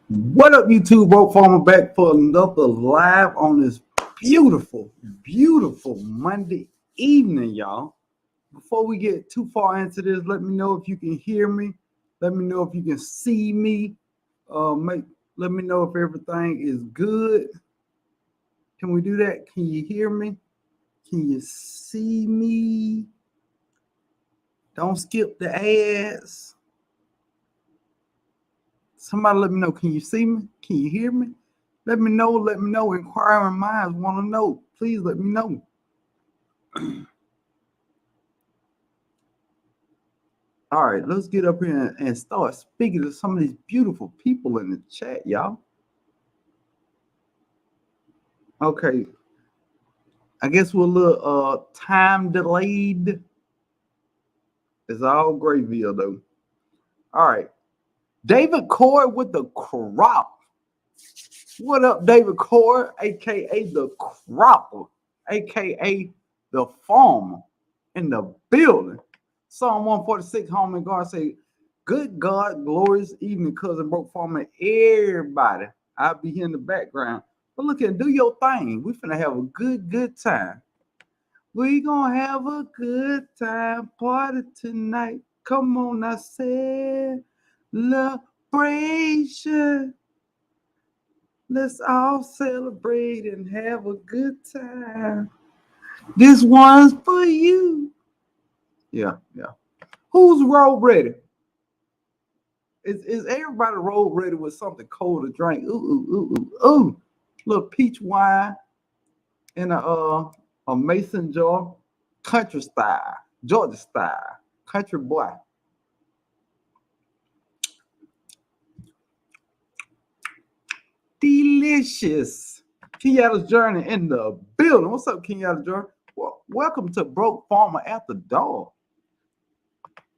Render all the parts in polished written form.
What up, YouTube? Brokefarmer back for another live on this beautiful, beautiful Monday evening, y'all. Before we get too far into this, let me know if you can hear me. Let me know if you can see me. Let me know if everything is good. Can we do that? Can you hear me? Can you see me? Don't skip the ads. Somebody let me know. Can you see me? Can you hear me? Let me know. Let me know. Inquiring minds want to know. Please let me know. All right, let's get up here and start speaking to some of these beautiful people in the chat, y'all. Okay, I guess we're a little time delayed. It's all Grayville though. All right, David Cord with the crop. What up, David Cord, aka the cropper, aka the farmer in the building. Psalm 146, home and guard say, good God, glorious evening, cousin Brokefarmer, everybody. I'll be here in the background. But look at, do your thing. We finna have a good time. We gonna have a good time party tonight. Come on, I said celebration. Let's all celebrate and have a good time. This one's for you. Yeah. Who's road ready? Is everybody road ready with something cold to drink? Ooh. Little peach wine in a mason jar, country style, Georgia style, country boy. Delicious. Kenyatta's Journey in the building. What's up, Kenyatta's Journey? Well, welcome to Brokefarmer After Dark.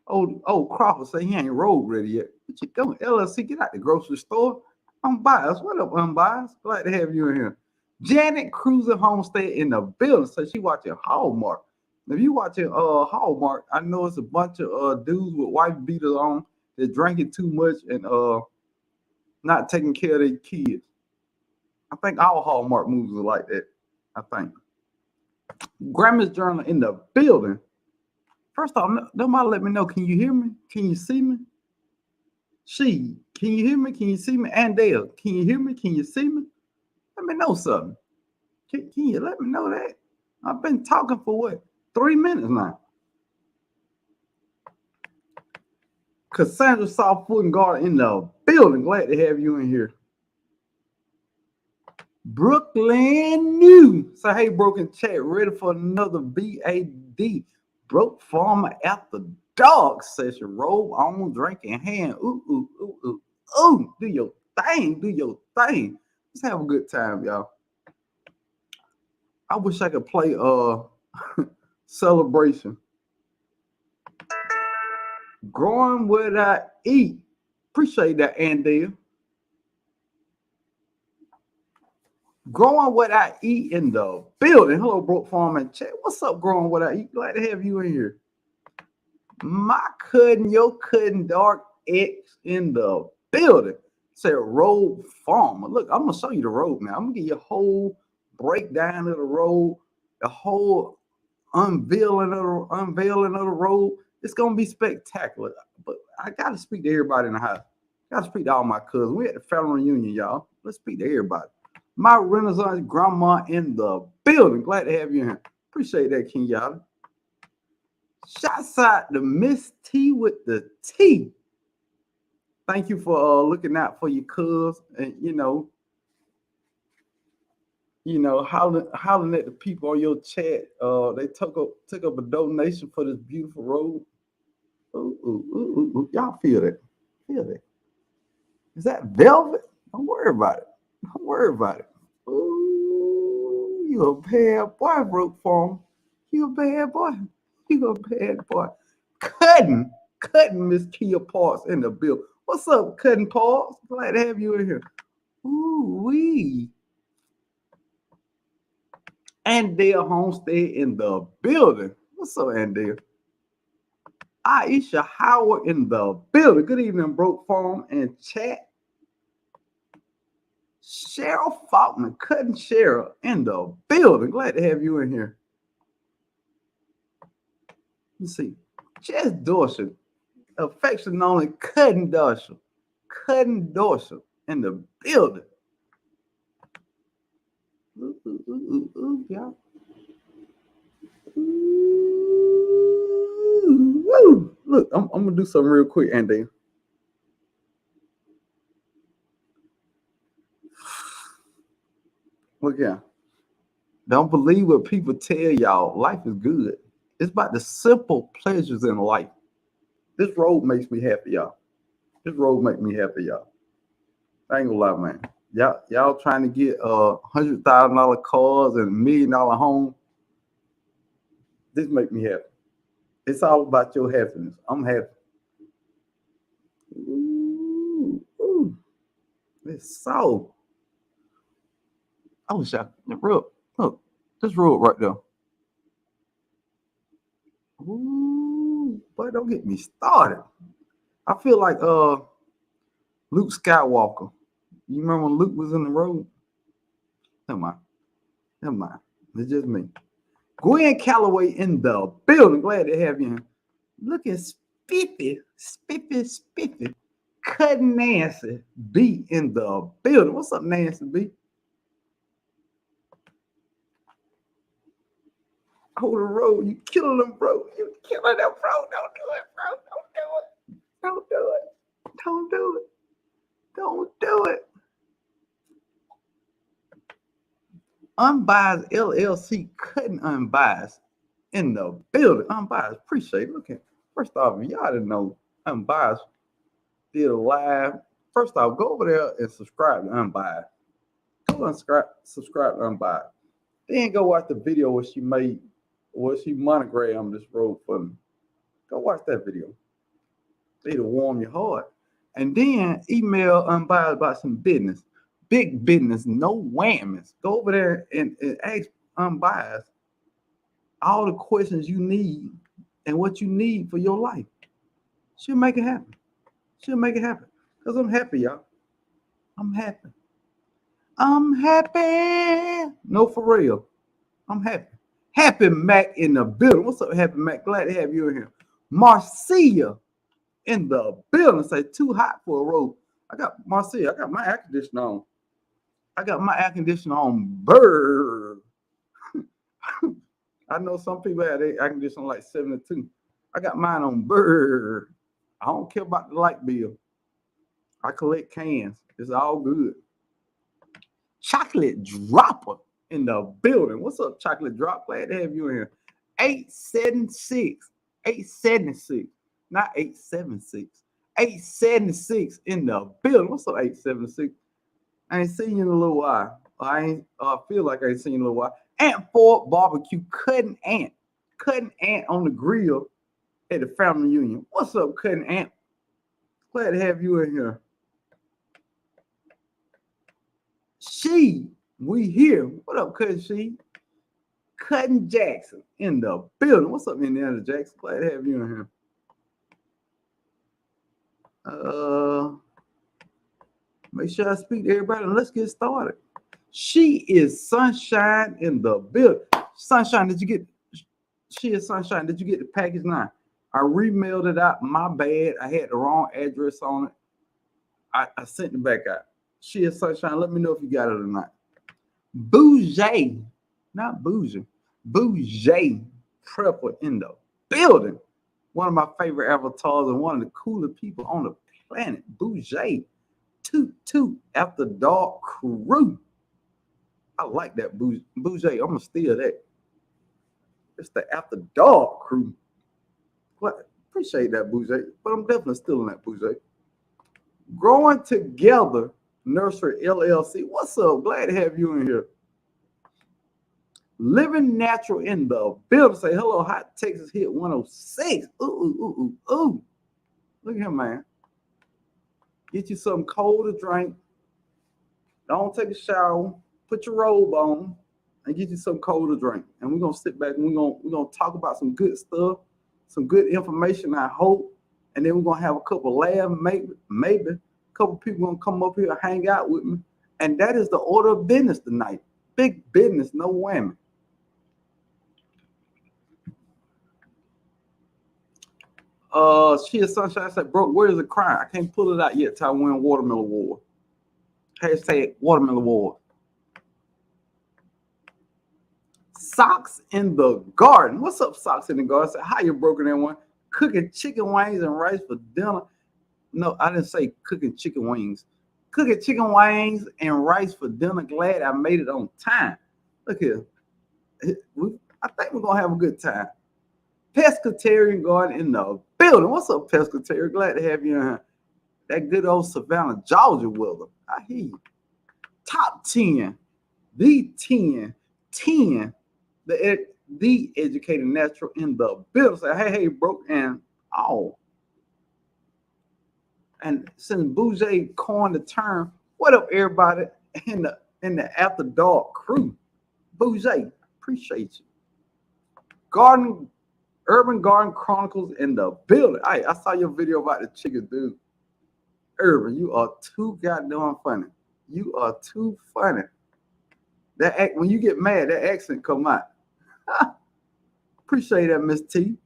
Old Crawford say he ain't road ready yet. What you doing? LLC, get out the grocery store. Unbiased. What up, Unbiased? Glad to have you in here. Janet Cruiser Homestead in the building. So she watching Hallmark. If you watching Hallmark, I know it's a bunch of dudes with wife beaters on. They're drinking too much and not taking care of their kids. I think all Hallmark movies are like that. I think. Grandma's Journal in the building. First off, nobody let me know. Can you hear me? Can you see me? Can you hear me? Can you see me? And Dale, can you hear me? Can you see me? Let me know something. Can you let me know that? I've been talking for what? 3 minutes now. Cassandra Softfoot and Garden in the building. Glad to have you in here. Brooklyn New. So hey, Broken Chat, ready for another BAD Brokefarmer After Dark session. Robe on, drink in hand. Ooh. Do your thing. Let's have a good time, y'all. I wish I could play Celebration. Growing what I eat. Appreciate that, Andale. Growing what I eat in the building. Hello, Brokefarmer Chat. What's up, Growing what I eat? Glad to have you in here. My cousin, your cousin, Dark X in the building. Said Robe Farmer. Look, I'm gonna show you the road now. I'm gonna give you a whole breakdown of the road, the whole unveiling of the road. It's gonna be spectacular. But I gotta speak to everybody in the house. Gotta speak to all my cousins. We at the family reunion, y'all. Let's speak to everybody. My Renaissance grandma in the building. Glad to have you in here. Appreciate that, King Yada. Shots out to Miss T with the T. Thank you for looking out for your cuz and hollering at the people on your chat. They took up a donation for this beautiful road. Ooh. Y'all feel that? Feel that? Is that velvet? Don't worry about it. Ooh, you a bad boy, Brokefarmer. You a bad boy. Cutting Miss Kia Parks in the bill. What's up, Cutting Parks? Glad to have you in here. Ooh wee. Andale Homestead in the building. What's up, Andale? Aisha Howard in the building. Good evening, Brokefarmer and chat. Cheryl Faulkner, Cutting Cheryl in the building. Glad to have you in here. Let's see. Jess Dorsey, affectionately known as Cutting Dorsey. Cutting Dorsey in the building. Yeah. Woo. Look, I'm gonna do something real quick, Andy. Look here. Don't believe what people tell y'all. Life is good. It's about the simple pleasures in life. This road makes me happy, y'all. This road make me happy, y'all. I ain't gonna lie, man. Y'all trying to get $100,000 cars and $1 million home. This make me happy. It's all about your happiness. I'm happy. Ooh. It's so. I wish I Robe. Look, this Robe right there. Ooh, boy, don't get me started. I feel like Luke Skywalker. You remember when Luke was in the road? Never mind. Never mind. It's just me. Gwen Calloway in the building. Glad to have you. Looking spiffy. Cutting Nancy B in the building. What's up, Nancy B? Hold the road. You killing them, bro. You killing them, bro. Don't do it, bro. Don't do it. Don't do it. Don't do it. Unbiased LLC, Cutting Unbiased in the building. Unbiased. Appreciate it. Look at first off, y'all didn't know Unbiased did a live. First off, go over there and subscribe to Unbiased. Go and subscribe to Unbiased. Then go watch the video where she monogrammed this road for me. Go watch that video. It'll warm your heart. And then email Unbiased about some business. Big business, no whammies. Go over there and ask Unbiased all the questions you need and what you need for your life. She'll make it happen. She'll make it happen. Because I'm happy, y'all. I'm happy. I'm happy. No, for real. I'm happy. Happy Mac in the building. What's up, Happy Mac? Glad to have you in here. Marcia in the building. Say too hot for a road. I got Marcia. I got my air conditioner on. I got my air conditioner on bird. I know some people have their air conditioner like 72. I got mine on bird. I don't care about the light bill. I collect cans. It's all good. Chocolate Dropper in the building. What's up, Chocolate Drop? Glad to have you in here. 876. 876. Not 876. 876 in the building. What's up, 876? I ain't seen you in a little while. I feel like I ain't seen you in a little while. Ant Ford Barbecue, Cutting Ant on the grill at the family reunion. What's up, Cutting Ant? Glad to have you in here. We here. What up, Cutting She? Cutting Jackson in the building. What's up, Indiana Jackson? Glad to have you in here. Make sure I speak to everybody and let's get started. She is Sunshine in the building. Sunshine, she is Sunshine. Did you get the package now? I remailed it out. My bad. I had the wrong address on it. I sent it back out. She is Sunshine. Let me know if you got it or not. Bougie, not Bougie. Bougie Prepper in the building. One of my favorite avatars and one of the cooler people on the planet. Bougie. Toot After Dark crew. I like that Bougie. I'm gonna steal that. It's the After Dark crew. What? Appreciate that, Bougie. But I'm definitely stealing that, Bougie. Growing Together Nursery LLC. What's up? Glad to have you in here. Living Natural in the building. Say hello, Hot Texas Hit 106. Ooh. Look at him, man. Get you something cold to drink. Don't take a shower. Put your robe on and get you some cold to drink. And we're gonna sit back and we're gonna talk about some good stuff, some good information, I hope. And then we're gonna have a couple laughs, maybe a couple people gonna come up here and hang out with me. And that is the order of business tonight. Big business, no whammy. She is sunshine. I said, bro, where is the crime? I can't pull it out yet till I win watermelon war. Hashtag watermelon war. Socks in the garden. What's up, Socks in the garden? I said, how you broken that one? Cooking chicken wings and rice for dinner. No, I didn't say cooking chicken wings. Cooking chicken wings and rice for dinner. Glad I made it on time. Look here. I think we're going to have a good time. Pescatarian garden in the building. What's up, Pescatarian? Glad to have you in here. That good old Savannah, Georgia weather. I hear you. Top 10. The 10. The educated natural in the building. Say, hey, bro, and all. And since Bougie coined the term, what up, everybody in the After Dark crew? Bougie, appreciate you. Urban Garden Chronicles in the building. I saw your video about the chicken, dude. Urban, you are too goddamn funny. You are too funny. When you get mad, that accent come out. Appreciate that, Miss T.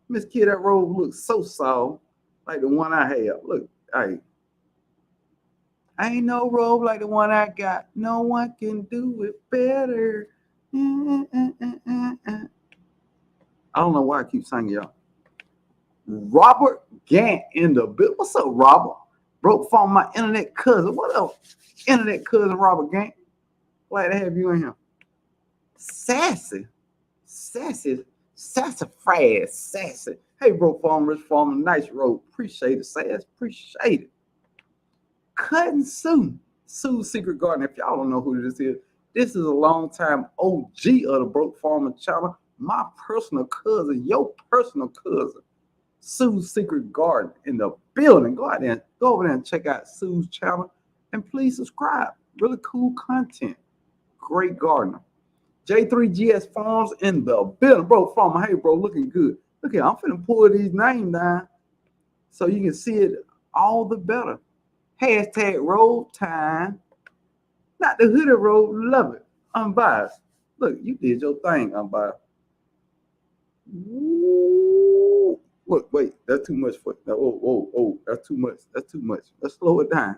Miss Kid, that robe looks so soft, like the one I have. Look, I ain't no robe like the one I got. No one can do it better. I don't know why I keep singing, y'all. Robert Gant in the building. What's up, Robert? Brokefarmer, my internet cousin. What up, internet cousin Robert Gant? Glad to have you in here. Sassy. Hey, Brokefarmer, Rich Farmer, nice road. Appreciate it, Sass. Appreciate it. Cutting Sue's Secret Garden. If y'all don't know who this is a long-time OG of the Brokefarmer channel. My personal cousin, your personal cousin, Sue's Secret Garden in the building. Go over there and check out Sue's channel, and please subscribe. Really cool content. Great gardener. J3GS Farms in the building. Brokefarmer, hey, bro, looking good. Look here, I'm finna pull these names down so you can see it all the better. Hashtag Robe Time. Not the hooded robe, love it. Unbiased. Look, you did your thing, Unbiased. Woo. Look, wait, that's too much for oh, that's too much. That's too much. Let's slow it down.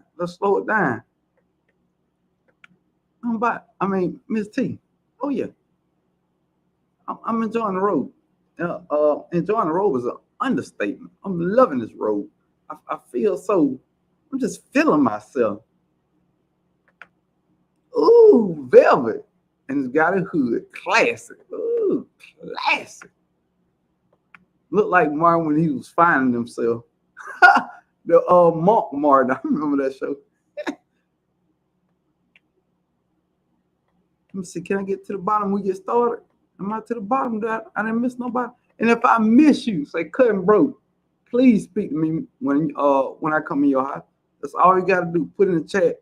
Miss T. Oh yeah. I'm enjoying the road. Enjoying the road is an understatement. I'm loving this road. I feel so. I'm just feeling myself. Ooh, velvet, and it's got a hood. Classic. Ooh, classic. Looked like Martin when he was finding himself. The Monk Martin. I remember that show. Let me see. Can I get to the bottom? We get started. Am I to the bottom? I didn't miss nobody. And if I miss you, say Cutting Broke, please speak to me when I come in your house. That's all you gotta do. Put in the chat.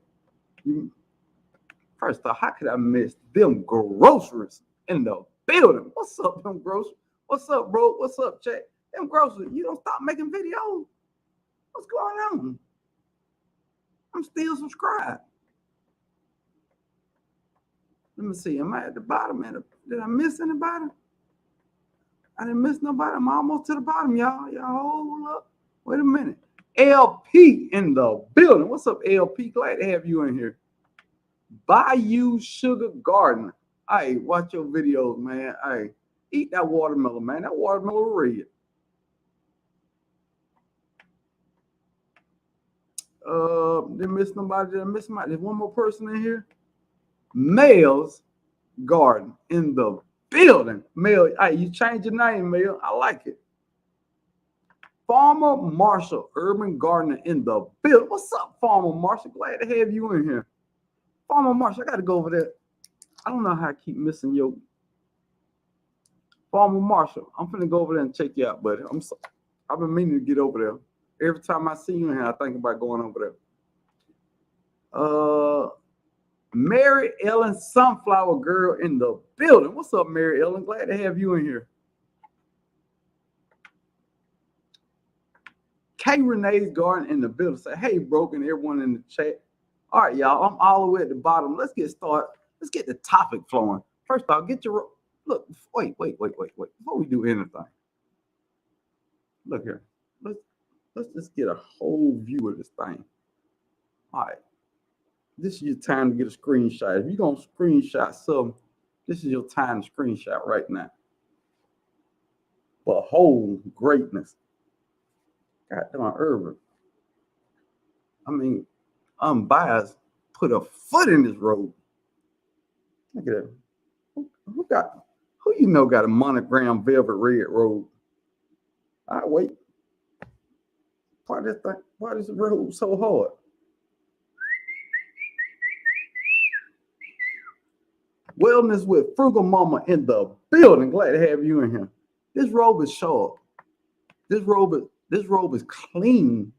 First off, how could I miss them groceries in the building? What's up, them groceries? What's up, bro? What's up, chat? Them groceries. You don't stop making videos. What's going on? I'm still subscribed. Let me see. Am I at the bottom? Did I miss anybody? I didn't miss nobody. I'm almost to the bottom, y'all. Y'all hold up. Wait a minute. LP in the building. What's up, LP? Glad to have you in here. Bayou Sugar Garden. Hey, watch your videos, man. Hey, eat that watermelon, man. That watermelon red. Didn't miss nobody. Did I miss somebody? There's one more person in here. Mel's Garden in the building. Mel, hey, you changed your name, Mel. I like it. Farmer Marshall, Urban Gardener in the building. What's up, Farmer Marshall? Glad to have you in here. Farmer Marshall, I got to go over there. I don't know how I keep missing your Farmer Marshall. I'm finna go over there and check you out, buddy. I've been meaning to get over there. Every time I see you in here, I think about going over there. Mary Ellen Sunflower Girl in the building. What's up, Mary Ellen? Glad to have you in here. K Renee's Garden in the building. Say, hey, Broken, everyone in the chat. All right, y'all. I'm all the way at the bottom. Let's get started. Let's get the topic flowing. First off, get your look. Wait. Before we do anything, look here. Let's let's just get a whole view of this thing. All right. This is your time to get a screenshot. If you're gonna screenshot something, this is your time to screenshot right now. Behold greatness. Goddamn Urban. I mean, unbiased. Put a foot in this road. Look at that. Who got? Who you know got a monogram velvet red robe? I wait. Why this thing? Why this road so hard? Wellness with Frugal Mama in the building. Glad to have you in here. This robe is short. This robe is clean.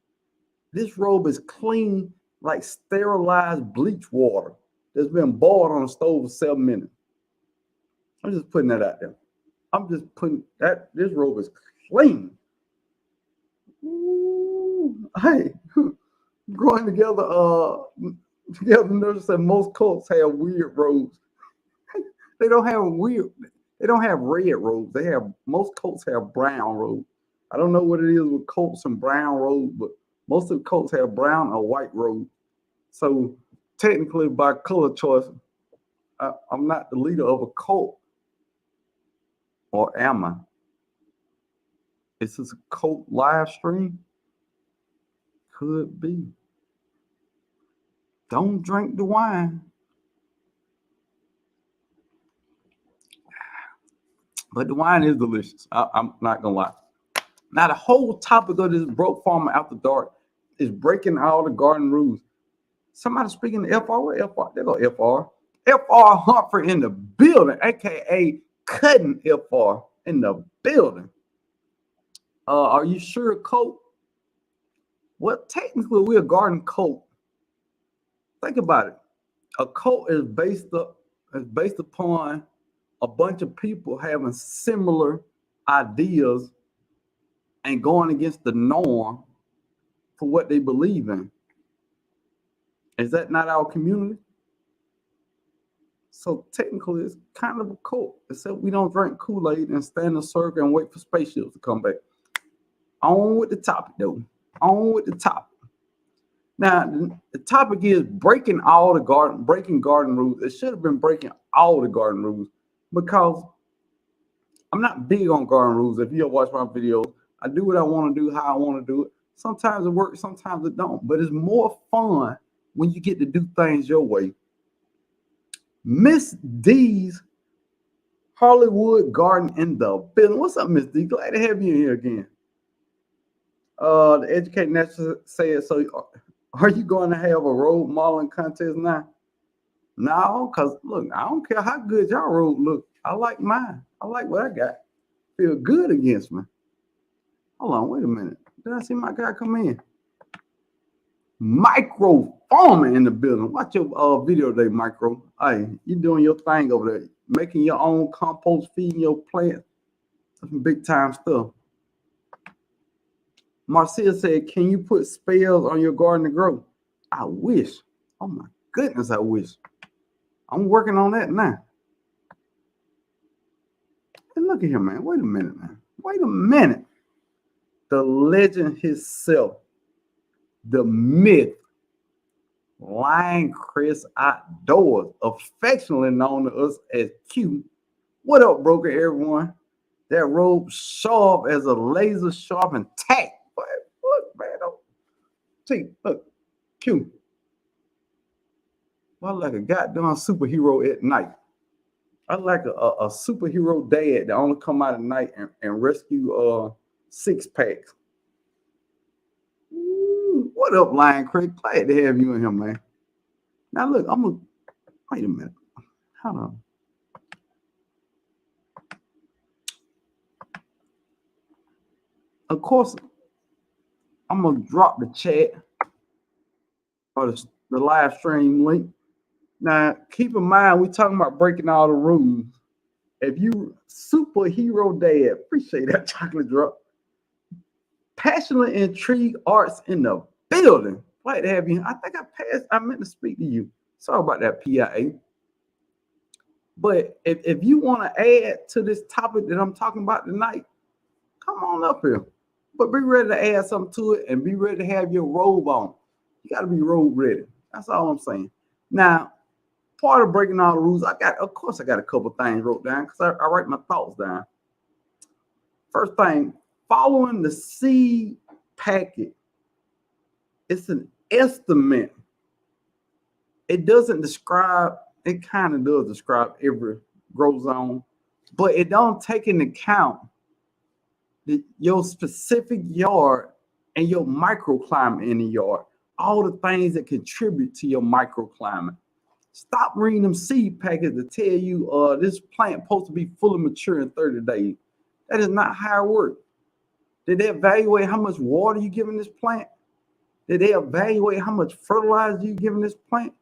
This robe is clean like sterilized bleach water that's been boiled on a stove for 7 minutes. I'm just putting that out there. I'm just putting that this robe is clean. Ooh, hey, growing together nurses said most cults have weird robes. They don't have red robes. Most cults have brown robes. I don't know what it is with cults and brown robes, but most of the cults have brown or white robes. So technically, by color choice, I'm not the leader of a cult, or am I? Is this a cult live stream? Could be. Don't drink the wine. But the wine is delicious. I'm not gonna lie. Now the whole topic of this Brokefarmer After Dark is breaking all the garden rules. Somebody speaking to FR. What FR? They go FR. FR Humphrey in the building, aka Cutting FR in the building. Are you sure, Colt? Well, technically, we're a garden cult. Think about it. A cult is based upon a bunch of people having similar ideas and going against the norm for what they believe in. Is that not our community? So technically, it's kind of a cult, except we don't drink Kool-Aid and stand in a circle and wait for spaceships to come back. On with the topic, though. On with the topic. Now, the topic is breaking garden rules. It should have been breaking all the garden rules, because I'm not big on garden rules. If you watch my videos, I do what I want to do, how I want to do it. Sometimes it works, sometimes it don't. But it's more fun when you get to do things your way. Miss D's Hollywood Garden in the building. What's up, Miss D? Glad to have you in here again. The Educate National said, so are you going to have a road modeling contest now? No, because look, I don't care how good y'all road look. I like mine. I like what I got. Feel good against me. Hold on, wait a minute. Did I see my guy come in? Micro Farming in the building. Watch your video today, Micro. Hey, you doing your thing over there. Making your own compost, feeding your plants. That's some big time stuff. Marcia said, can you put spells on your garden to grow? I wish. Oh my goodness, I wish. I'm working on that now. And look at here, man. Wait a minute, man. Wait a minute. The legend himself, the myth, Lion Chris Outdoors, affectionately known to us as Q. What up, broker, everyone? That robe sharp as a laser sharp and tack. Look, man. See, look, Q. I like a goddamn superhero at night. I like a superhero dad that only come out at night and rescue six packs. Ooh, what up, Lion Creek? Glad to have you in here, man. Now look, wait a minute. Hold on. Of course, I'm gonna drop the chat or the live stream link. Now, keep in mind, we're talking about breaking all the rules. If you superhero dad, appreciate that chocolate drop. Passionately intrigued arts in the building. Glad to have you. I think I meant to speak to you. Sorry about that, PIA. But if you want to add to this topic that I'm talking about tonight, come on up here. But be ready to add something to it and be ready to have your robe on. You got to be robe ready. That's all I'm saying. Now, part of breaking all the rules, of course, I got a couple things wrote down because I write my thoughts down. First thing, following the seed packet, it's an estimate. It doesn't describe, it kind of does describe every grow zone, but it don't take into account your specific yard and your microclimate in the yard, all the things that contribute to your microclimate. Stop reading them seed packets to tell you this plant supposed to be fully mature in 30 days. That is not how it works. Did they evaluate how much water you giving this plant? Did they evaluate how much fertilizer you giving this plant?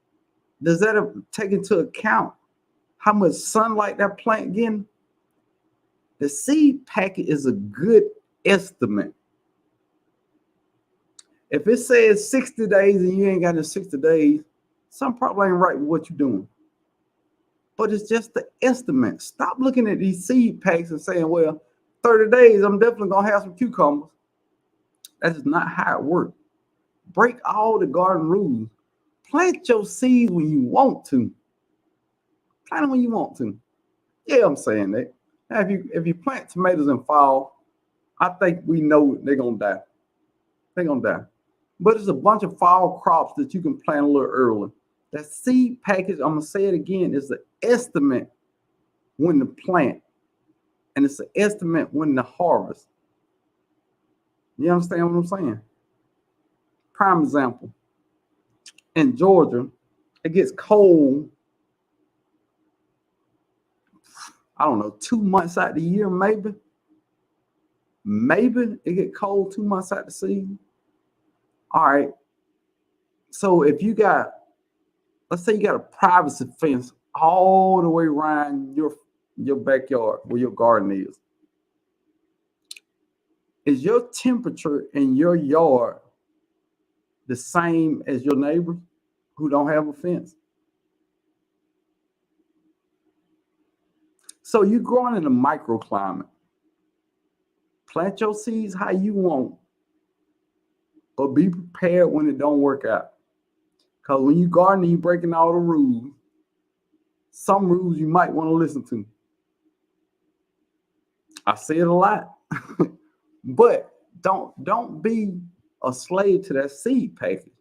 Does that take into account how much sunlight that plant getting? The seed packet is a good estimate. If it says 60 days and you ain't got no 60 days, something probably ain't right with what you're doing. But it's just the estimate. Stop looking at these seed packs and saying, well, 30 days, I'm definitely going to have some cucumbers. That is not how it works. Break all the garden rules. Plant your seeds when you want to. Plant them when you want to. Yeah, I'm saying that. Now, if you plant tomatoes in fall, I think we know they're going to die. They're going to die. But it's a bunch of fall crops that you can plant a little early. That seed package, I'm going to say it again, is an estimate when to plant. And it's an estimate when to harvest. You understand what I'm saying? Prime example. In Georgia, it gets cold, I don't know, 2 months out the year, maybe. Maybe it get cold 2 months out the season. All right. So if you got, let's say you got a privacy fence all the way around your backyard where your garden is. Is your temperature in your yard the same as your neighbors who don't have a fence? So you're growing in a microclimate. Plant your seeds how you want, but be prepared when it don't work out. Because when you garden, you're breaking all the rules. Some rules you might want to listen to. I say it a lot. But don't be a slave to that seed package.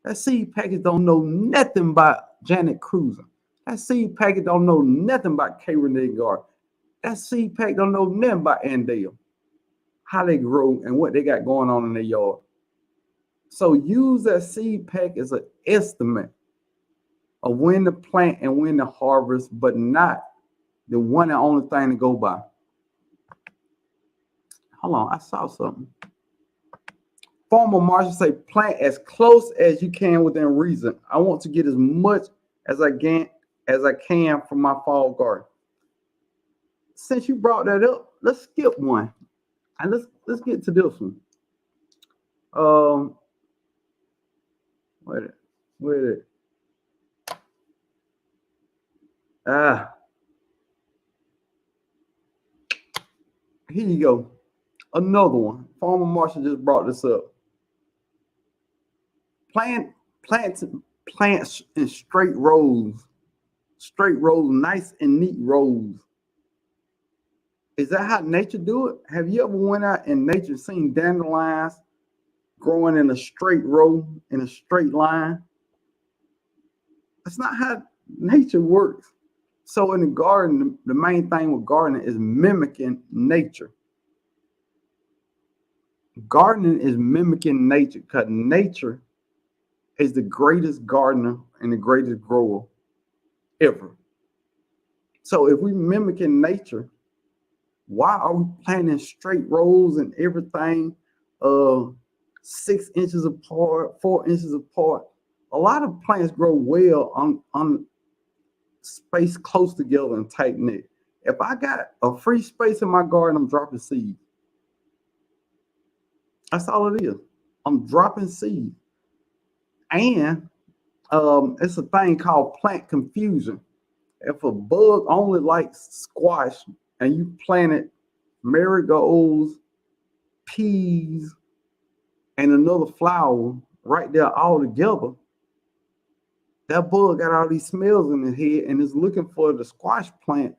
That seed package don't know nothing about Janet Cruiser. That seed package don't know nothing about K. Renee Garden. That seed pack don't know nothing about Andale, how they grow and what they got going on in their yard. So use that seed pack as an estimate of when to plant and when to harvest, but not the one and only thing to go by. Hold on, I saw something. Farmer Marshall say plant as close as you can within reason. I want to get as much as I can from my fall garden. Since you brought that up, let's skip one. And let's get to this one. Wait it. Here you go. Another one. Farmer Marshall just brought this up. Plants in straight rows, nice and neat rows. Is that how nature do it? Have you ever went out in nature and seen dandelions growing in a straight row, in a straight line? That's not how nature works. So in the garden, the main thing with gardening is mimicking nature. Gardening is mimicking nature because nature is the greatest gardener and the greatest grower ever. So if we mimicking nature, why are we planting straight rows and everything 6 inches apart, 4 inches apart? A lot of plants grow well on space close together and tight knit. If I got a free space in my garden, I'm dropping seeds. That's all it is. I'm dropping seeds. And it's a thing called plant confusion. If a bug only likes squash and you planted marigolds, peas, and another flower right there all together, that bug got all these smells in his head and is looking for the squash plant,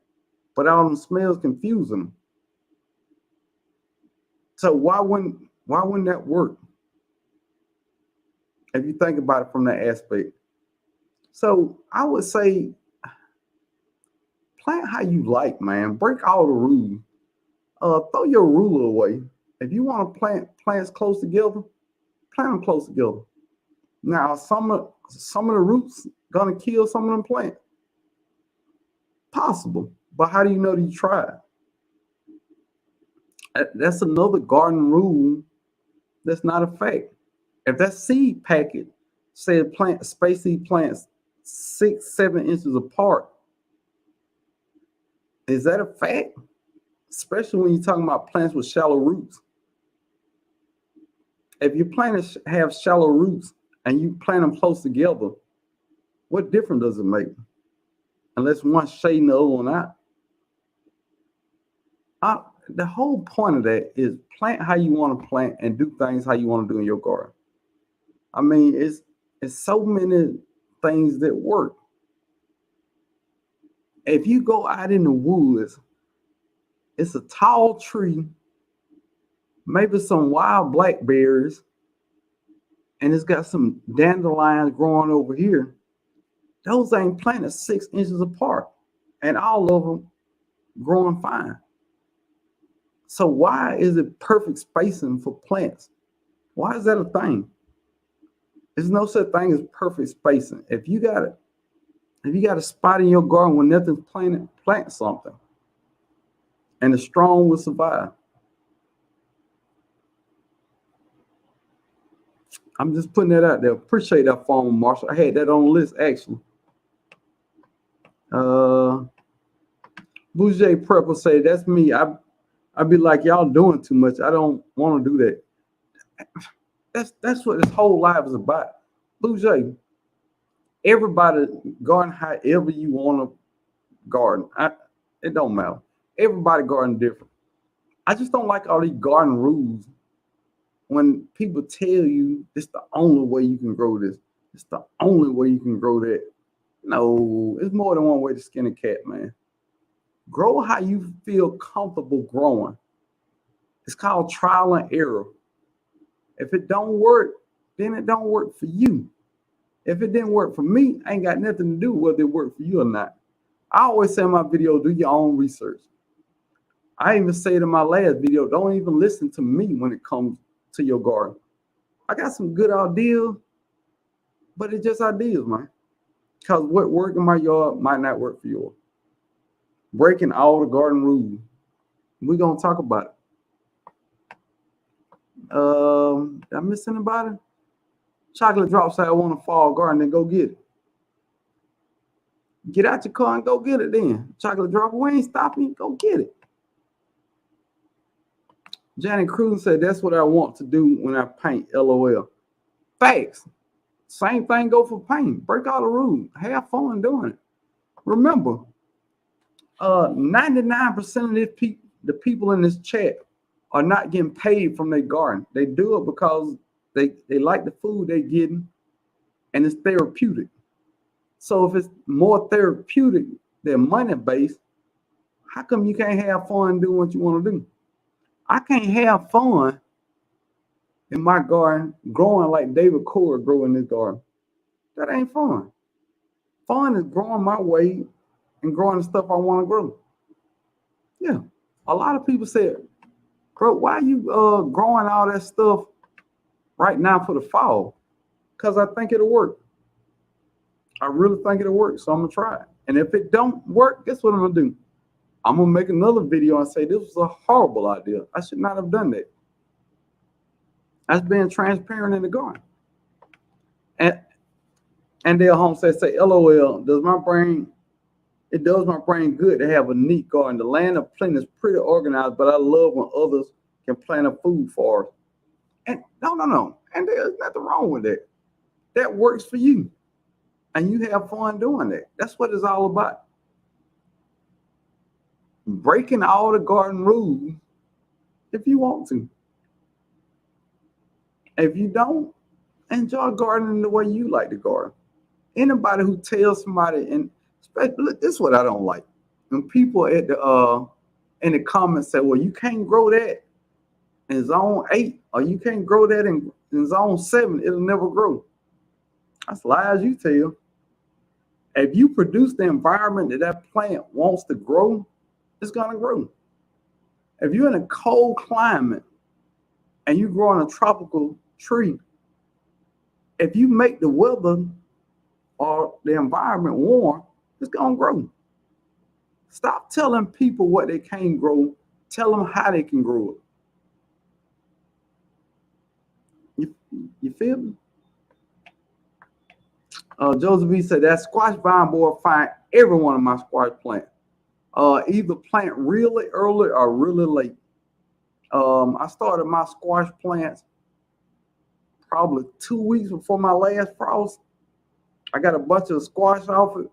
but all them smells confusing him. So why wouldn't that work if you think about it from that aspect? So I would say plant how you like, man. Break all the rules. Throw your ruler away. If you want to plant plants close together, plant them close together. Now, some of the roots gonna kill some of them plants. Possible, but how do you know that you tried? That's another garden rule. That's not a fact. If that seed packet said plant space seed plants 6, 7 inches apart, is that a fact? Especially when you're talking about plants with shallow roots. If your plants have shallow roots and you plant them close together, what difference does it make? Unless one's shading the other one out. The whole point of that is plant how you want to plant and do things how you want to do in your garden. I mean, it's so many things that work. If you go out in the woods, it's a tall tree, maybe some wild blackberries, and it's got some dandelions growing over here. Those ain't planted 6 inches apart, and all of them growing fine. So why is it perfect spacing for plants? Why is that a thing? There's no such thing as perfect spacing. If you got a spot in your garden where nothing's planted, plant something, and the strong will survive. I'm just putting that out there. Appreciate that phone, Marshall. I had that on the list actually. Bouger Prep say that's me. I'd be like, y'all doing too much. I don't want to do that. That's what this whole life is about. Bouger, everybody garden however you want to garden. It don't matter. Everybody garden different. I just don't like all these garden rules when people tell you it's the only way you can grow this. It's the only way you can grow that. No, it's more than one way to skin a cat, man. Grow how you feel comfortable growing. It's called trial and error. If it don't work, then it don't work for you. If it didn't work for me, I ain't got nothing to do with whether it worked for you or not. I always say in my video, do your own research. I even say it in my last video, don't even listen to me when it comes to your garden. I got some good ideas, but it's just ideas, man. Because what worked in my yard might not work for yours. Breaking all the garden rules. We're going to talk about it. Did I miss anybody? Chocolate Drop said, I want a fall garden, then go get it. Get out your car and go get it then. Chocolate Drop, we ain't stopping. Go get it. Janet Cruz said, that's what I want to do when I paint, LOL. Facts. Same thing go for paint. Break all the rules. Have fun doing it. Remember, 99% of the people in this chat are not getting paid from their garden. They do it because they like the food they're getting and it's therapeutic. So if it's more therapeutic than money-based, how come you can't have fun doing what you want to do? I can't have fun in my garden growing like David Core grew in his garden. That ain't fun. Fun is growing my way and growing the stuff I want to grow. Yeah. A lot of people say, bro, why are you growing all that stuff right now for the fall? Because I think it'll work. I really think it'll work, so I'm going to try it. And if it don't work, guess what I'm going to do? I'm going to make another video and say, this was a horrible idea. I should not have done that. That's being transparent in the garden. And Dale Holmes say, LOL, it does my brain good to have a neat garden. The land of plenty is pretty organized, but I love when others can plant a food for us. And no. And there's nothing wrong with that. that works for you. And you have fun doing that. That's what it's all about. Breaking all the garden rules if you want to. If you don't, enjoy gardening the way you like to garden. Anybody who tells somebody, and look, this is what I don't like. When people at the in the comments say, well, you can't grow that in zone 8, or you can't grow that in zone 7, it'll never grow. That's lies you tell. If you produce the environment that plant wants to grow, it's gonna grow. If you're in a cold climate and you grow in a tropical tree, if you make the weather or the environment warm, it's gonna grow. Stop telling people what they can't grow. Tell them how they can grow it. You feel me? Joseph B said that squash vine board find every one of my squash plants. Either plant really early or really late. I started my squash plants probably 2 weeks before my last frost. I got a bunch of squash off it,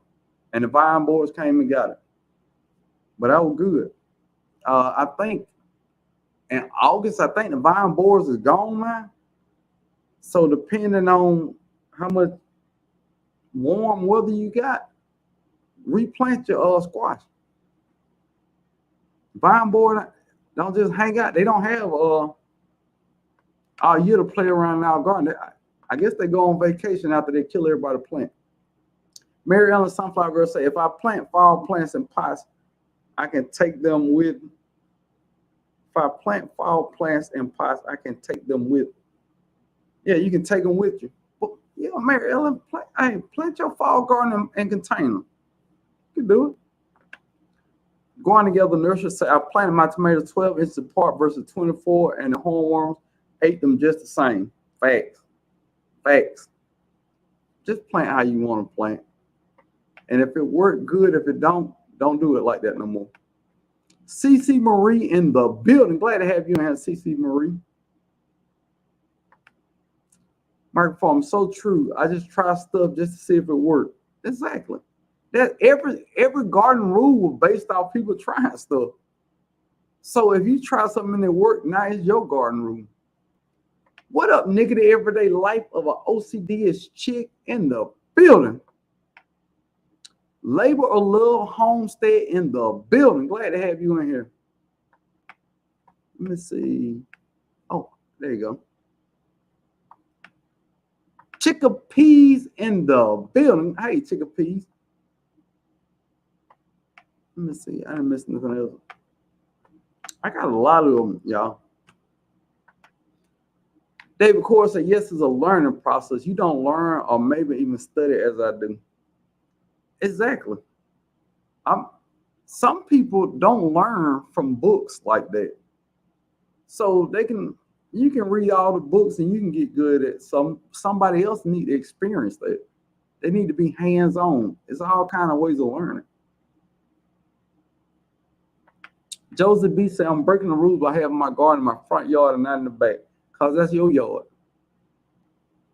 and the vine boards came and got it. But that was good. I think in August, I think the vine boards is gone now. So depending on how much warm weather you got, replant your squash. Vine board don't just hang out. They don't have all year to play around in our garden. I guess they go on vacation after they kill everybody plant. Mary Ellen Sunflower Girl say, if I plant fall plants in pots, I can take them with. If I plant fall plants in pots, I can take them with. Yeah, you can take them with you. But, yeah, Mary Ellen, plant your fall garden and contain them. You can do it. Going together nursery say, I planted my tomatoes 12 inches apart versus 24, and the hornworms ate them just the same. Facts. Facts. Just plant how you want to plant. And if it worked, good. If it don't do it like that no more. CC Marie in the building. Glad to have you in here, CC Marie. Microphone, so true. I just try stuff just to see if it worked. Exactly. That every garden rule was based off people trying stuff. So if you try something and it worked, now it's your garden rule. What up, nigga? The everyday life of an OCD-ish chick in the building. Labor or Love Homestead in the building. Glad to have you in here. Let me see. Oh, there you go. Chickpeas in the building. Hey, chickpeas. Let me see. I didn't miss nothing else. I got a lot of them, y'all. David Core said, yes, it's a learning process. You don't learn or maybe even study as I do. Exactly. Some people don't learn from books like that. So you can read all the books and you can get good at somebody else need to experience that. They need to be hands-on. It's all kind of ways of learning. Joseph B said, I'm breaking the rules by having my garden in my front yard and not in the back, because that's your yard.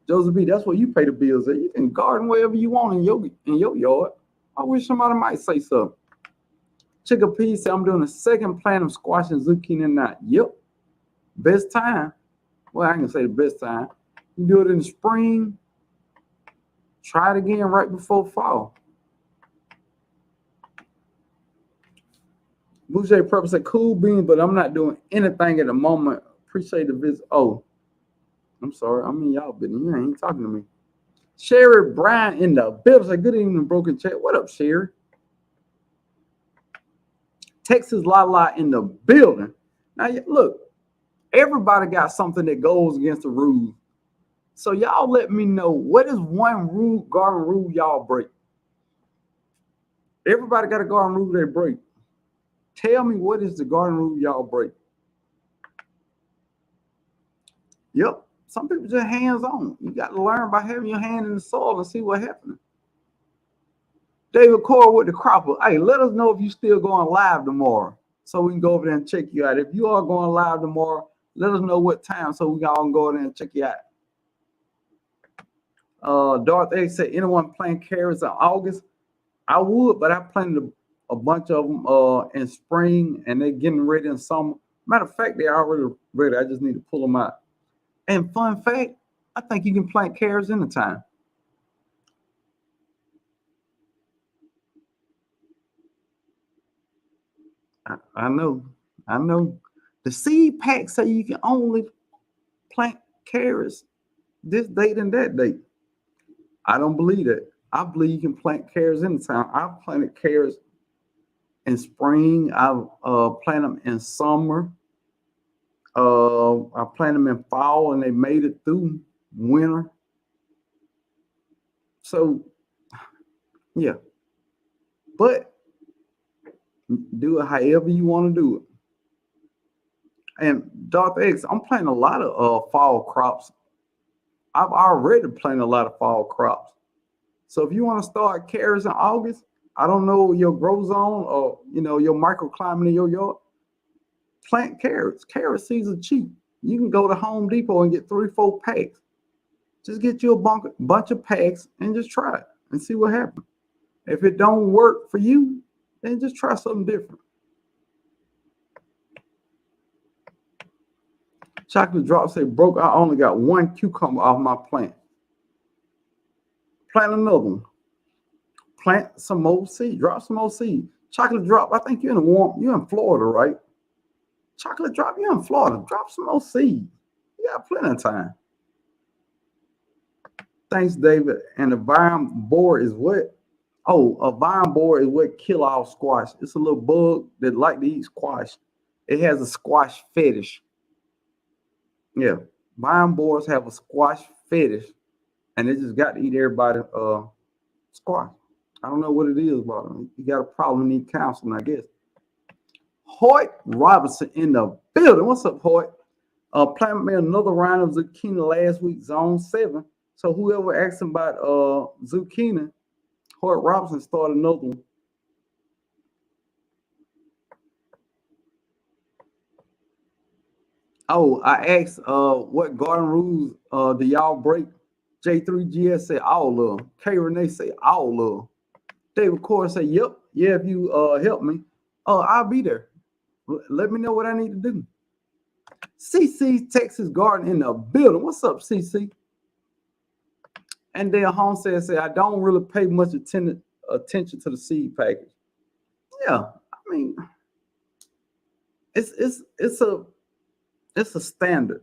Joseph B, that's where you pay the bills at. You can garden wherever you want in your yard. I wish somebody might say something. Chickpea said, I'm doing a second plant of squash and zucchini now. Yep. Best time. Well, I can say the best time. You do it in the spring. Try it again right before fall. Boucher Prep said, cool beans, but I'm not doing anything at the moment. Appreciate the visit. Oh, I'm sorry. I mean, y'all business. You ain't talking to me. Sherry Bryan in the building said, good evening, Broken Chat. What up, Sherry? Texas La in the building. Now, look, everybody got something that goes against the rules. So y'all let me know, what is one garden rule y'all break? Everybody got a garden rule they break. Tell me, what is the garden rule y'all break? Yep. Some people just hands-on. You got to learn by having your hand in the soil and see what happens. David Core with the cropper. Hey, let us know if you still going live tomorrow so we can go over there and check you out. If you are going live tomorrow, let us know what time so we can all go over there and check you out. Darth X said, anyone playing carrots in August? I would, but I planted a bunch of them in spring, and they're getting ready in summer. Matter of fact, they're already ready. I just need to pull them out. And fun fact, I think you can plant carrots anytime. I know, I know. The seed pack say you can only plant carrots this date and that date. I don't believe that. I believe you can plant carrots anytime. I've planted carrots in spring. I've planted them in summer. I planted them in fall, and they made it through winter. So yeah, but do it however you want to do it. And Dr. X, I'm planting a lot of fall crops. I've already planted a lot of fall crops. So if you want to start carrots in August, I don't know your grow zone or your microclimate in your yard. Plant carrots. Carrot seeds are cheap. You can go to Home Depot and get 3-4 packs. Just get you a bunch of packs and just try it and see what happens. If it don't work for you, then just try something different. Chocolate Drop say, broke, I only got one cucumber off my plant. Plant another one. Plant some more seed. Drop some more seed. Chocolate Drop, I think you're in Florida, right? Chocolate Drop, you're in Florida. Drop some more seed. You got plenty of time. Thanks, David. And the vine borer is what? Oh, a vine borer is what kill off squash. It's a little bug that like to eat squash. It has a squash fetish. Yeah, vine borers have a squash fetish, and they just got to eat everybody squash. I don't know what it is about them. You got a problem, need counseling, I guess. Hoyt Robinson in the building. What's up, Hoyt? Planted me another round of zucchini last week, zone 7. So whoever asked him about zucchini, Hoyt Robinson started another one. Oh, I asked what garden rules do y'all break? J3GS said all of them. K Renee say all of them. David Core say, yep, yeah, if you help me, I'll be there. Let me know what I need to do. CC Texas Garden in the building. What's up, CC? And then Homestead say, I don't really pay much attention to the seed package. Yeah, I mean, it's a standard.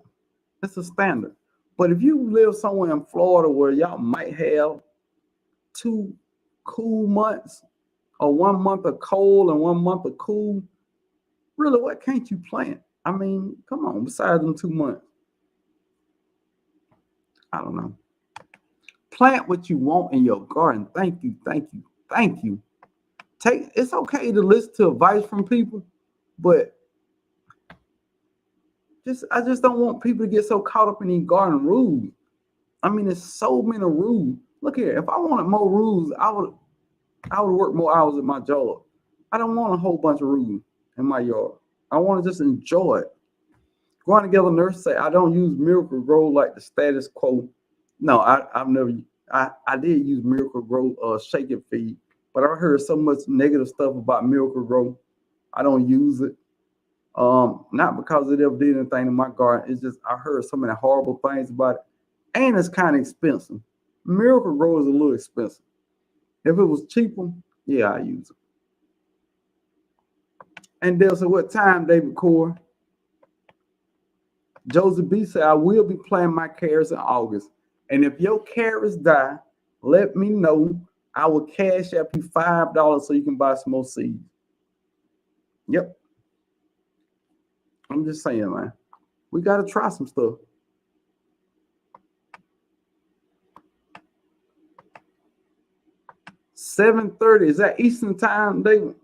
It's a standard. But if you live somewhere in Florida where y'all might have 2 cool months or 1 month of cold and 1 month of cool, really, what can't you plant? I mean, come on, besides them 2 months. I don't know. Plant what you want in your garden. Thank you, thank you, thank you. It's okay to listen to advice from people, but I just don't want people to get so caught up in these garden rules. I mean, there's so many rules. Look here, if I wanted more rules, I would work more hours at my job. I don't want a whole bunch of rules in my yard. I want to just enjoy it. Growing Together Nurse say, I don't use Miracle Grow like the status quo. No, I've never. I did use Miracle Grow shake and feed, but I heard so much negative stuff about Miracle Grow. I don't use it. Not because it ever did anything in my garden. It's just I heard so many horrible things about it, and it's kind of expensive. Miracle Grow is a little expensive. If it was cheaper, yeah, I use it. And they'll say, what time, David Core? Joseph B said, I will be planting my carrots in August. And if your carrots die, let me know. I will cash up you $5 so you can buy some more seeds. Yep. I'm just saying, man. We got to try some stuff. 7:30. Is that Eastern time, David?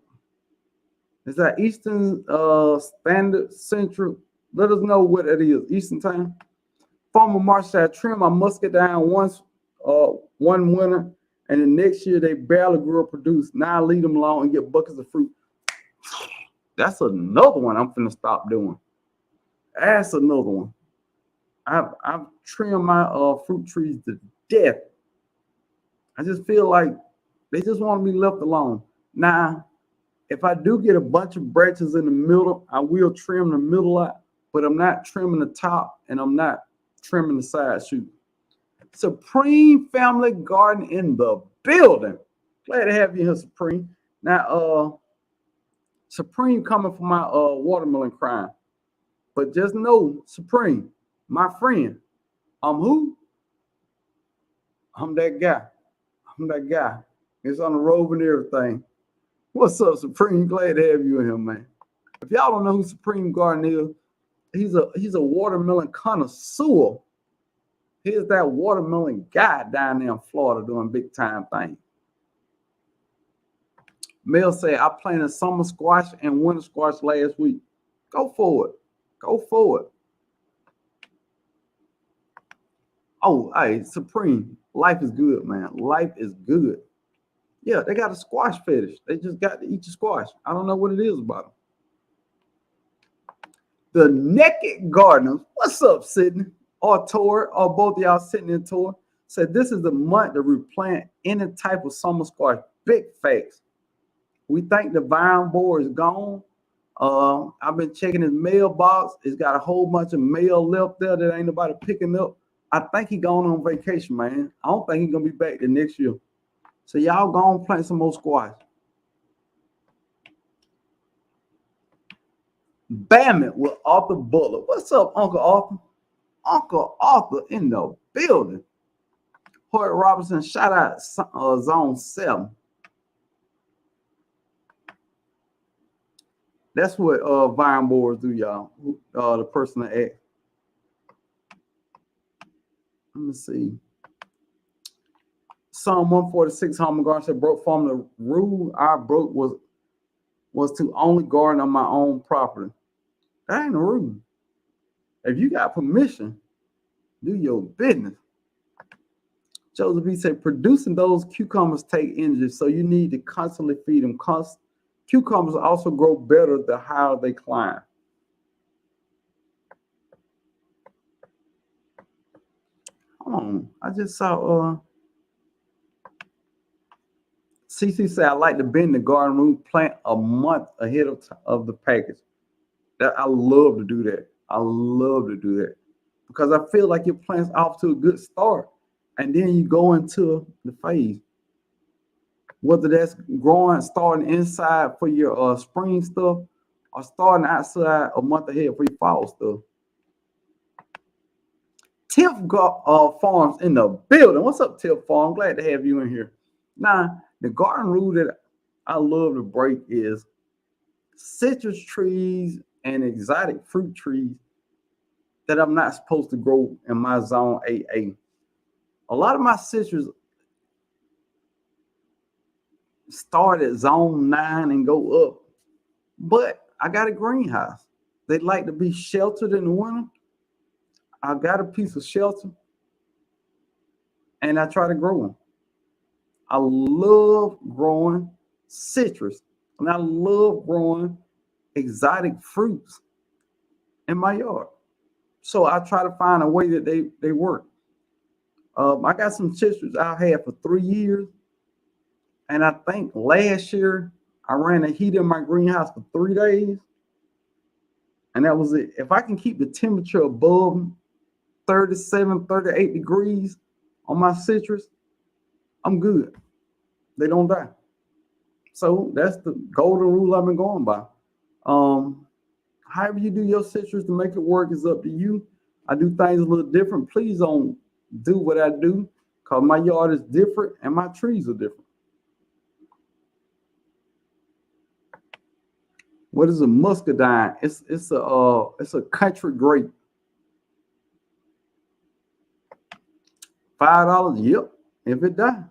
Is that Eastern Standard Central? Let us know what it is. Eastern time. Farmer Marsh said, trim my muscadine once one winter, and the next year they barely grow or produce. Now I leave them alone and get buckets of fruit. That's another one I'm finna stop doing. That's another one. I've trimmed my fruit trees to death I just feel like they just want to be left alone. Now, if I do get a bunch of branches in the middle, I will trim the middle out, but I'm not trimming the top and I'm not trimming the side shoot. Supreme Family Garden in the building. Glad to have you here, Supreme. Now, Supreme coming for my watermelon crime. But just know, Supreme, my friend, I'm who? I'm that guy. I'm that guy. It's on the robe and everything. What's up, Supreme? Glad to have you in here, man. If y'all don't know who Supreme Garden is, he's a watermelon connoisseur. Here's that watermelon guy down there in Florida doing big time things. Mel said, I planted summer squash and winter squash last week. Go for it. Go for it. Oh, hey, Supreme. Life is good, man. Life is good. Yeah, they got a squash fetish. They just got to eat your squash. I don't know what it is about them. The Naked Gardeners. What's up, Sydney? Or Tor, or both of y'all sitting in Tor. Said this is the month to replant any type of summer squash. Big facts. We think the vine board is gone. I've been checking his mailbox. It's got a whole bunch of mail left there that ain't nobody picking up. I think he gone on vacation, man. I don't think he's gonna be back the next year. So y'all go on plant some more squash. Bammit with Arthur Butler. What's up, Uncle Arthur? Uncle Arthur in the building. Hoyt Robinson, shout out Zone 7. That's what vine boards do, y'all. The person that asked. Let me see. Psalm 146, Home Garden said, Brokefarmer, the rule I broke was to only garden on my own property. That ain't a rule. If you got permission, do your business. Joseph B said, producing those cucumbers take energy, so you need to constantly feed them. Cucumbers also grow better the higher they climb. Hold on, I just saw CC said, I like to bend the garden room plant a month ahead of the package. I love to do that. I love to do that because I feel like your plant's off to a good start, and then you go into the phase. Whether that's growing, starting inside for your spring stuff, or starting outside a month ahead for your fall stuff. Tiff Farms in the building. What's up, Tiff Farm? Glad to have you in here. Now, the garden rule that I love to break is citrus trees and exotic fruit trees that I'm not supposed to grow in my zone 8A. A lot of my citrus start at zone 9 and go up, but I got a greenhouse. They like to be sheltered in the winter. I got a piece of shelter and I try to grow them. I love growing citrus and I love growing exotic fruits in my yard. So I try to find a way that they work. I got some citrus I had for 3 years. And I think last year I ran a heater in my greenhouse for 3 days. And that was it. If I can keep the temperature above 37, 38 degrees on my citrus, I'm good. They don't die. So that's the golden rule I've been going by. However you do your citrus to make it work is up to you. I do things a little different. Please don't do what I do because my yard is different and my trees are different. What is a muscadine? It's a country grape. $5. Yep. If it die.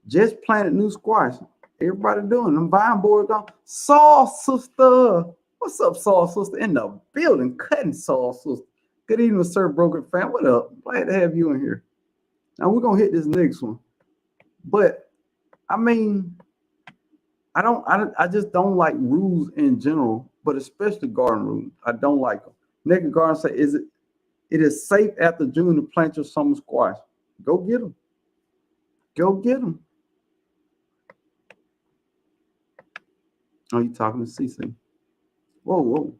Just planted new squash. Everybody doing them vine boards gone. Saw sister. What's up, Saw sister? In the building, cutting Saw sister. Good evening, Sir Broken Fan. What up? Glad to have you in here. Now we're gonna hit this next one. But I mean, I just don't like rules in general, but especially garden rules. I don't like them. Naked Garden say, it is safe after June to plant your summer squash. Go get them. Go get them. Oh, you talking to CC? Whoa, whoa.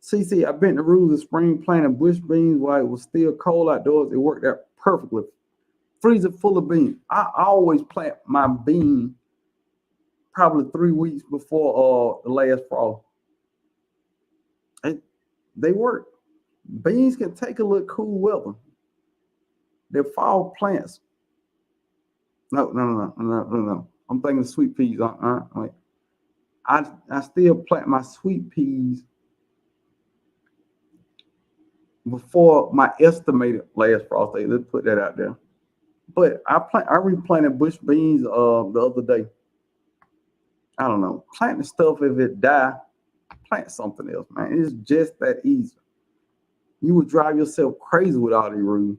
CC, I bent the rules of spring planting bush beans while it was still cold outdoors. It worked out perfectly. Freezer full of beans. I always plant my bean probably 3 weeks before the last frost. They work. Beans can take a little cool weather. They're fall plants. No. I'm thinking sweet peas. Like, I still plant my sweet peas before my estimated last frost date. Let's put that out there. But I replanted bush beans the other day. I don't know. Planting stuff, if it die, plant something else, man. It's just that easy. You would drive yourself crazy with all these rules.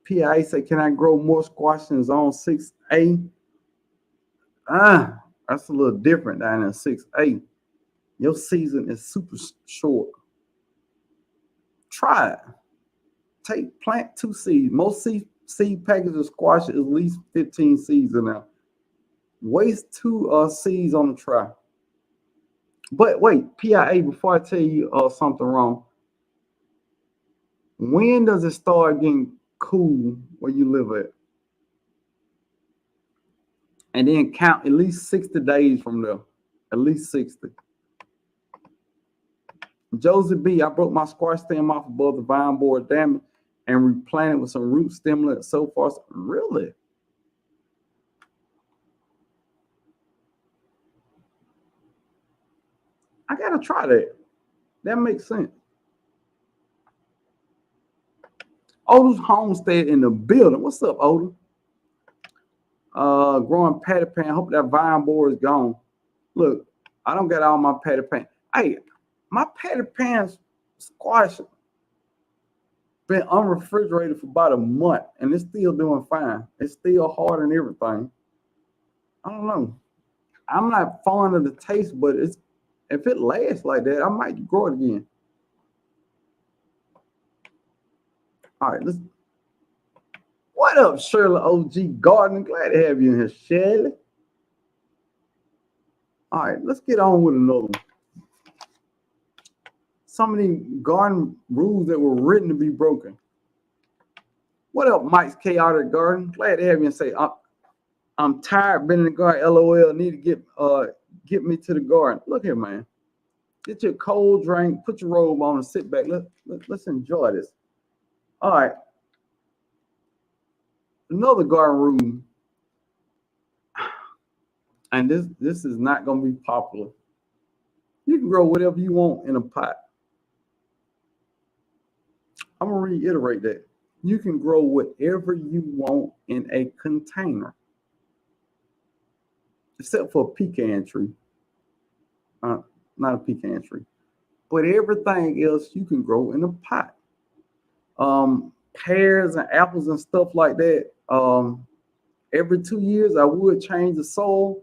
PIA say, can I grow more squash in zone 6A? That's a little different down in 6A. Your season is super short. Try it. Plant 2 seeds. Most seed packages of squash is at least 15 seeds in there. Waste 2 seeds on the try. But wait, PIA, before I tell you something wrong, when does it start getting cool where you live at? And then count at least 60 days from there. At least 60. Josie B, I broke my squash stem off above the vine board damage and replanted with some root stimulant so far. Really? I gotta try that. That makes sense. Otis Homestead in the building. What's up, Otis? Growing patty pan. Hope that vine board is gone. Look, I don't got all my patty pan. Hey, my patty pans squash been unrefrigerated for about a month and it's still doing fine. It's still hard and everything. I don't know. I'm not fond of the taste, but if it lasts like that, I might grow it again. All right, what up, Shirley OG Garden? Glad to have you in here, Shirley. All right, let's get on with another one. Some of the garden rules that were written to be broken. What up, Mike's Chaotic Garden? Glad to have you and say, I'm tired, been in the garden, LOL, need to get me to the garden. Look here, man. Get your cold drink, put your robe on and sit back. Let's enjoy this. All right. Another garden rule, and this is not going to be popular. You can grow whatever you want in a pot. I'm going to reiterate that. You can grow whatever you want in a container, except for a pecan tree. Not a pecan tree, but everything else you can grow in a pot. Pears and apples and stuff like that. Every 2 years, I would change the soil.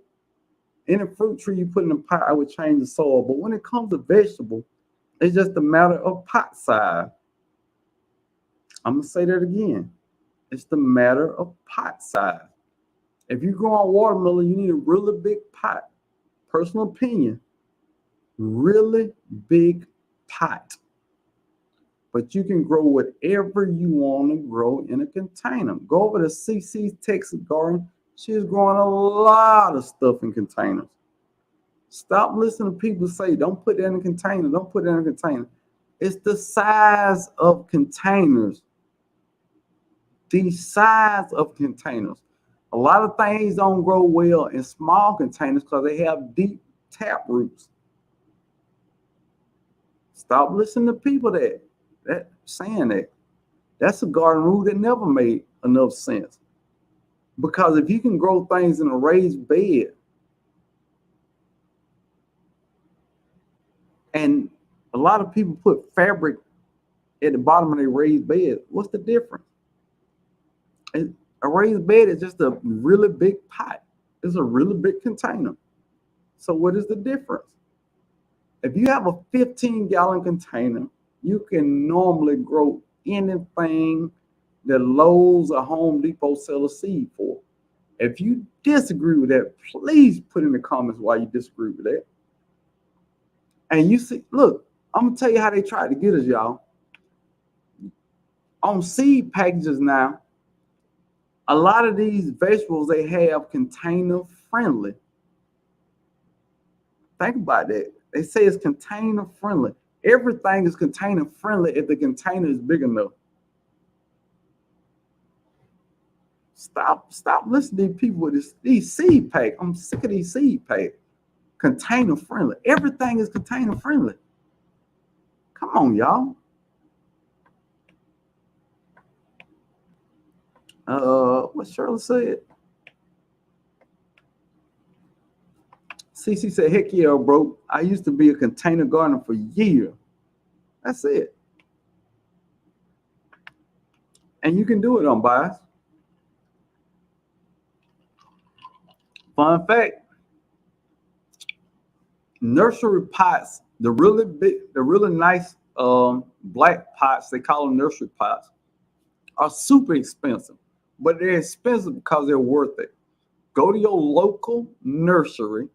Any fruit tree you put in a pot, I would change the soil. But when it comes to vegetables, it's just a matter of pot size. I'm gonna say that again. It's the matter of pot size. If you grow on watermelon, you need a really big pot. Personal opinion, really big pot. But you can grow whatever you want to grow in a container. Go over to CC's Texas Garden. She's growing a lot of stuff in containers. Stop listening to people say, don't put that in a container. Don't put that in a container. It's the size of containers. The size of containers. A lot of things don't grow well in small containers because they have deep tap roots. Stop listening to people that saying that. That's a garden rule that never made enough sense. Because if you can grow things in a raised bed, and a lot of people put fabric at the bottom of their raised bed, what's the difference? A raised bed is just a really big pot. It's a really big container. So what is the difference? If you have a 15-gallon container, you can normally grow anything that Lowe's or Home Depot sell a seed for. If you disagree with that, please put in the comments why you disagree with that. And you see, look, I'm gonna tell you how they tried to get us, y'all. On seed packages now, a lot of these vegetables they have container friendly. Think about that. They say it's container friendly. Everything is container friendly if the container is big enough. Stop listening to people with these seed packs. I'm sick of these seed packs. Container friendly. Everything is container friendly. Come on, y'all. What Shirley said. CC said, heck yeah, bro. I used to be a container gardener for years. That's it. And you can do it on bias. Fun fact, nursery pots, the really big, the really nice black pots, they call them nursery pots, are super expensive. But they're expensive because they're worth it. Go to your local nursery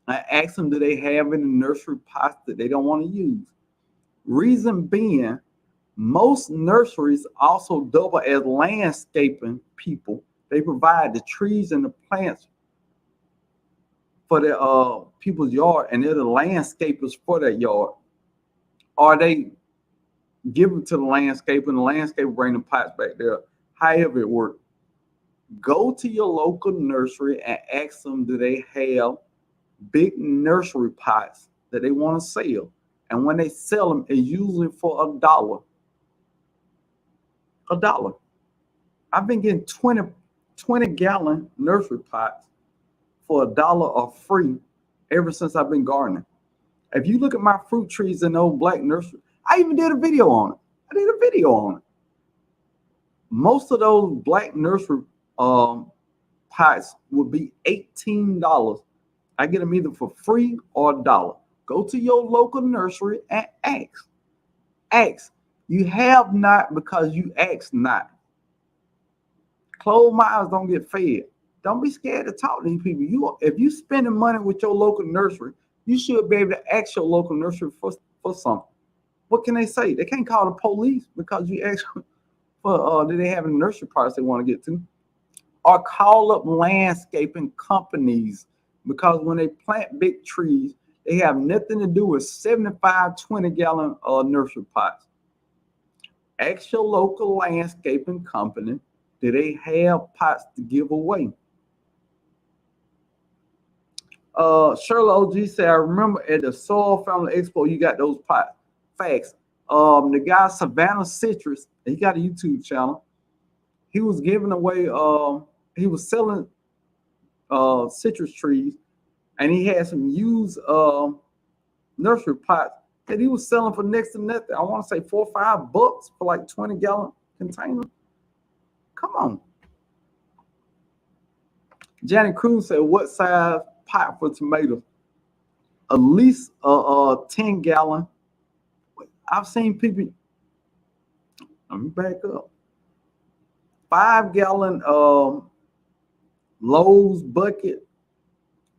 and ask them, do they have any nursery pots that they don't want to use? Reason being, most nurseries also double as landscaping people. They provide the trees and the plants for the people's yard, and they're the landscapers for that yard. Or they give them to the landscaper, and the landscaper bring the pots back there. However it works. Go to your local nursery and ask them, do they have big nursery pots that they want to sell? And when they sell them, it's usually for $1. $1. I've been getting 20-gallon nursery pots for $1 or free ever since I've been gardening. If you look at my fruit trees in the old black nursery, I even did a video on it. Most of those black nursery pots would be $18. I get them either for free or $1. Go to your local nursery and ask. Ask. You have not because you ask not. Closed mouths don't get fed. Don't be scared to talk to these people. If you spending money with your local nursery, you should be able to ask your local nursery for something. What can they say? They can't call the police because you ask for do they have any nursery parts they want to get to? Or call up landscaping companies, because when they plant big trees, they have nothing to do with 75 20-gallon nursery pots. Ask your local landscaping company, do they have pots to give away? Shirley OG said, I remember at the Soil Family Expo, you got those pots. Facts. The guy Savannah Citrus, he got a YouTube channel. He was giving away, he was selling citrus trees, and he had some used nursery pots that he was selling for next to nothing. I want to say $4 or $5 for like 20-gallon container. Come on. Janet Cruz said, what size pot for tomatoes? At least a 10-gallon. I've seen people. Let me back up. 5-gallon Lowe's bucket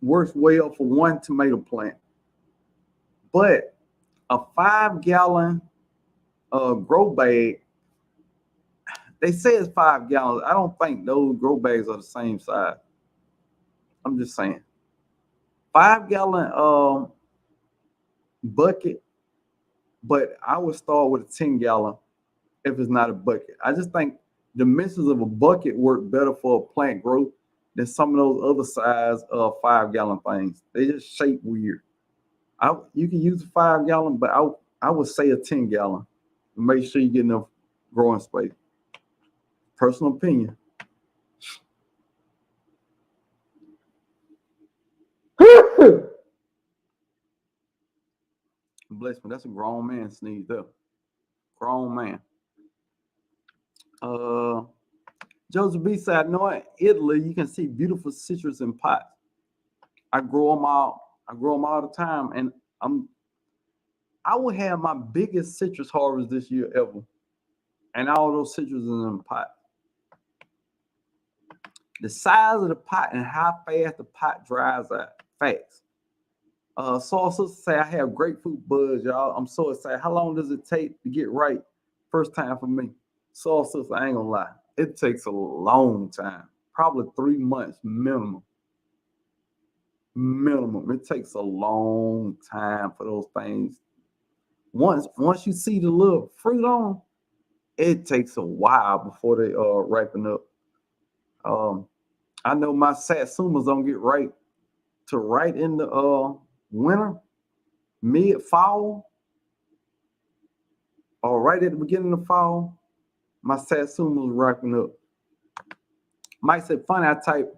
works well for one tomato plant. But a 5-gallon grow bag, they say it's 5 gallons. I don't think those grow bags are the same size. I'm just saying. 5-gallon bucket, but I would start with a 10-gallon if it's not a bucket. I just think dimensions of a bucket work better for a plant growth than some of those other size 5-gallon things. They just shape weird. You can use a 5-gallon, but I would say a 10-gallon to make sure you get enough growing space. Personal opinion. Bless me. That's a grown man sneezed up. Grown man. Joseph B said, I know in Italy you can see beautiful citrus in pots. I grow them all the time, and I will have my biggest citrus harvest this year ever. And all those citrus in them pots. The size of the pot and how fast the pot dries out. Facts. Soul Sister say I have grapefruit buds, y'all. I'm so excited. How long does it take to get right? First time for me. Soul Sister, I ain't gonna lie. It takes a long time. Probably 3 months minimum. Minimum. It takes a long time for those things. Once you see the little fruit on 'em, it takes a while before they ripen up. Um, I know my satsumas don't get right to right in the winter, mid fall, or right at the beginning of fall. My satsumas ripen up. Mike said, "Funny, I type.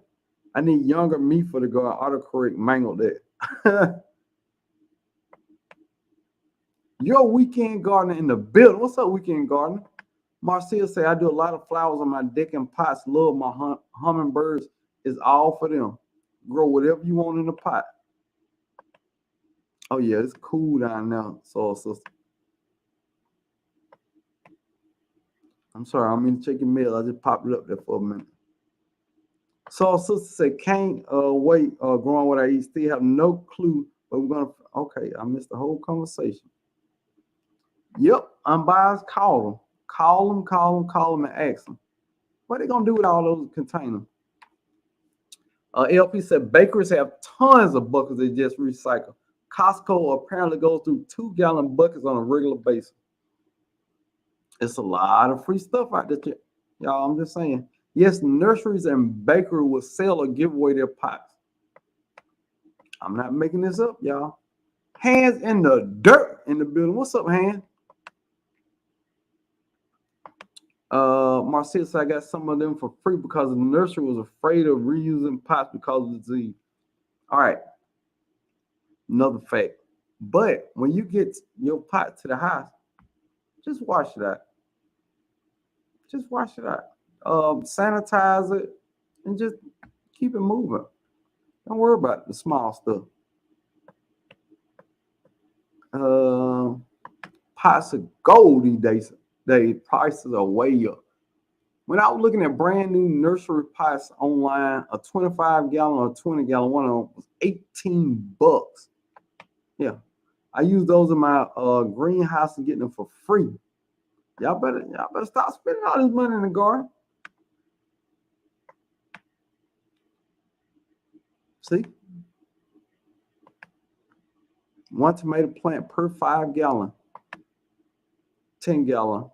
I need younger me for the garden. Autocorrect mangled that." Your weekend gardener in the building. What's up, weekend gardener? Marcia say, I do a lot of flowers on my deck and pots. Love my hummingbirds. Is all for them. Grow whatever you want in the pot. Oh yeah, it's cool down now, Soul Sister. I'm sorry, I mean to check your mail. I just popped it up there for a minute. Soul Sister said, can't wait growing what I eat. Still have no clue, but we're gonna. Okay, I missed the whole conversation. Yep, unbiased. Call them, and ask them. What they gonna do with all those containers? LP said bakeries have tons of buckets they just recycle. Costco apparently goes through 2-gallon buckets on a regular basis. It's a lot of free stuff out there, y'all. I'm just saying. Yes, nurseries and bakery will sell or give away their pots. I'm not making this up, y'all. Hands in the dirt in the building. What's up, Hands? Marcia said I got some of them for free because the nursery was afraid of reusing pots because of the disease. All right. Another fact. But when you get your pot to the house, just wash it out. Just wash it out. Sanitize it and just keep it moving. Don't worry about the small stuff. Pots of gold these days. The prices are way up. When I was looking at brand new nursery pots online, a 25-gallon or 20-gallon one of them was $18. Yeah, I use those in my greenhouse and getting them for free. Y'all better stop spending all this money in the garden. See, one tomato plant per 5-gallon, 10-gallon.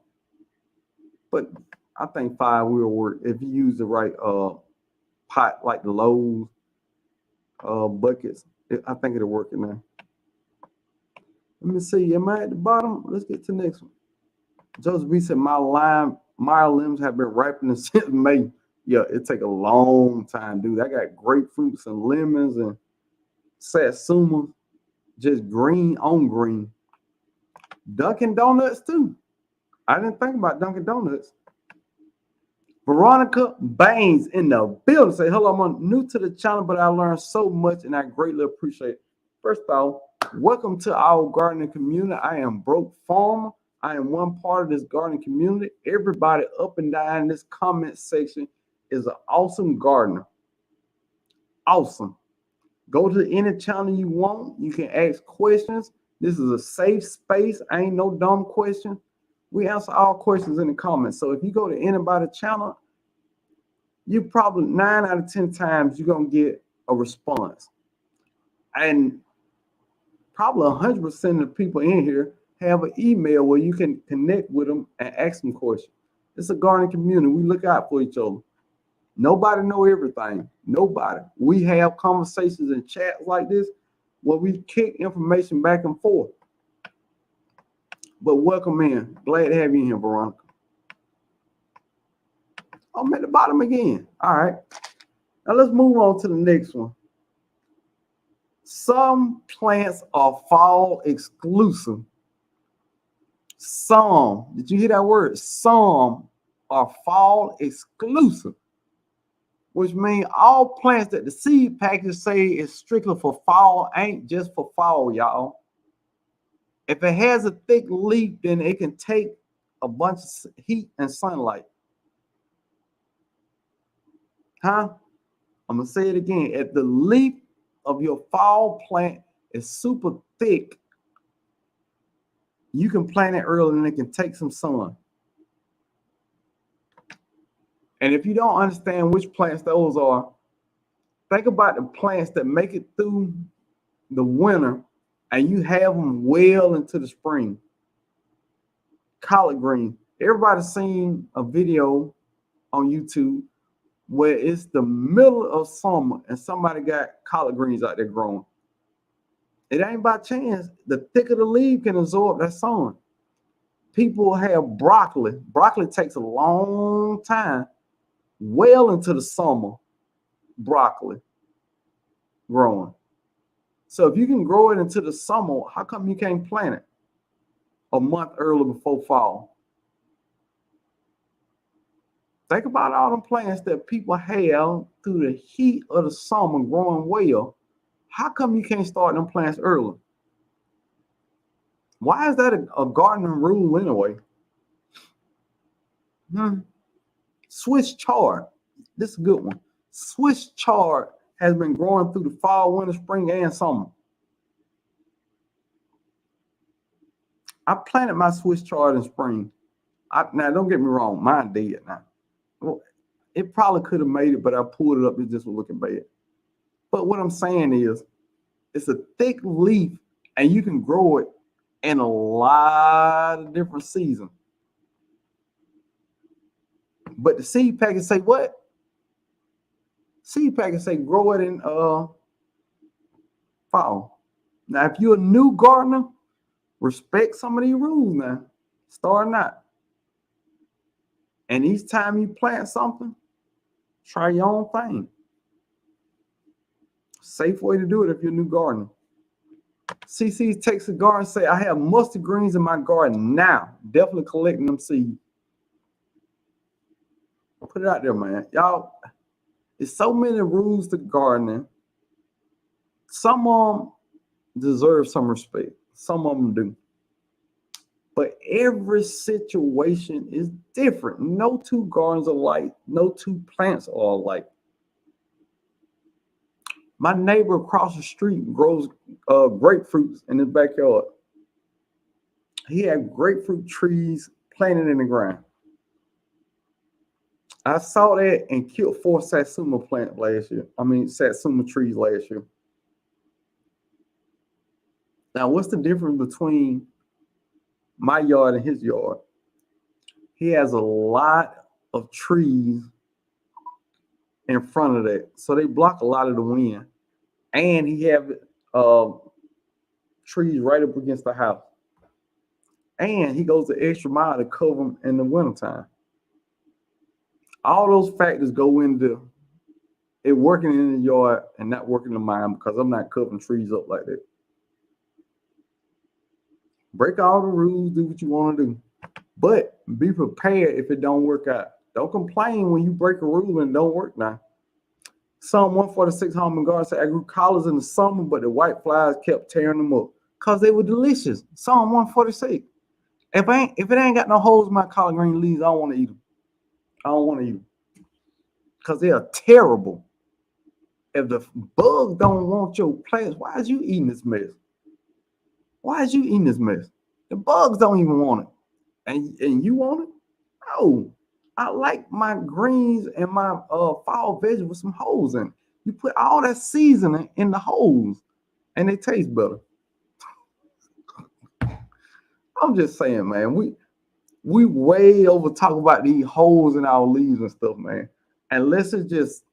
But I think 5 will work if you use the right pot, like the Lowe's buckets. I think it'll work in there. Let me see. Am I at the bottom? Let's get to the next one. Joseph B said, my limbs have been ripening since May. Yeah, it take a long time, dude. I got grapefruits and lemons and satsuma, just green on green. Dunkin' Donuts too. I didn't think about Dunkin' Donuts. Veronica Baines in the building say, hello, I'm new to the channel, but I learned so much and I greatly appreciate it. First off, welcome to our gardening community. I am Brokefarmer. I am one part of this gardening community. Everybody up and down in this comment section is an awesome gardener. Awesome. Go to any channel you want. You can ask questions. This is a safe space. Ain't no dumb question. We answer all questions in the comments. So if you go to anybody's channel, you probably 9 out of 10 times you're gonna get a response. And probably 100% of the people in here have an email where you can connect with them and ask them questions. It's a gardening community. We look out for each other. Nobody know everything. Nobody. We have conversations and chats like this where we kick information back and forth. But welcome in. Glad to have you in here, Veronica. I'm at the bottom again. All right. Now let's move on to the next one. Some plants are fall exclusive. Some, did you hear that word? Some are fall exclusive, which means all plants that the seed package say is strictly for fall ain't just for fall, y'all. If it has a thick leaf, then it can take a bunch of heat and sunlight. Huh? I'm gonna say it again. If the leaf of your fall plant is super thick, you can plant it early and it can take some sun. And if you don't understand which plants those are, think about the plants that make it through the winter and you have them well into the spring. Collard green. Everybody's seen a video on YouTube where it's the middle of summer and somebody got collard greens out there growing. It ain't by chance. The thicker the leaf can absorb that sun. People have broccoli. Broccoli takes a long time, well into the summer, broccoli growing. So if you can grow it into the summer, how come you can't plant it a month early before fall? Think about all the plants that people have through the heat of the summer growing well. How come you can't start them plants early? Why is that a gardening rule anyway? Swiss chard. This is a good one. Swiss chard has been growing through the fall, winter, spring, and summer. I planted my Swiss chard in spring. Now, don't get me wrong, mine did now. Well, it probably could have made it, but I pulled it up. It just was looking bad. But what I'm saying is, it's a thick leaf, and you can grow it in a lot of different seasons. But the seed packet say what? Seed packet say grow it in fall. Now, if you're a new gardener, respect some of these rules now. Start not. And each time you plant something, try your own thing. Safe way to do it if you're a new gardener. CC takes a garden and say, I have mustard greens in my garden now. Definitely collecting them seeds. Put it out there, man. Y'all, there's so many rules to gardening. Some of them deserve some respect. Some of them do. But every situation is different. No two gardens are alike. No two plants are alike. My neighbor across the street grows grapefruits in his backyard. He had grapefruit trees planted in the ground. I saw that and killed 4 satsuma plants last year. Satsuma trees last year. Now, what's the difference between my yard and his yard? He has a lot of trees in front of that, so they block a lot of the wind. And he have trees right up against the house. And he goes the extra mile to cover them in the wintertime. All those factors go into it working in the yard and not working in mine, because I'm not covering trees up like that. Break all the rules, do what you want to do. But be prepared if it don't work out. Don't complain when you break a rule and it don't work now. Psalm 146 home and garden said, I grew collards in the summer, but the white flies kept tearing them up because they were delicious. Psalm 146. If it ain't got no holes in my collard green leaves, I don't want to eat them. I don't want to eat them because they are terrible. If the bugs don't want your plants, why is you eating this mess? Why is you eating this mess? The bugs don't even want it. And you want it? No. I like my greens and my fall veggies with some holes in it. You put all that seasoning in the holes and they taste better. I'm just saying, man, we way over talk about these holes in our leaves and stuff, man. Unless it's just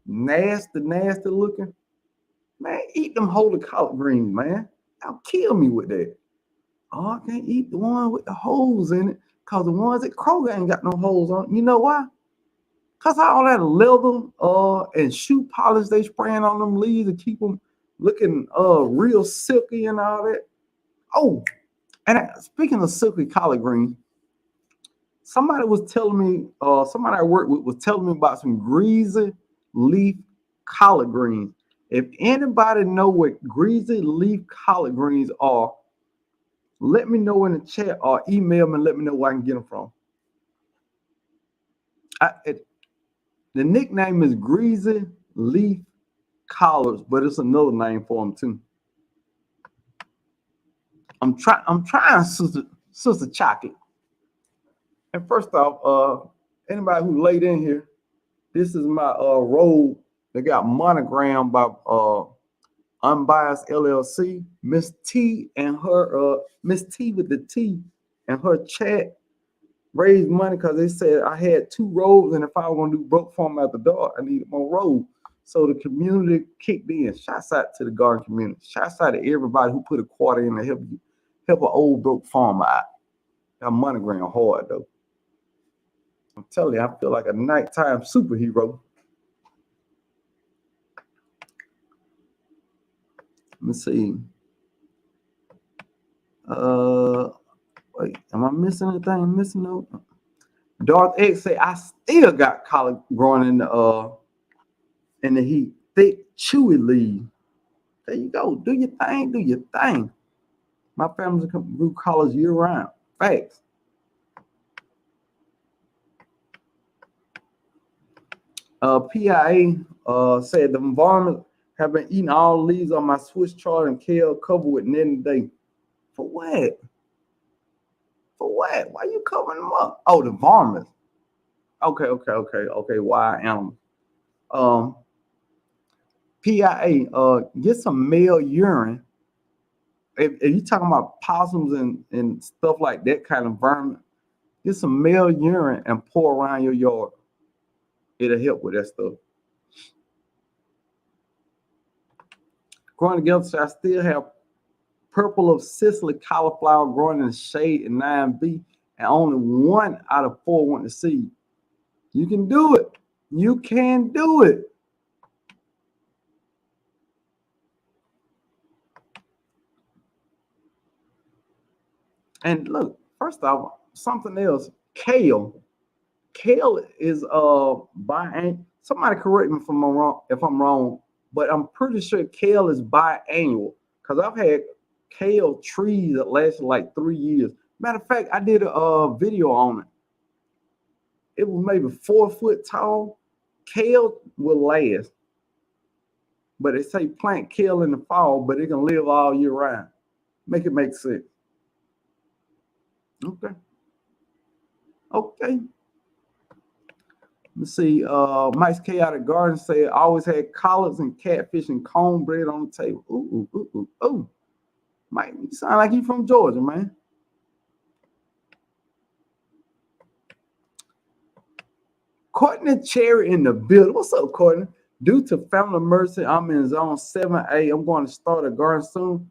nasty looking, man, eat them holy collard greens, man. Y'all kill me with that. Oh, I can't eat the one with the holes in it because the ones at Kroger ain't got no holes on it. You know why? Because all that leather and shoe polish they spraying on them leaves to keep them looking real silky and all that. Oh, and speaking of silky collard greens, somebody was telling me, somebody I worked with was telling me about some greasy leaf collard greens. If anybody know what greasy leaf collard greens are, let me know in the chat or email me and let me know where I can get them from. The nickname is Greasy Leaf Collards, but it's another name for them too. I'm trying Sister Chocolate. And first off, anybody who laid in here, this is my robe. They got monogram by Unbiased LLC. Miss T and her Miss T with the T and her chat raised money because they said I had 2 robes, and if I was gonna do Brokefarmer at the door, I needed more robes. So the community kicked in. Shouts out to the garden community. Shouts out to everybody who put a quarter in to help an old broke farmer out. That monogram hard though. I'm telling you, I feel like a nighttime superhero. Let me see. Wait, am I missing anything? I'm missing no. Darth X say I still got collard growing in the heat. Thick, chewy leaves. There you go. Do your thing. Do your thing. My family grew collards year round. Facts. PIA said the environment have been eating all leaves on my Swiss chard and kale covered with net today. For what? For what? Why you covering them up? Oh, the varmints. Okay. Wild animals. PIA, get some male urine. If you talking about possums and stuff like that kind of vermin, get some male urine and pour around your yard. It'll help with that stuff. Growing together, so I still have purple of Sicily cauliflower growing in the shade in 9B, and only 1 out of 4 want to seed. You can do it. You can do it. And look, first off, something else. Kale. Kale is somebody correct me if I'm wrong, but I'm pretty sure kale is biannual because I've had kale trees that lasted like 3 years. Matter of fact, I did a video on it. It was maybe 4 foot tall. Kale will last, but they say plant kale in the fall, but it can live all year round. Make it make sense. Okay. Let's see. Mike's Chaotic Garden said I always had collards and catfish and cornbread on the table. Ooh. Mike, you sound like you from Georgia, man. Courtney Cherry in the building. What's up, Courtney? Due to family emergency, I'm in zone 7A. I'm going to start a garden soon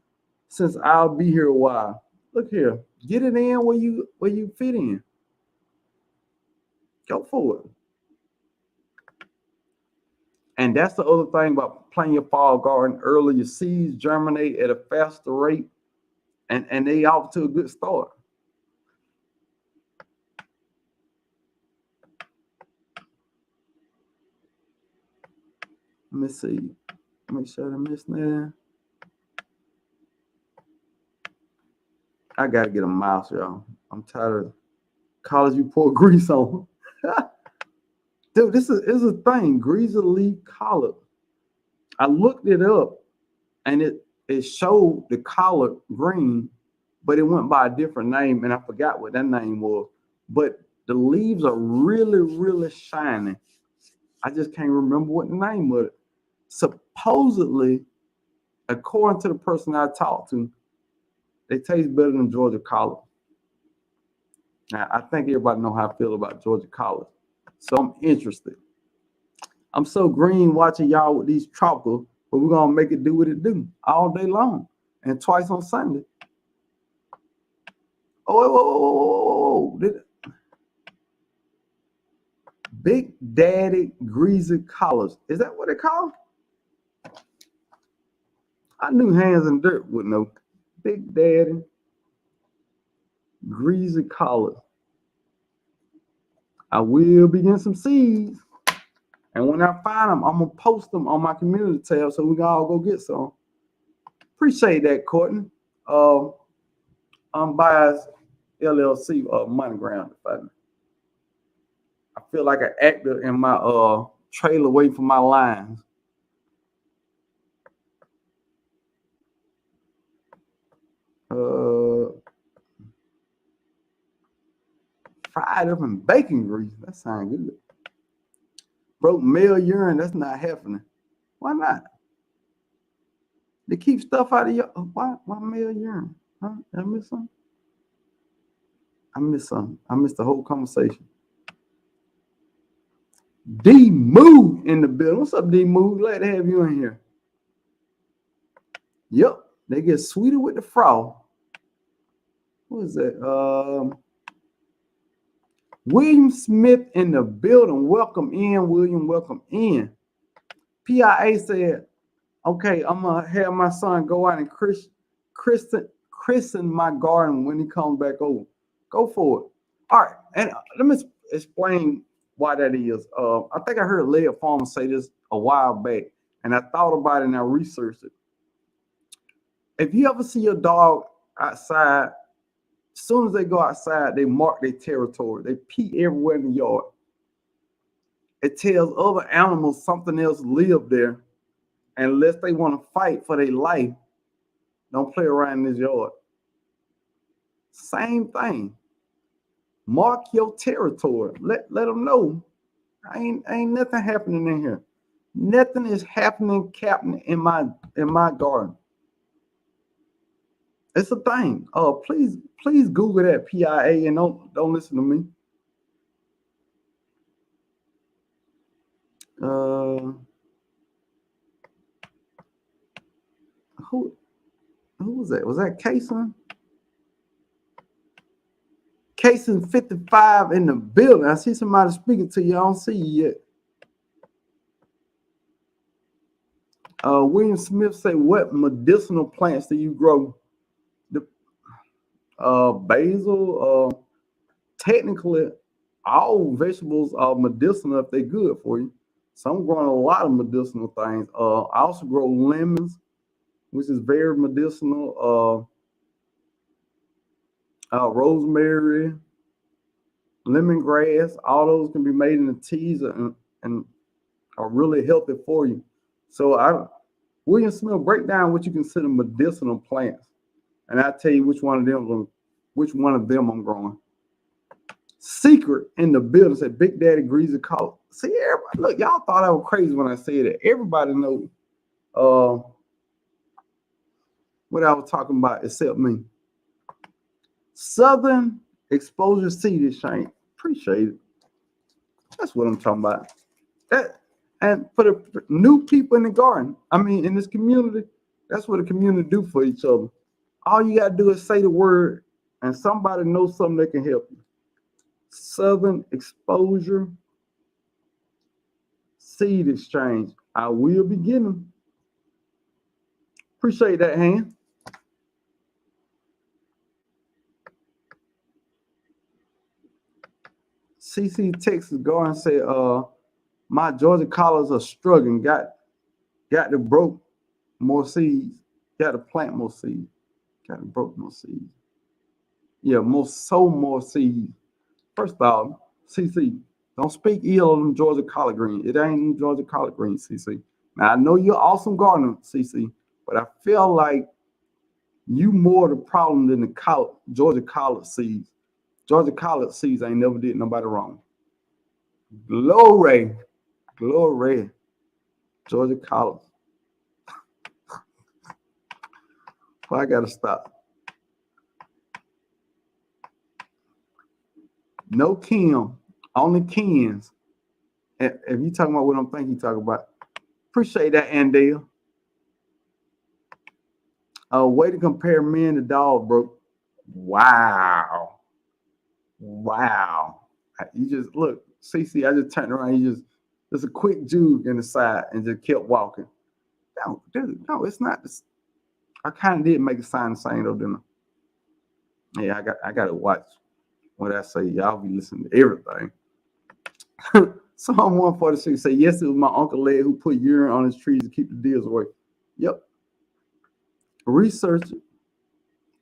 since I'll be here a while. Look here. Get it in where you fit in. Go for it. And that's the other thing about planting your fall garden early. Your seeds germinate at a faster rate, and they off to a good start. Let me see. Make sure I miss that. I gotta get a mouse, y'all. I'm tired of college you pour grease on. Dude, this is a thing. Greasy leaf collard. I looked it up and it showed the collard green, but it went by a different name, and I forgot what that name was. But the leaves are really, really shiny. I just can't remember what the name was. Supposedly, according to the person I talked to, they taste better than Georgia collard. Now, I think everybody know how I feel about Georgia collard, so I'm interested. I'm so green watching y'all with these tropical, but we're gonna make it do what it do all day long and twice on Sunday. Oh, Big Daddy Greasy Collars. Is that what they call? I knew Hands and Dirt would know. Big Daddy Greasy Collars. I will be getting some seeds. And when I find them, I'm going to post them on my community tab so we can all go get some. Appreciate that, Courtney. Unbiased LLC monogram. I feel like an actor in my trailer waiting for my lines. Fried up in bacon grease. That sounds good. Broke male urine. That's not happening. Why not? They keep stuff out of your. Why male urine? Huh? Did I miss something? I missed something. I missed the whole conversation. D Moo in the building. What's up, D Moo? Glad to have you in here. Yep, they get sweeter with the froth. What is that? William Smith in the building. Welcome in, William. Welcome in. PIA said, okay, I'm gonna have my son go out and christen my garden when he comes back over. Go for it. All right, and let me explain why that is. I think I heard Lead Farmer say this a while back, and I thought about it and I researched it. If you ever see your dog outside, as soon as they go outside, they mark their territory. They pee everywhere in the yard. It tells other animals something else live there. And unless they want to fight for their life, don't play around in this yard. Same thing. Mark your territory. Let them know. Ain't nothing happening in here. Nothing is happening, Captain, in my garden. It's a thing. Please Google that PIA and don't listen to me. Who was that? Was that Kason? Kason 55 in the building. I see somebody speaking to you. I don't see you yet. William Smith say, what medicinal plants do you grow? The basil. Technically, all vegetables are medicinal if they're good for you. So I'm growing a lot of medicinal things. I also grow lemons, which is very medicinal. Rosemary, lemongrass, all those can be made into teas and are really healthy for you. So William Smith, break down what you consider medicinal plants, and I'll tell you which one of them I'm growing. Secret in the building said Big Daddy Greasy Collar. See, everybody, look, y'all thought I was crazy when I said it. Everybody knows what I was talking about except me. Southern Exposure Seed Exchange. Appreciate it. That's what I'm talking about. And for the new people in the garden, in this community, that's what the community do for each other. All you gotta do is say the word, and somebody knows something that can help you. Southern Exposure Seed Exchange. I will be getting. Appreciate that, hand. CC Texas Garden said, my Georgia collards are struggling. Got to broke more seeds. Got to plant more seeds. Got to broke more seeds. Yeah, more seeds. First off, CC, don't speak ill of them Georgia collard greens. It ain't Georgia collard greens, CC. Now I know you're awesome gardener, CC, but I feel like you more the problem than the Georgia collard seeds. Georgia collard seeds ain't never did nobody wrong. Glory. Georgia collard. Well, I gotta stop. No Kim, only Kens. If you talking about what I'm thinking you talking about, appreciate that, Andale. Way to compare men to dogs, bro. Wow. You just look, CC. I just turned around. You just a quick juke in the side and just kept walking. No, dude, no, it's not. I kind of did make a sign saying though, didn't I? Yeah, I got to watch what I say. Y'all be listening to everything. Psalm 146 say, yes, it was my Uncle Led who put urine on his trees to keep the deers away. Yep. Research it.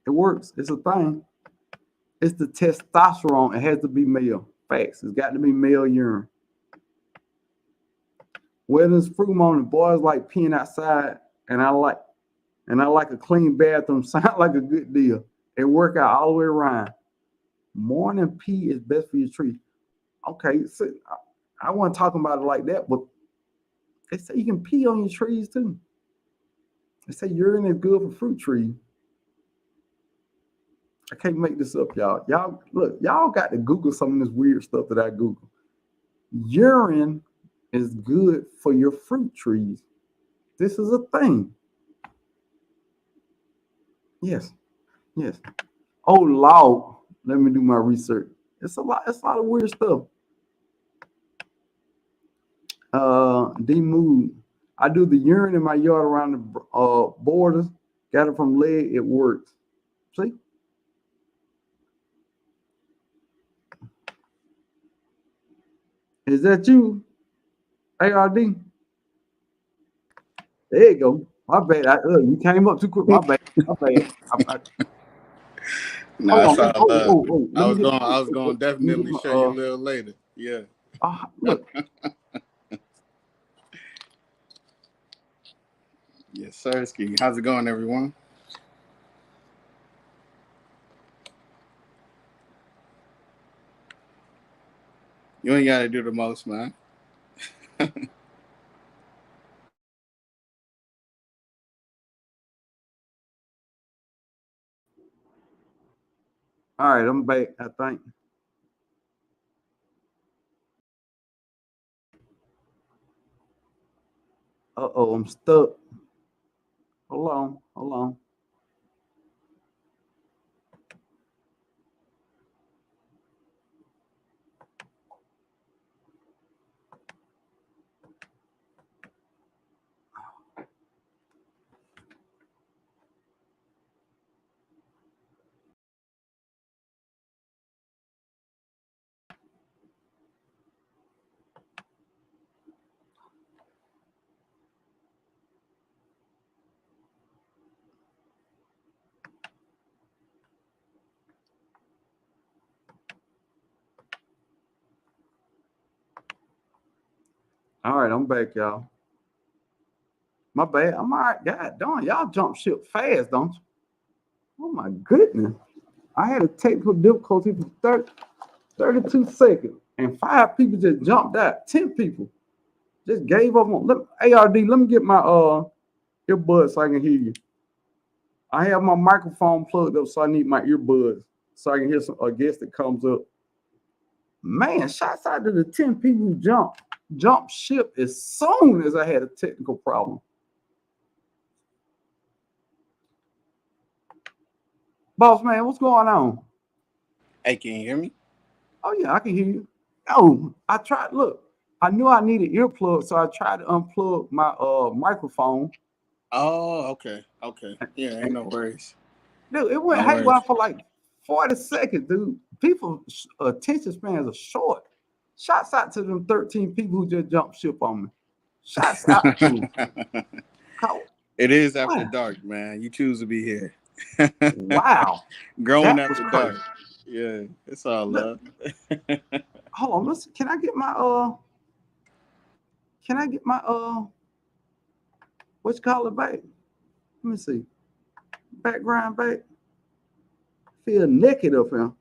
It works. It's a thing. It's the testosterone. It has to be male. Facts. It's got to be male urine. Weddings, fruit morning, boys like peeing outside, and I like a clean bathroom. Sound like a good deal. It work out all the way around. Morning pee is best for your tree. Okay, so I wasn't talking about it like that, but they say you can pee on your trees too. They say urine is good for fruit trees. I can't make this up, y'all. Y'all look, y'all got to Google some of this weird stuff that I Google. Urine is good for your fruit trees. This is a thing. Yes. Oh Lord, let me do my research. It's a lot of weird stuff. D-Mood. I do the urine in my yard around the borders. Got it from leg. It works. See? Is that you? ARD? There you go. My bad. Look, you came up too quick. My bad. Nah, Hold on. oh, I was going to definitely show you a little later. Yeah. Look. Yes, sir. Ski. How's it going, everyone? You ain't got to do the most, man. All right, I'm back, I think. Uh-oh, I'm stuck. Hold on. All right, I'm back, y'all. My bad. I'm all right. God darn, y'all jump ship fast, don't you? Oh my goodness. I had a technical difficulty for 32 seconds, and 5 people just jumped out. 10 people just gave up on. ARD, let me get my earbuds so I can hear you. I have my microphone plugged up, so I need my earbuds so I can hear a guest that comes up. Man, shouts out to the 10 people who jumped ship as soon as I had a technical problem. Boss man, what's going on? Hey, can you hear me? Oh yeah, I can hear you. Oh, I tried. Look, I knew I needed earplugs, so I tried to unplug my microphone. Oh, okay. Yeah, ain't no worries. Dude, it went haywire for like 40 seconds, dude. People's attention spans are short. Shouts out to them 13 people who just jumped ship on me. Shouts out to them. It is after dark, man. You choose to be here. Wow. Growing after dark. Yeah, it's all love. Hold on, listen. Can I get my what you call it back? Let me see. Background back. Feel naked up here.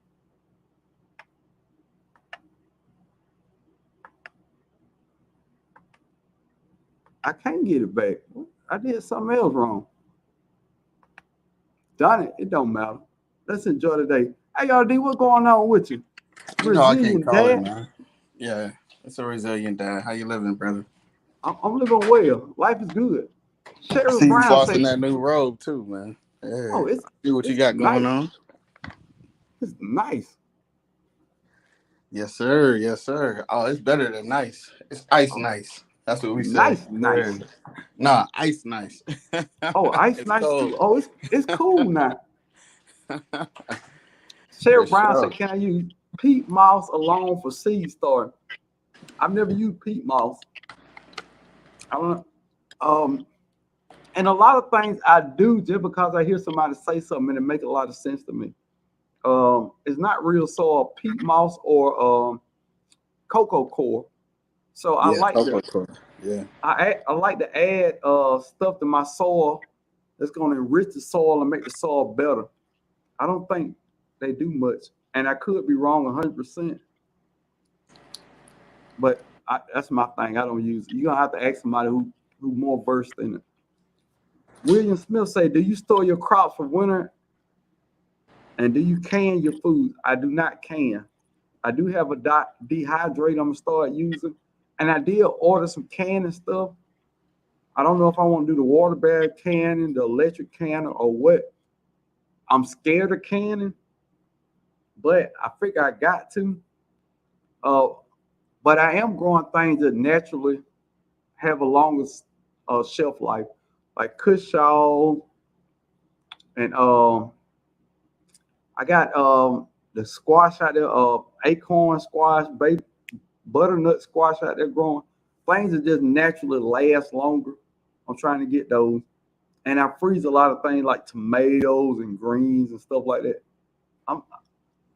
I can't get it back. I did something else wrong. Done it. It don't matter. Let's enjoy the day. Hey, RD, what's going on with you? Resilient dad? Man. Yeah, it's a resilient dad. How you living, brother? I'm living well. Life is good. Cheryl Brown you flossing that new robe too, man. Yeah. Oh, see what you got going on. It's nice. Yes, sir. Oh, it's better than nice. It's ice nice. That's what we say. Nice. Nah, ice nice. Oh, ice nice cold. Too. Oh, it's cool now. Cheryl Brown said, "Can I use peat moss alone for seed starting?" I've never used peat moss. I don't know. And a lot of things I do just because I hear somebody say something and it makes a lot of sense to me. It's not real soil, peat moss or cocoa core. So I Yeah, like to cocoa core. Yeah. I like to add stuff to my soil that's going to enrich the soil and make the soil better. I don't think they do much, and I could be wrong 100%, but that's my thing. I don't use it. You're gonna have to ask somebody who more versed in it. William Smith say, "Do you store your crops for winter, and do you can your food?" I do not can. I do have a dehydrator I'm gonna start using, and I did order some canning stuff. I don't know if I want to do the water bag canning, the electric canner, or what. I'm scared of canning, but I figure I got to. Uh, but I am growing things that naturally have a longer shelf life, like Cushaw, and I got the squash out there, acorn squash, baby, butternut squash out there growing. Things that just naturally last longer. I'm trying to get those, and I freeze a lot of things like tomatoes and greens and stuff like that. I'm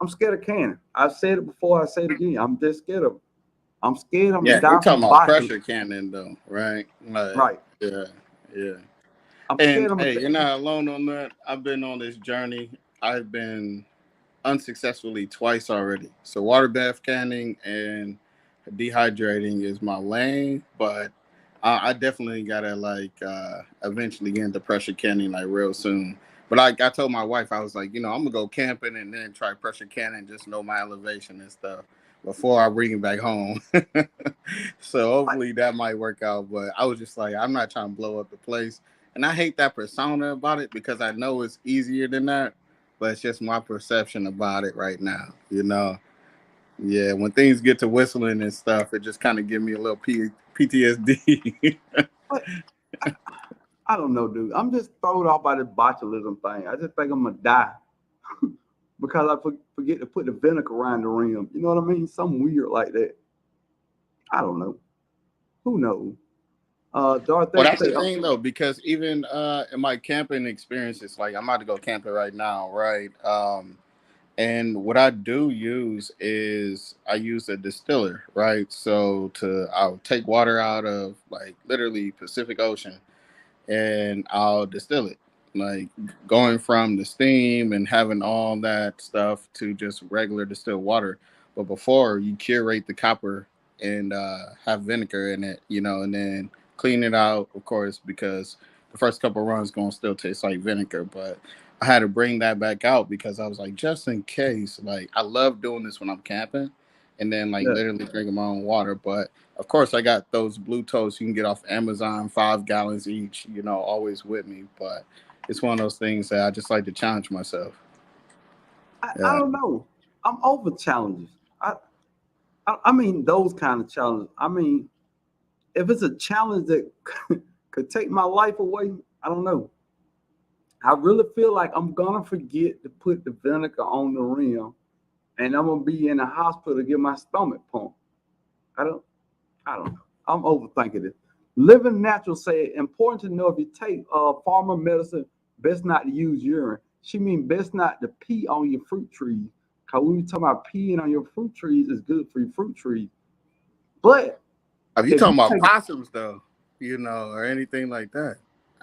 I'm scared of canning. I've said it before. I say it again. I'm just scared of. I'm scared I'm gonna Yeah, you die talking from about botulism. pressure cannon though, right? Like, Right. yeah, yeah. I'm scared And I'm gonna. hey, you're not alone on that. I've been on this journey. I've been unsuccessfully twice already. So water bath canning and dehydrating is my lane, but I definitely gotta eventually get into pressure canning like real soon. But I told my wife I was like, I'm gonna go camping and then try pressure canning, just know my elevation and stuff before I bring it back home. So Like, hopefully that might work out. But I was just like, I'm not trying to blow up the place, and I hate that persona about it because I know it's easier than that, but it's just my perception about it right now. Yeah, when things get to whistling and stuff, it just kind of give me a little PTSD. but I don't know, dude. I'm just thrown off by this botulism thing. I just think I'm gonna die because I forget to put the vinegar around the rim. You know what I mean? Something weird like that. I don't know. Who knows? Well, Darth that's the say, thing though, because even in my camping experiences, like I'm about to go camping right now, right? And what I do use is I use a distiller, right? So I'll take water out of like literally Pacific Ocean and I'll distill it. Like going from the steam and having all that stuff to just regular distilled water. But before you curate the copper and have vinegar in it, and then clean it out, of course, because the first couple runs gonna still taste like vinegar. But I had to bring that back out because I was like, just in case, like I love doing this when I'm camping and then like yeah, literally drinking my own water. But of course, I got those blue toasts you can get off Amazon, 5 gallons each, always with me. But it's one of those things that I just like to challenge myself. I Yeah. don't know. I'm over challenges. I mean those kind of challenges. I mean, if it's a challenge that could take my life away, I don't know. I really feel like I'm gonna forget to put the vinegar on the rim, and I'm gonna be in the hospital to get my stomach pumped. I don't. I don't know. I'm overthinking it. Living Natural say important to know if you take farmer medicine, best not to use urine. She mean best not to pee on your fruit trees. Cause we were talking about peeing on your fruit trees is good for your fruit trees. But If you if you talking about take, possums though, or anything like that,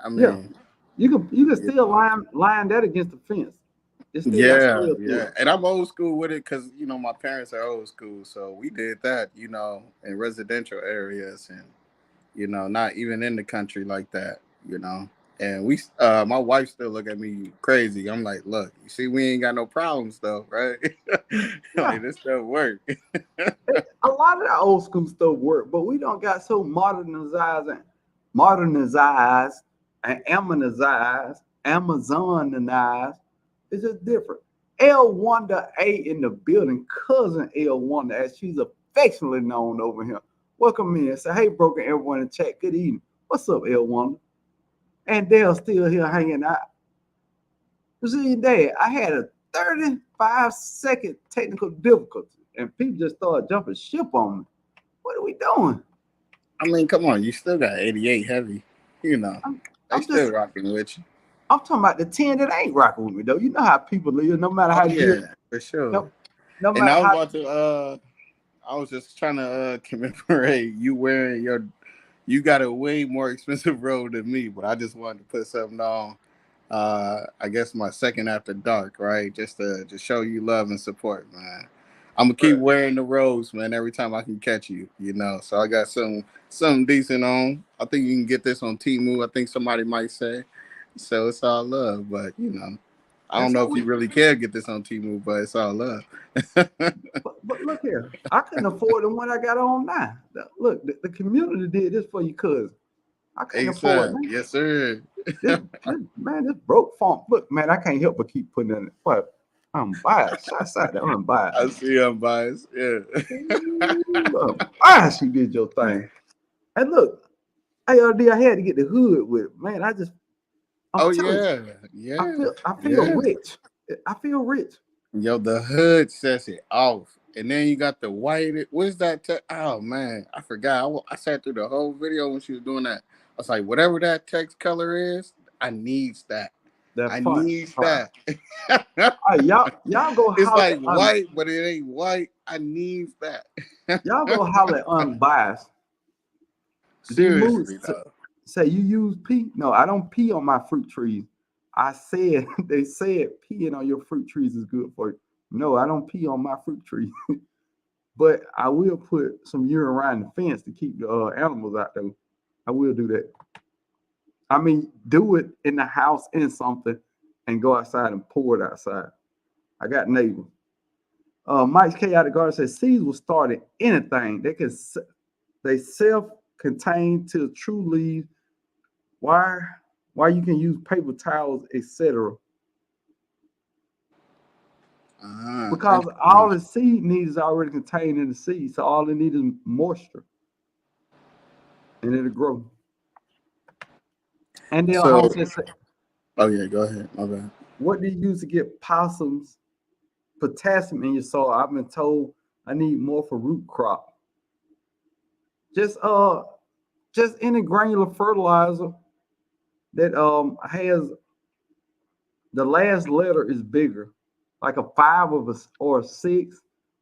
I yeah, mean, you can yeah, still line that against the fence. That's yeah, still yeah. good. And I'm old school with it because my parents are old school, so we did that, in residential areas and not even in the country like that, And my wife still look at me crazy. I'm like, look, you see, we ain't got no problems though, right? Yeah, Like this stuff work. a lot of the old school stuff work, but we don't got so modernized and Amazonized. It's just different. L Wonder A in the building, cousin L Wonder, as she's affectionately known over here. Welcome in. Say, hey, broken everyone in chat. Good evening. What's up, L Wonder? And Dale still here hanging out. You see, Dad, I had a 35-second technical difficulty, and people just started jumping ship on me. What are we doing? I mean, come on, you still got 88 heavy, you know. I'm, They I'm still just, rocking with you. I'm talking about the 10 that ain't rocking with me, though. You know how people live, no matter Oh how good, yeah, for sure. no, no And matter how, I was just trying to commemorate you wearing your. You got a way more expensive robe than me, but I just wanted to put something on. I guess my second after dark, right? Just show you love and support, man. I'm gonna keep Right. wearing the robes, man, every time I can catch you. You know, so I got something decent on. I think you can get this on Temu. I think somebody might say. So it's all love, but I And don't know so if you really can get this on Temu, but it's all love. but look here, I couldn't afford the one I got on now. Look, the community did this for you, cousin. I couldn't afford ASAP, man. yes sir. This broke farm. Look, man, I can't help but keep putting in it. But I'm biased. Shots out there, I'm biased. I see I'm biased. Yeah. Ooh, I'm biased. You did your thing. And look, ARD, I had to get the hood with it. Man, I'm Oh telling you, yeah, yeah, I feel yeah. rich. I feel rich. Yo, the hood sets it off, and then you got the white. What's that? Oh man, I forgot. I sat through the whole video when she was doing that. I was like, whatever that text color is, I needs that. That I punch. needs Right. that. Hey, y'all go It's holler like white, but it ain't white. I needs that. y'all go holler at unbiased. D Mood Seriously though. say you use pee. No, I don't pee on my fruit trees. I said they said peeing on your fruit trees is good for you. No, I don't pee on my fruit tree, but I will put some urine around the fence to keep the animals out there. I will do that. I mean, do it in the house in something, and go outside and pour it outside. I got neighbors. Mike's Chaotic Garden says seeds will start at anything. They self-contained to true leaves. Why why you can use paper towels, etc. Because all Interesting. the seed needs is already contained in the seed, so all it needs is moisture, and it'll grow. And they'll So, also say, oh yeah, go ahead. My bad. "What do you use to get possums potassium in your soil?" I've been told I need more for root crop. Just uh, just any granular fertilizer that has the last letter is bigger, like a five of us or a six.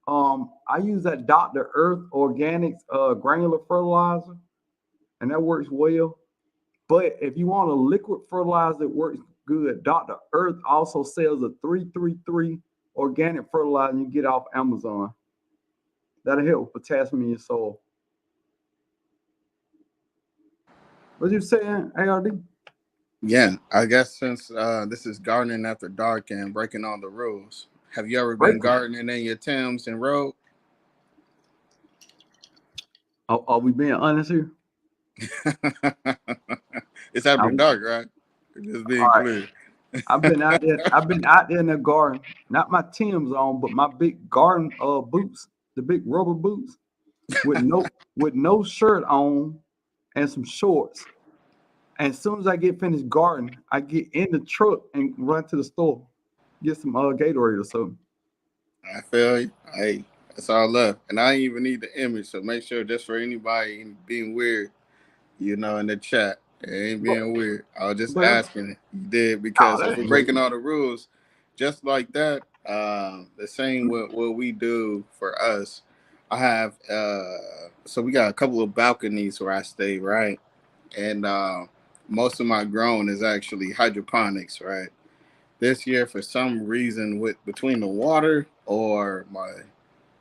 I use that Dr. Earth Organics granular fertilizer, and that works well. But if you want a liquid fertilizer that works good, Dr. Earth also sells a 333 organic fertilizer you get off Amazon. That'll help with potassium in your soil. What you saying, ARD? Yeah, I guess since this is gardening after dark and breaking all the rules, have you ever been Break them. gardening in your Timbs and Robe? Are we being honest here? It's I, after all dark, right? Just being right. clear. I've been out there. I've been out there in the garden. Not my Tim's on, but my big garden boots, the big rubber boots with no shirt on and some shorts. And as soon as I get finished gardening, I get in the truck and run to the store, get some Gatorade or something. I feel you. Hey, that's all love. And I ain't even need the image, so make sure just for anybody being weird, in the chat. It ain't But being weird. I was just but that's asking it. You did oh, because if that's we're great. breaking all the rules, just like that, the same what we do for us. I have so we got a couple of balconies where I stay, right? And most of my growing is actually hydroponics, right? This year, for some reason, with between the water or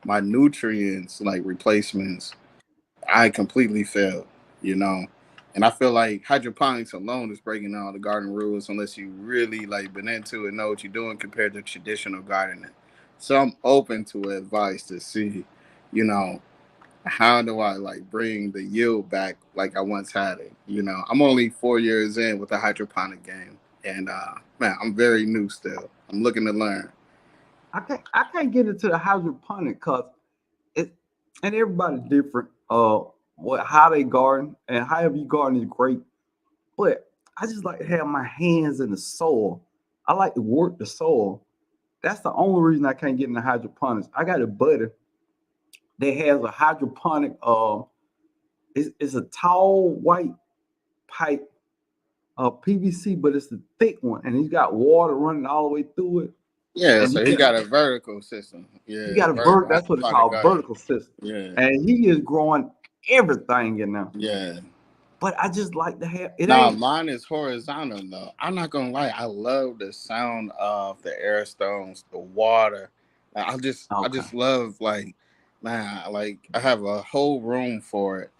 my nutrients like replacements, I completely failed, you know. And I feel like hydroponics alone is breaking all the garden rules unless you really like been into it, know what you're doing compared to traditional gardening. So I'm open to advice to see, you know, how do I like bring the yield back like I once had it? I'm only 4 years in with the hydroponic game, and man, I'm very new still. I'm looking to learn. I can't get into the hydroponic because it and everybody's different. What how they garden and however you garden is great. But I just like to have my hands in the soil. I like to work the soil. That's the only reason I can't get into hydroponics. I got a buddy that has a hydroponic. It's a tall white pipe, PVC, but it's a thick one, and he's got water running all the way through it. Yeah, and so he got a vertical system. he Yeah, got a that's what it's hydroponic called, garden. vertical system, Yeah, and he is growing everything in there. yeah. But I just like to have it. Nah, Ain't mine is horizontal though. I'm not gonna lie, I love the sound of the air stones, the water. Like, I okay. just love like, man, like I have a whole room for it,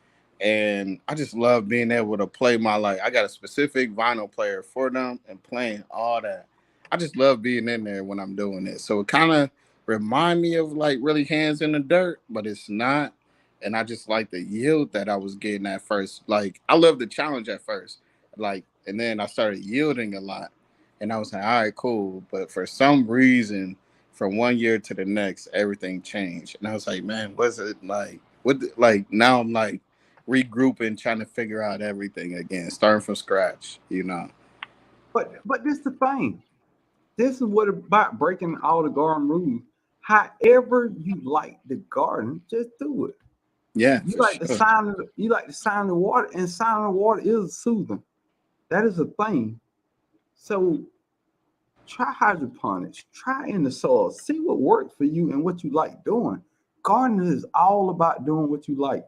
and I just love being able to play my like. I got a specific vinyl player for them and playing all that. I just love being in there when I'm doing it. So it kind of remind me of like really hands in the dirt, but it's not. And I just like the yield that I was getting at first. Like I love the challenge at first, like, and then I started yielding a lot, and I was like, all right, cool. But for some reason, from one year to the next, everything changed, and I was like, man, what's it like? Like now I'm like regrouping, trying to figure out everything again, starting from scratch. You know? But this the thing. This is what about breaking all the garden rules. However you like the garden, just do it. Yeah, You for like the sure. sound of you like the sound of water, and sound of water is soothing. That is a thing. So try hydroponics, try in the soil, see what works for you and what you like doing. Gardening is all about doing what you like.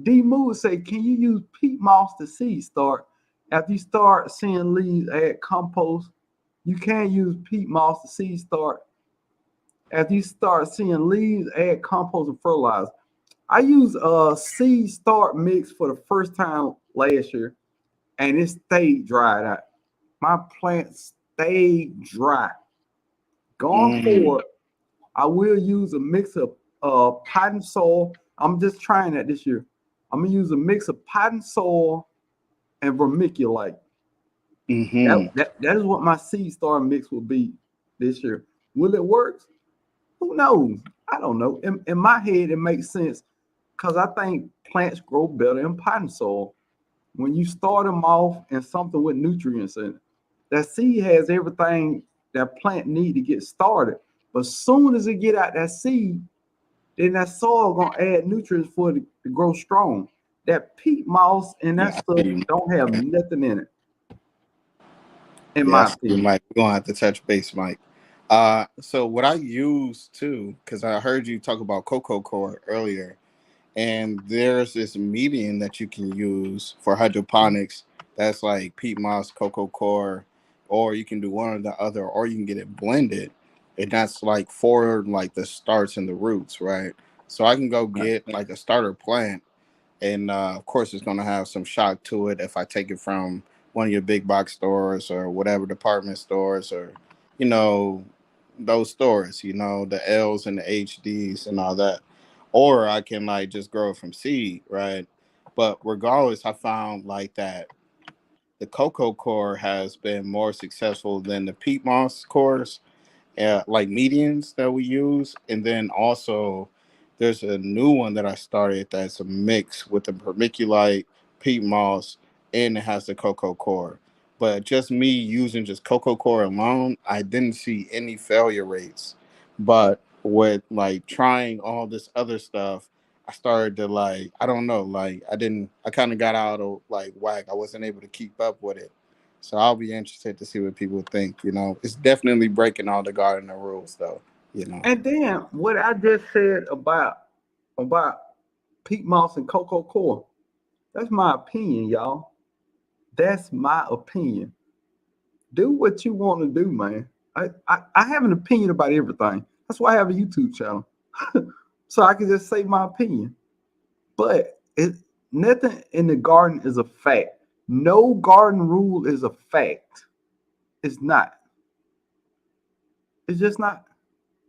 D Moore say, can you use peat moss to seed start? After you start seeing leaves, add compost. You can use peat moss to seed start. After you start seeing leaves, add compost and fertilizer. I used a seed start mix for the first time last year, and it stayed dried out. My plants stayed dry. Going Mm, forward, I will use a mix of potting soil. I'm just trying that this year. I'm gonna use a mix of potting soil and vermiculite. mm-hmm. That is what my seed starter mix will be this year. Will it work? Who knows? I don't know. In my head, it makes sense because I think plants grow better in potting soil. When you start them off in something with nutrients in it, that seed has everything that plant need to get started. But soon as it get out that seed, then that soil gonna add nutrients for it to grow strong. That peat moss and that Yeah, I stuff see you. don't have nothing in it, in Yeah, I my see you, opinion. Mike. We're gonna have to touch base, Mike. So what I use too, because I heard you talk about cocoa core earlier, and there's this medium that you can use for hydroponics that's like peat moss, cocoa core, or you can do one or the other, or you can get it blended, and that's like for like the starts and the roots, right? So I can go Right. get like a starter plant, and of course it's going to have some shock to it if I take it from one of your big box stores or whatever department stores, or you know those stores, the L's and the HDs and all that, or I can like just grow it from seed, right? But regardless, I found like that the cocoa core has been more successful than the peat moss cores, like medians that we use, and then also there's a new one that I started that's a mix with the vermiculite, peat moss, and it has the cocoa core. But just me using just cocoa core alone, I didn't see any failure rates. But with like trying all this other stuff, I started to like, I don't know, like I kind of got out of like whack. I wasn't able to keep up with it. So I'll be interested to see what people think. It's definitely breaking all the gardener rules, though. You know. And then what I just said about peat moss and cocoa core, that's my opinion, y'all. That's my opinion. Do what you want to do, man. I have an opinion about everything. That's why I have a YouTube channel. So I can just say my opinion. But nothing in the garden is a fact. No garden rule is a fact. It's not. It's just not.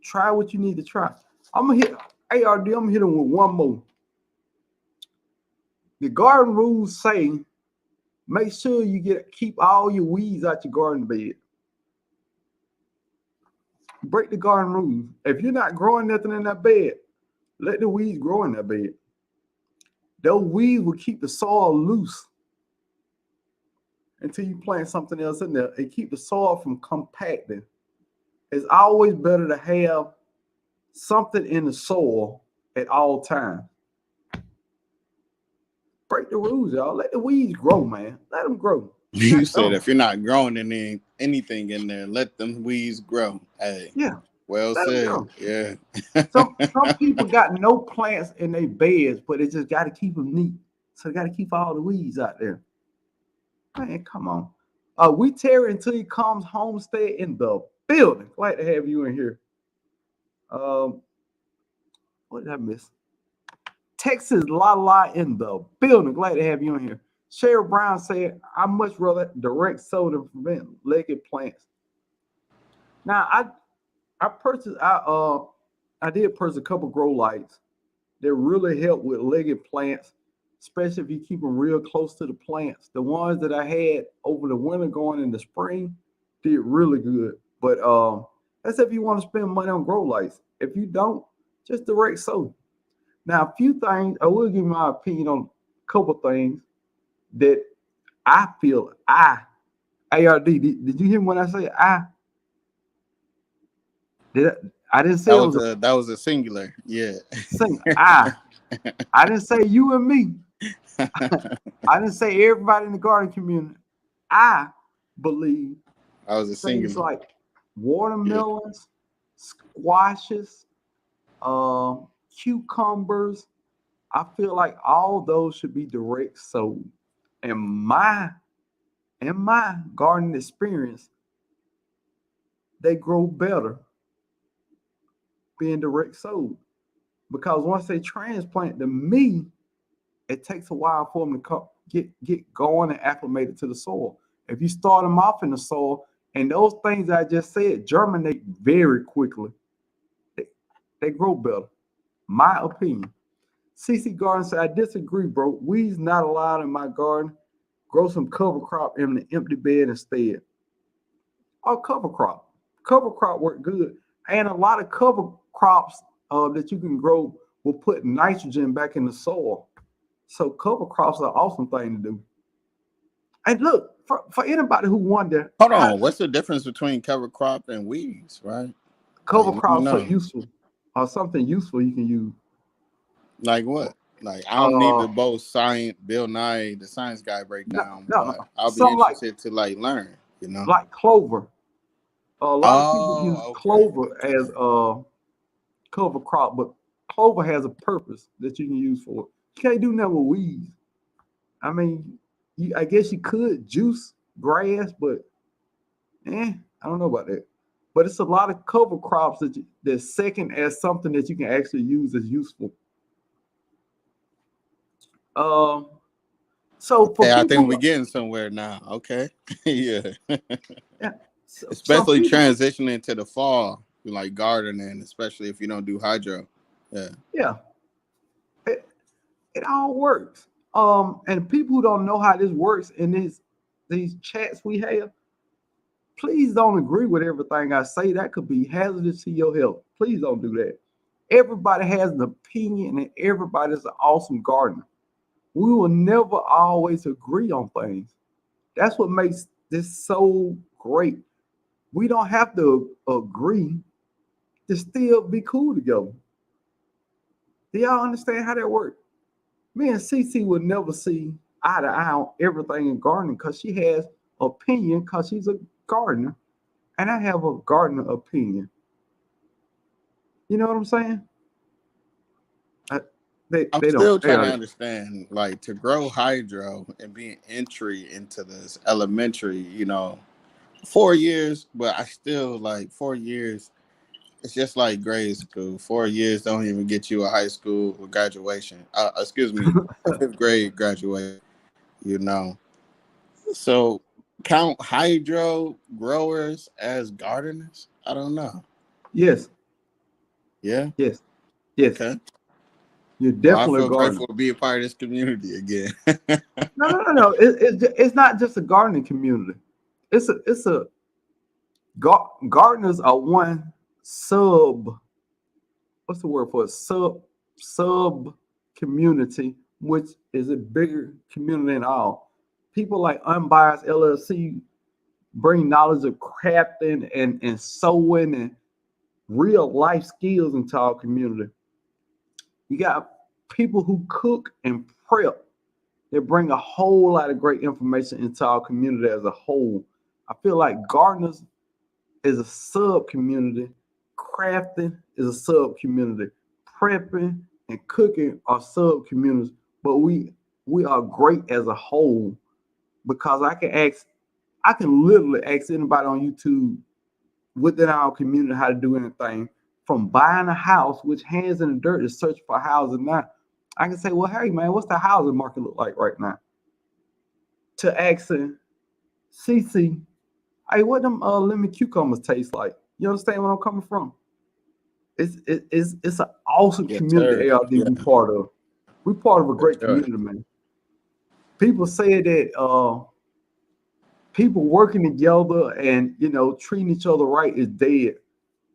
Try what you need to try. I'm gonna hit ARD. I'm gonna hit them with one more. The garden rules say make sure you keep all your weeds out your garden bed. Break the garden rules. If you're not growing nothing in that bed, let the weeds grow in that bed. Those weeds will keep the soil loose until you plant something else in there and keep the soil from compacting. It's always better to have something in the soil at all times. Break the rules, y'all. Let the weeds grow, man. Let them grow. You said Oh, if you're not growing anything in there, let them weeds grow. Hey, yeah, well let them said. go. Yeah. Some people got no plants in their beds, but they just got to keep them neat. So they got to keep all the weeds out there. Man, come on. We Terry until he comes homestead in the building. Glad to have you in here. Um, what did I miss? Texas La La in the building. Glad to have you in here. Sherry Brown said, I much rather direct sow than prevent legged plants. Now I purchased I did purchase a couple grow lights that really help with legged plants, especially if you keep them real close to the plants. The ones that I had over the winter going in the spring did really good. But that's if you want to spend money on grow lights. If you don't, just direct sow. Now, a few things, I will give you my opinion on a couple things that I feel ARD. Did you hear me when I say I? Did I didn't say it was a That was a singular. Yeah. sing. I didn't say you and me. I didn't say everybody in the garden community. I believe I was a things singular. like Yeah. watermelons, squashes, cucumbers. I feel like all those should be direct sold. And my garden experience, they grow better being direct sold. Because once they transplant to me, it takes a while for them to get going and acclimated to the soil. If you start them off in the soil, and those things I just said germinate very quickly, they, they grow better. My opinion. CC Garden said, I disagree, bro. Weeds not allowed in my garden. Grow some cover crop in the empty bed instead. Or cover crop. Cover crop work good. And a lot of cover crops that you can grow will put nitrogen back in the soil. So cover crops are an awesome thing to do. And look, for anybody who wonder Hold how on. What's the difference between cover crop and weeds, right? cover Like, let me crops are know. useful or something useful you can use. Like what? Like I don't need Uh, the both science Bill Nye, the science guy no, breakdown, no, but no. I'll be Some interested to like learn, you know. like clover. A lot of people use Oh, okay. clover as cover crop, but clover has a purpose that you can use for it. You can't do nothing with weeds. I mean, I guess you could juice grass, but I don't know about that. But it's a lot of cover crops that second as something that you can actually use as useful. Um, so for Okay, I think we're people, getting somewhere now. Okay. Yeah. yeah, so Especially people, transitioning to the fall, like gardening, especially if you don't do hydro. Yeah. yeah, it, it all works. And people who don't know how this works in these chats we have, please don't agree with everything I say. That could be hazardous to your health. Please don't do that. Everybody has an opinion, and everybody's an awesome gardener. We will never always agree on things. That's what makes this so great. We don't have to agree to still be cool together. Do y'all understand how that works? Me and Cece would never see eye to eye on everything in gardening because she has opinion because she's a gardener, and I have a gardener opinion. You know what I'm saying? I, I'm they don't. still They trying to are. understand, like, to grow hydro and be an entry into this elementary, 4 years, but I still like 4 years. It's just like grade school. 4 years don't even get you a high school graduation. Excuse me, a fifth grade graduation. You know, so count hydro growers as gardeners? I don't know. Yes, Yeah. yes, yes. Okay. You're Well, I definitely a feel gardener. grateful to be a part of this community again. No, no, no, no. It's not just a gardening community. It's a gardeners are one sub. What's the word for it? Sub community, which is a bigger community than all. People like Unbiased LLC bring knowledge of crafting and sewing and real life skills into our community. You got people who cook and prep They bring a whole lot of great information into our community as a whole. I feel like gardeners is a sub community, crafting is a sub community, prepping and cooking are sub communities, but we are great as a whole because I can literally ask anybody on YouTube within our community how to do anything from buying a house, which hands in the dirt is search for housing now. I can say, well, hey man, what's the housing market look like right now? To asking CC, hey, what them lemon cucumbers taste like? You understand where I'm coming from? It's an awesome Yes, sir. community, ARD, Yeah, we part of. We part of a for great sure. community, man. People say that people working together and treating each other right is dead.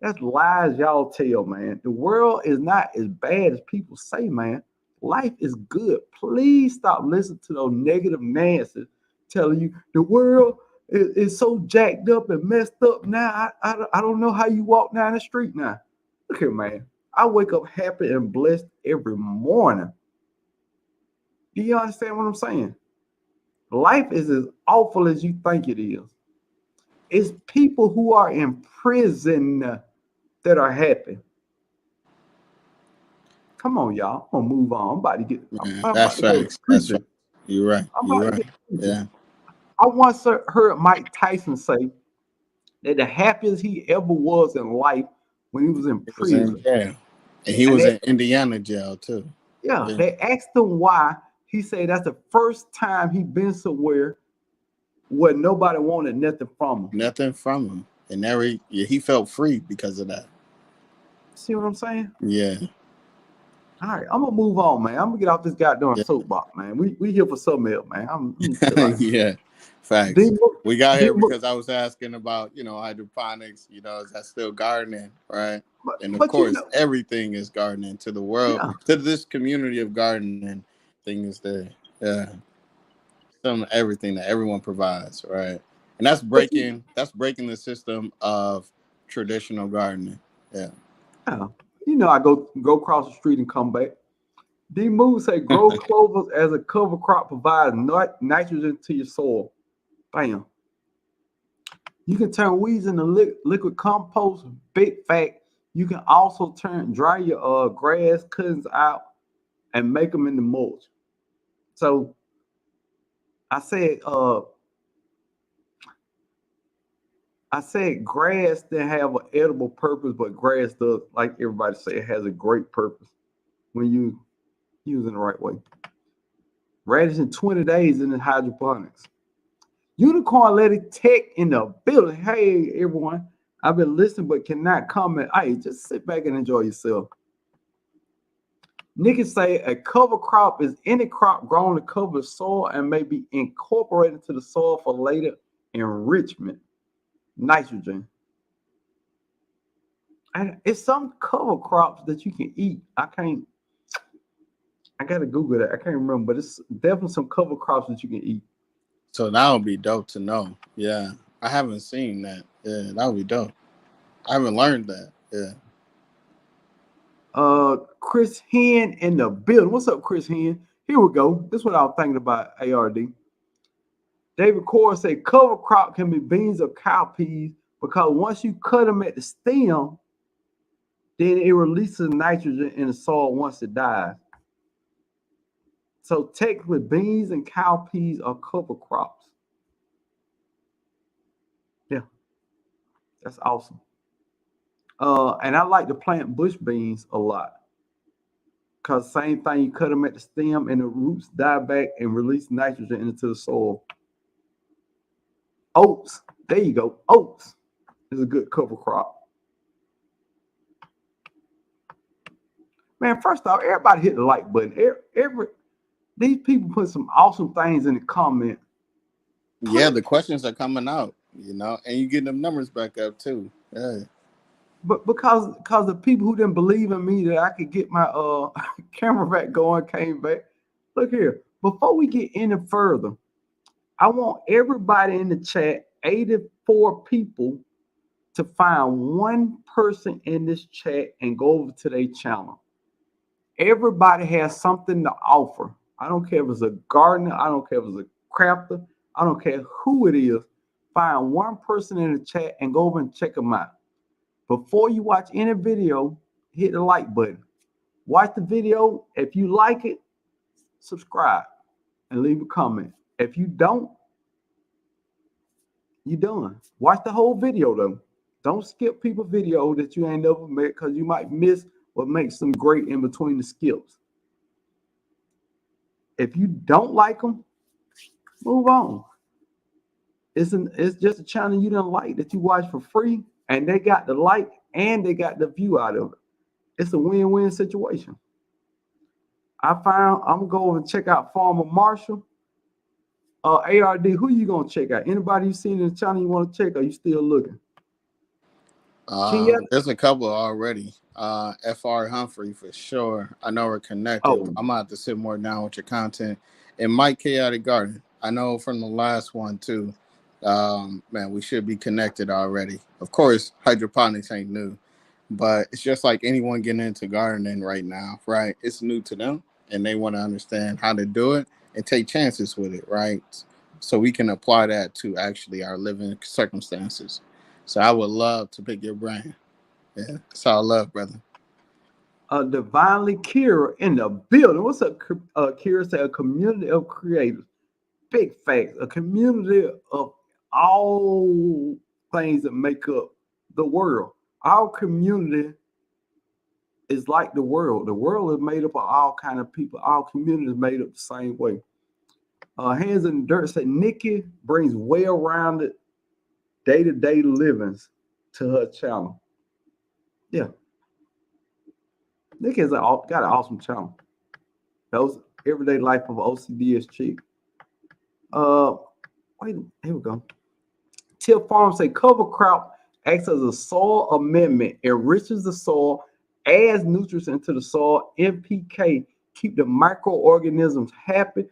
That's lies y'all tell, man. The world is not as bad as people say, man. Life is good. Please stop listening to those negative Nancy's telling you the world is so jacked up and messed up now. I don't know how you walk down the street now. Look here, man. I wake up happy and blessed every morning. Do you understand what I'm saying? Life is as awful as you think it is. It's people who are in prison that are happy. Come on, y'all. I'm gonna move on. Man, I'm about that's to go facts. That's facts. preaching. You're right. I'm You're about to right. get preaching. Yeah. I once heard Mike Tyson say that the happiest he ever was in life when he was in He was in prison. jail. And he And was they, in Indiana jail too. yeah, Yeah. they asked him why. He said that's the first time he been somewhere where nobody wanted nothing from him. Nothing from him. And yeah, he felt free because of that. See what I'm saying? Yeah. All right, I'm gonna move on, man. I'm gonna get off this goddamn Yeah. soapbox, man. We here for something else, man. I'm chill out. Yeah. Facts. D-Mo- We got here D-Mo- because I was asking about, hydroponics, is that still gardening, right? but, And of but you course, know, everything is gardening to the world, yeah. to this community of gardening thing is there. Yeah. Some everything that everyone provides, right? And But you, that's breaking the system of traditional gardening. Yeah. yeah, I go across the street and come back. D Move say grow clovers as a cover crop provides nitrogen to your soil. Bam. You can turn weeds into liquid compost. Big fact. You can also dry your grass cuttings out and make them into mulch. So I said uh I said grass didn't have an edible purpose, but grass does, like everybody say, it has a great purpose when you use it the right way. Radish in 20 days in the hydroponics. Unicorn Lady Tech in the building. Hey everyone. I've been listening but cannot comment. Hey, just sit back and enjoy yourself. Nikki say a cover crop is any crop grown to cover the soil and may be incorporated to the soil for later enrichment. Nitrogen. And it's some cover crops that you can eat. I gotta Google that. I can't remember, but it's definitely some cover crops that you can eat. So that would be dope to know. Yeah. I haven't seen that. Yeah, that would be dope. I haven't learned that. Yeah. Chris Hen in the building. What's up, Chris Hen? Here we go. This is what I was thinking about ARD. David Core said cover crop can be beans or cowpeas because once you cut them at the stem, then it releases nitrogen in the soil once it dies. So technically, beans and cowpeas are cover crops. Yeah, that's awesome. And I like to plant bush beans a lot because same thing, you cut them at the stem and the roots die back and release nitrogen into the soil. Oats, there you go. Oats is a good cover crop. Man, first off, everybody hit the like button. These people put some awesome things in the comment. Yeah, Put the questions are coming out, and you getting them numbers back up too. Yeah. but because the people who didn't believe in me that I could get my camera back going came back. Look here. Before we get any further, I want everybody in the chat, 84 people, to find one person in this chat and go over to their channel. Everybody has something to offer. I don't care if it's a gardener. I don't care if it's a crafter. I don't care who it is. Find one person in the chat and go over and check them out. Before you watch any video, hit the like button. Watch the video. If you like it, subscribe and leave a comment. If you don't, you done. Watch the whole video though. Don't skip people video that you ain't never met because you might miss what makes them great in between the skips. If you don't like them, move on. It's just a channel you don't like that you watch for free, and they got the like and they got the view out of it. It's a win-win situation. I found I'm gonna go over and check out Farmer Marshall. ARD, who you gonna check out? Anybody you seen in the channel you want to check? Or you still looking? There's a couple already. FR Humphrey for sure. I know we're connected. Oh, I'm gonna have to sit more down with your content. And Mike Chaotic Garden. I know from the last one too. Man, we should be connected already. Of course, hydroponics ain't new, but it's just like anyone getting into gardening right now, right? It's new to them, and they want to understand how to do it and take chances with it, right? So we can apply that to actually our living circumstances. So I would love to pick your brain. Yeah, that's all love, brother. Divinely Kira in the building. What's up, Kira? Say a community of creators. Big facts. A community of all things that make up the world. Our community is like the world. The world is made up of all kind of people. Our community is made up the same way. Hands in the dirt say Nikki brings well-rounded day-to-day livings to her channel. Yeah, Nikki's got an awesome channel. Those everyday life of OCD is cheap. Wait, here we go. Tip Farm say cover crop acts as a soil amendment, enriches the soil, adds nutrients into the soil. NPK keep the microorganisms happy.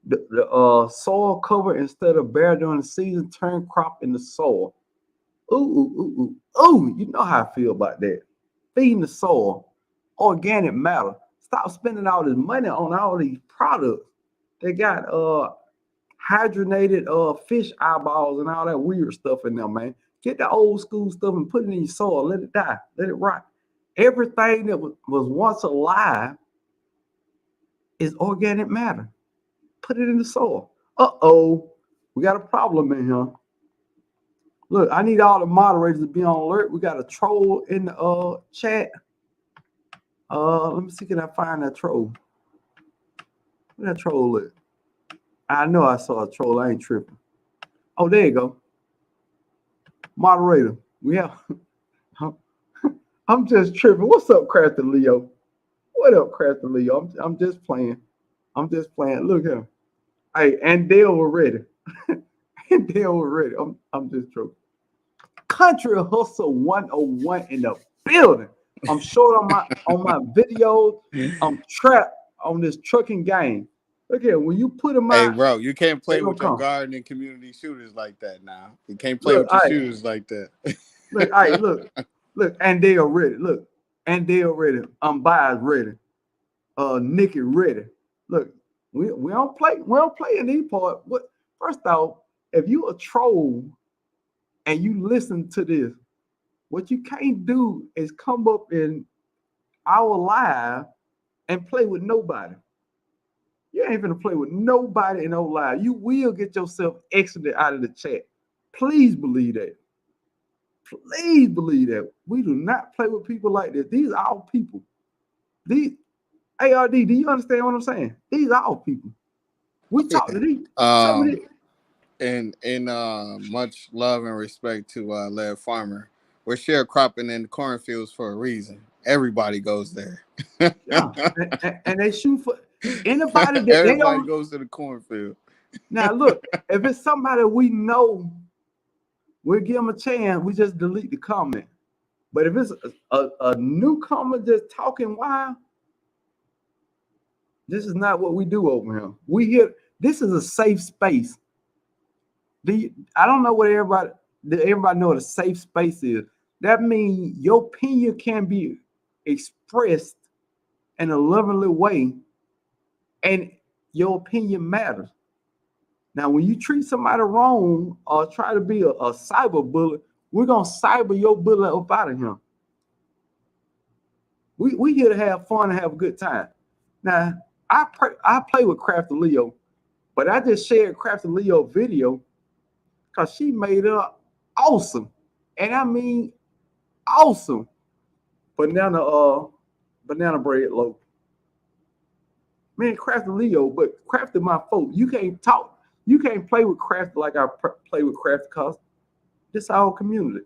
The soil cover instead of bare during the season, turn crop in the soil. Ooh, you know how I feel about that. Feeding the soil, organic matter. Stop spending all this money on all these products. They got hydrogenated fish eyeballs and all that weird stuff in there, man. Get the old school stuff and put it in your soil. Let it die. Let it rot. Everything that was once alive is organic matter. Put it in the soil. Uh-oh. We got a problem in here. Look, I need all the moderators to be on alert. We got a troll in the chat. Let me see, can I find that troll? Where that troll is? I know I saw a troll. I ain't tripping. Oh, there you go. Moderator. We have. I'm just tripping. What's up, Crafty Leo? What up, Crafty Leo? I'm just playing. I'm just playing. Look here. Hey, and Dale were ready. And Dale were ready. I'm just joking. Country Hustle 101 in the building. I'm short on my videos. I'm trapped on this trucking game. Look here, when you put them Hey, out, bro, you can't play they gonna with your come. gardening community shooters like that now. You can't play Look, with your shooters like that. look, and they are ready. Look, and they are ready. Bias ready. Nikki ready. Look, we don't play in these part. What first off, if you a troll and you listen to this, what you can't do is come up in our live and play with nobody. You ain't gonna play with nobody in no live. You will get yourself exited out of the chat. Please believe that. Please believe that. We do not play with people like this. These are our people. These ARD, do you understand what I'm saying? These are our people. We talk to these. Some of these. And much love and respect to Lead Farmer. We're sharecropping in the cornfields for a reason. Everybody goes there. Yeah. And they shoot for anybody that they Everybody don't. goes to the cornfield. Now look, if it's somebody we know, we'll give them a chance. We just delete the comment. But if it's a newcomer just talking wild, this is not what we do over here. We here. This is a safe space. I don't know what everybody know what a safe space is. That means your opinion can be expressed in a lovingly way, and your opinion matters. Now, when you treat somebody wrong or try to be a cyber bully, we're gonna cyber your bully up out of him. We here to have fun and have a good time. Now, I play with Crafty Leo, but I just shared Crafty Leo video because she made it awesome, and I mean awesome banana bread loaf. Man, Crafty Leo, but Crafty my folk. You can't talk. You can't play with Crafty like I play with Crafty because this our community.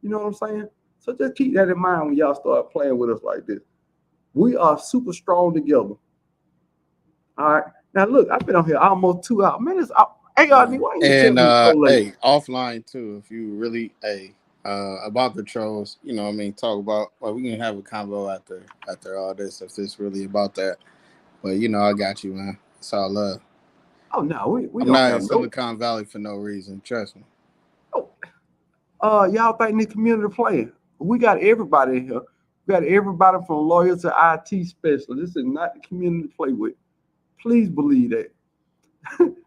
You know what I'm saying? So just keep that in mind when y'all start playing with us like this. We are super strong together. All right. Now look, I've been on here almost 2 hours. Man, it's hey, Yeah. why you tell And me so late? hey, offline too. If you really about the trolls, you know, what I mean, talk about. Well, we can have a convo after all this if it's really about that. But you know, I got you, man. It's all love. Oh no, we I'm don't not in have no. Silicon Valley for no reason. Trust me. Oh, y'all think this community playing? We got everybody in here. We got everybody from lawyers to IT specialists. This is not the community to play with. Please believe that.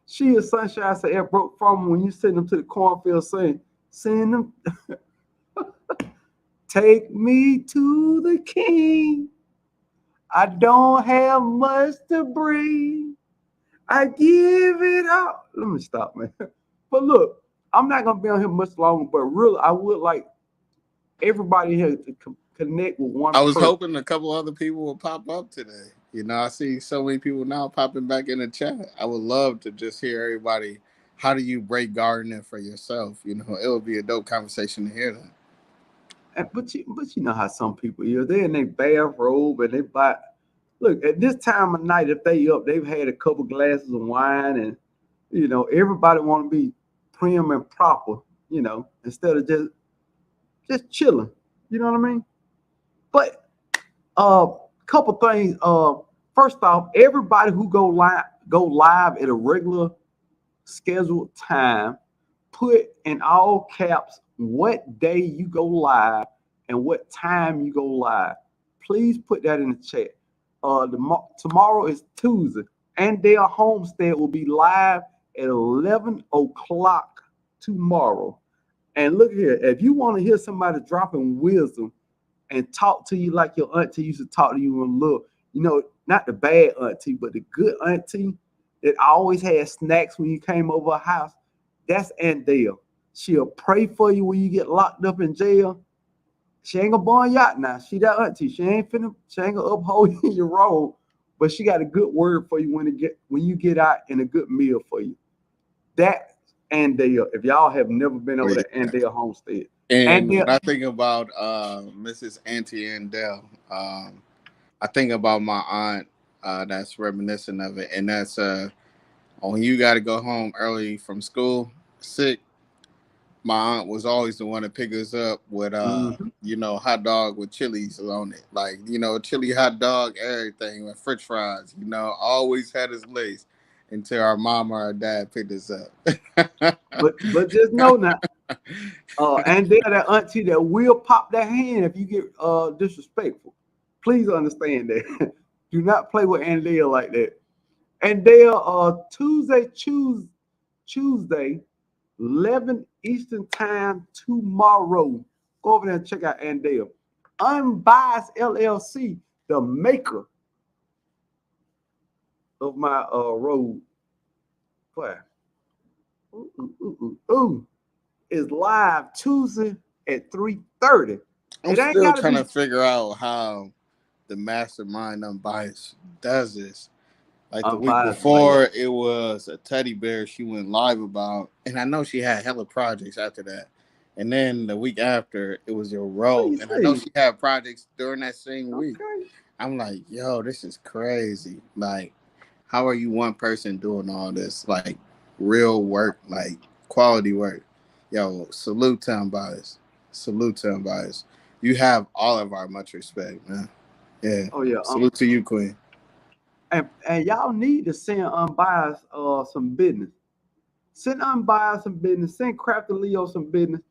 She is sunshine said, broke from when you send them to the cornfield saying, send them, take me to the king. I don't have much to bring. I give it up. Let me stop, man. But look, I'm not gonna be on here much longer, but really, I would like everybody here to connect with one I was person. hoping a couple other people would pop up today. You know, I see so many people now popping back in the chat. I would love to just hear everybody. How do you break gardening for yourself? You know, it would be a dope conversation to hear that. But you know how some people are. They're in their bathrobe and they buy. Look, at this time of night, if they up, they've had a couple glasses of wine, and everybody want to be prim and proper. Instead of just chilling. You know what I mean? But couple things. First off, everybody who go live at a regular scheduled time, put in all caps what day you go live and what time you go live. Please put that in the chat. Tomorrow is Tuesday, and their homestead will be live at 11 o'clock tomorrow. And look here, if you want to hear somebody dropping wisdom and talk to you like your auntie used to talk to you when little, not the bad auntie, but the good auntie that always had snacks when you came over her house, that's Aunt Dale. She'll pray for you when you get locked up in jail. She ain't gonna burn you out now. She that auntie. She ain't gonna uphold you in your role, but she got a good word for you when you get out and a good meal for you. That Aunt Dale. If y'all have never been Oh, over yeah. to Aunt Dale homestead, Aunt And when Dale. I think about Mrs. Auntie Andell, I think about my aunt that's reminiscent of it. And that's when you got to go home early from school, sick, my aunt was always the one to pick us up with Mhm. hot dog with chilies on it, like chili hot dog, everything with French fries, always had us laced until our mom or our dad picked us up. But just know now, and they're that auntie that will pop that hand if you get disrespectful. Please understand that. Do not play with Andale like that. And they are Tuesday, 11 Eastern time tomorrow. Go over there and check out Andale. Unbiased LLC, the maker of my road. Boy, ooh, is live Tuesday at 3:30. I'm It ain't still gotta trying to be figure out how the mastermind unbiased does this. Like the week unbiased like before, it was a teddy bear she went live about, and I know she had hella projects after that. And then the week after, it was your robe, please and I know see. she had projects during that same week. Okay. I'm like, yo, this is crazy. Like, how are you one person doing all this? Like, real work, like quality work. Yo, salute to unbiased. Salute to unbiased. You have all of our much respect, man. Yeah. Oh yeah. Salute to you, Queen. And y'all need to send unbiased some business. Send unbiased some business. Send Crafty Leo some business.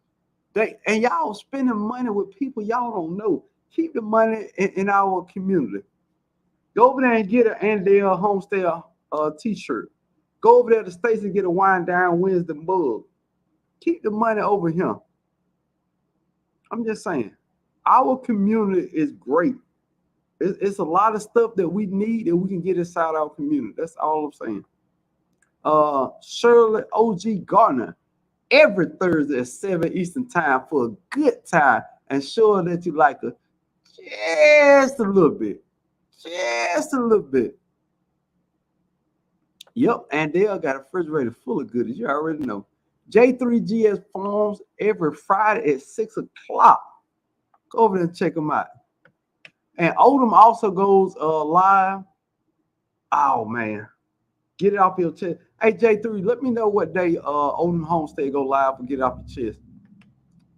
And y'all spending money with people y'all don't know. Keep the money in our community. Go over there and get an Andale homestead t-shirt. Go over there to Stacy and get a Wine Down Wednesday mug. Keep the money over here. I'm just saying, our community is great. It's a lot of stuff that we need that we can get inside our community. That's all I'm saying. Shirley OG Gardner every Thursday at 7 Eastern Time for a good time and sure that you like her just a little bit. Just a little bit. Yep, and Dale got a refrigerator full of goodies. You already know. J3GS Farms every Friday at 6 o'clock. Go over there and check them out. And Odom also goes live. Oh, man. Get it off your chest. Hey, J3, let me know what day Odom Homestead go live and get it off your chest.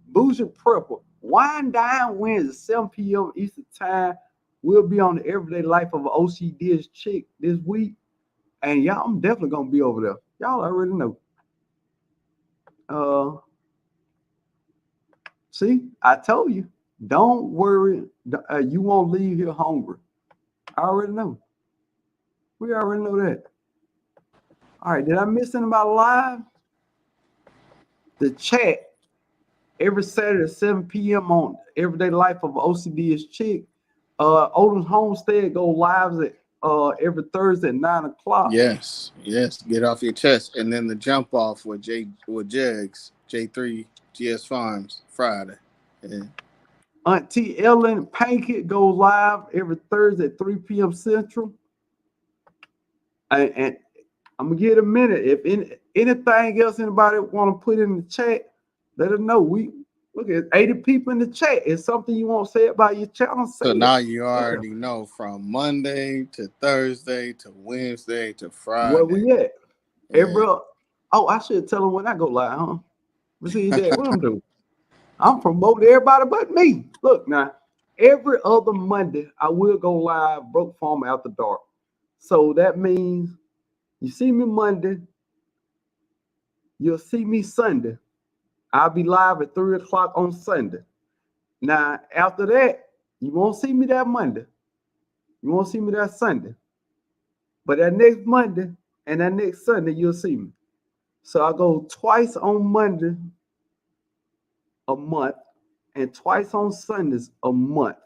Bougie Prepper. Wine Down Wednesday, 7 p.m. Eastern Time. We'll be on the everyday life of an OCD's chick this week. And y'all, I'm definitely going to be over there. Y'all already know. See, I told you. Don't worry. You won't leave here hungry. I already know. We already know that. All right. Did I miss anybody live? The chat every Saturday at 7 p.m. on Everyday Life of OCD's Chick. Odom's Homestead go live at every Thursday at 9 o'clock. Yes. Get off your chest. And then the jump off with Jegs, J3 GS Farms Friday. Yeah. Auntie Ellen Pancake goes live every Thursday at 3 p.m. Central. And I'm gonna give it a minute. If anything else anybody want to put in the chat, let us know. We look at 80 people in the chat. It's something you want to say about your channel. So now you already know from Monday to Thursday to Wednesday to Friday. Where we at? Yeah. Hey, bro. Oh, I should tell them when I go live, huh? But see that what I'm doing. I'm promoting everybody but me. Look now, every other Monday I will go live Brokefarmer After Dark. So that means you see me Monday, you'll see me Sunday. I'll be live at 3 o'clock on Sunday. Now, after that, you won't see me that Monday. You won't see me that Sunday. But that next Monday and that next Sunday, you'll see me. So I go twice on Monday a month and twice on Sundays a month.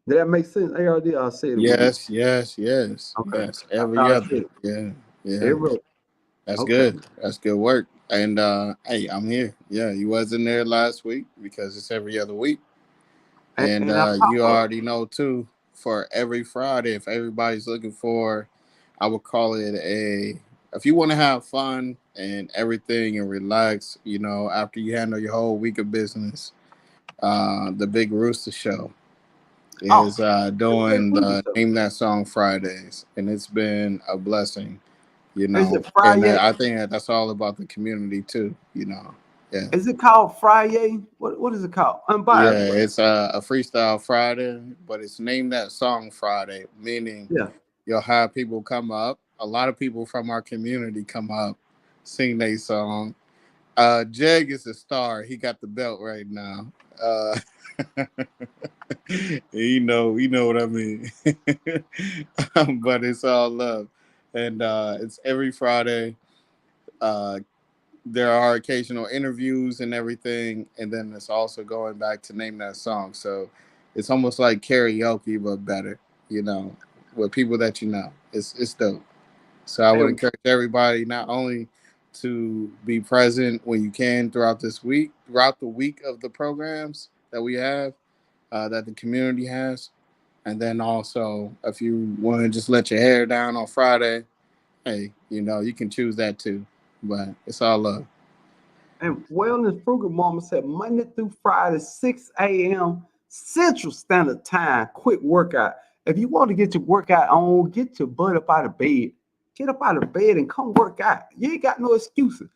Did that make sense? ARD, I said it. Yes. Okay. Yes. Every other. Yeah. Every, that's good. That's good work. And hey, I'm here. Yeah, you wasn't there last week because it's every other week. And you already know too, for every Friday, if everybody's looking for, I would call it if you want to have fun and everything and relax, you know, after you handle your whole week of business, the Big Rooster Show is doing the Name That Song Fridays, and it's been a blessing, you know. Is it Friday? And I think that's all about the community too, you know. Yeah. Is it called Friday? What is it called? Yeah, it's a freestyle Friday, but it's named That Song Friday, meaning you'll have people come up. A lot of people from our community come up, sing their song. Jeg is a star. He got the belt right now. you know what I mean. But it's all love, and it's every Friday. There are occasional interviews and everything, and then it's also going back to Name That Song. So it's almost like karaoke, but better, you know, with people that you know. It's dope. So I would encourage everybody not only to be present when you can throughout the week of the programs that we have, that the community has, and then also if you want to just let your hair down on Friday, hey, you know, you can choose that too. But it's all love. And Wellness Frugal Mama said Monday through Friday, 6 a.m. Central Standard Time, quick workout. If you want to get your workout on, get your butt up out of bed. Get up out of bed and come work out. You ain't got no excuses.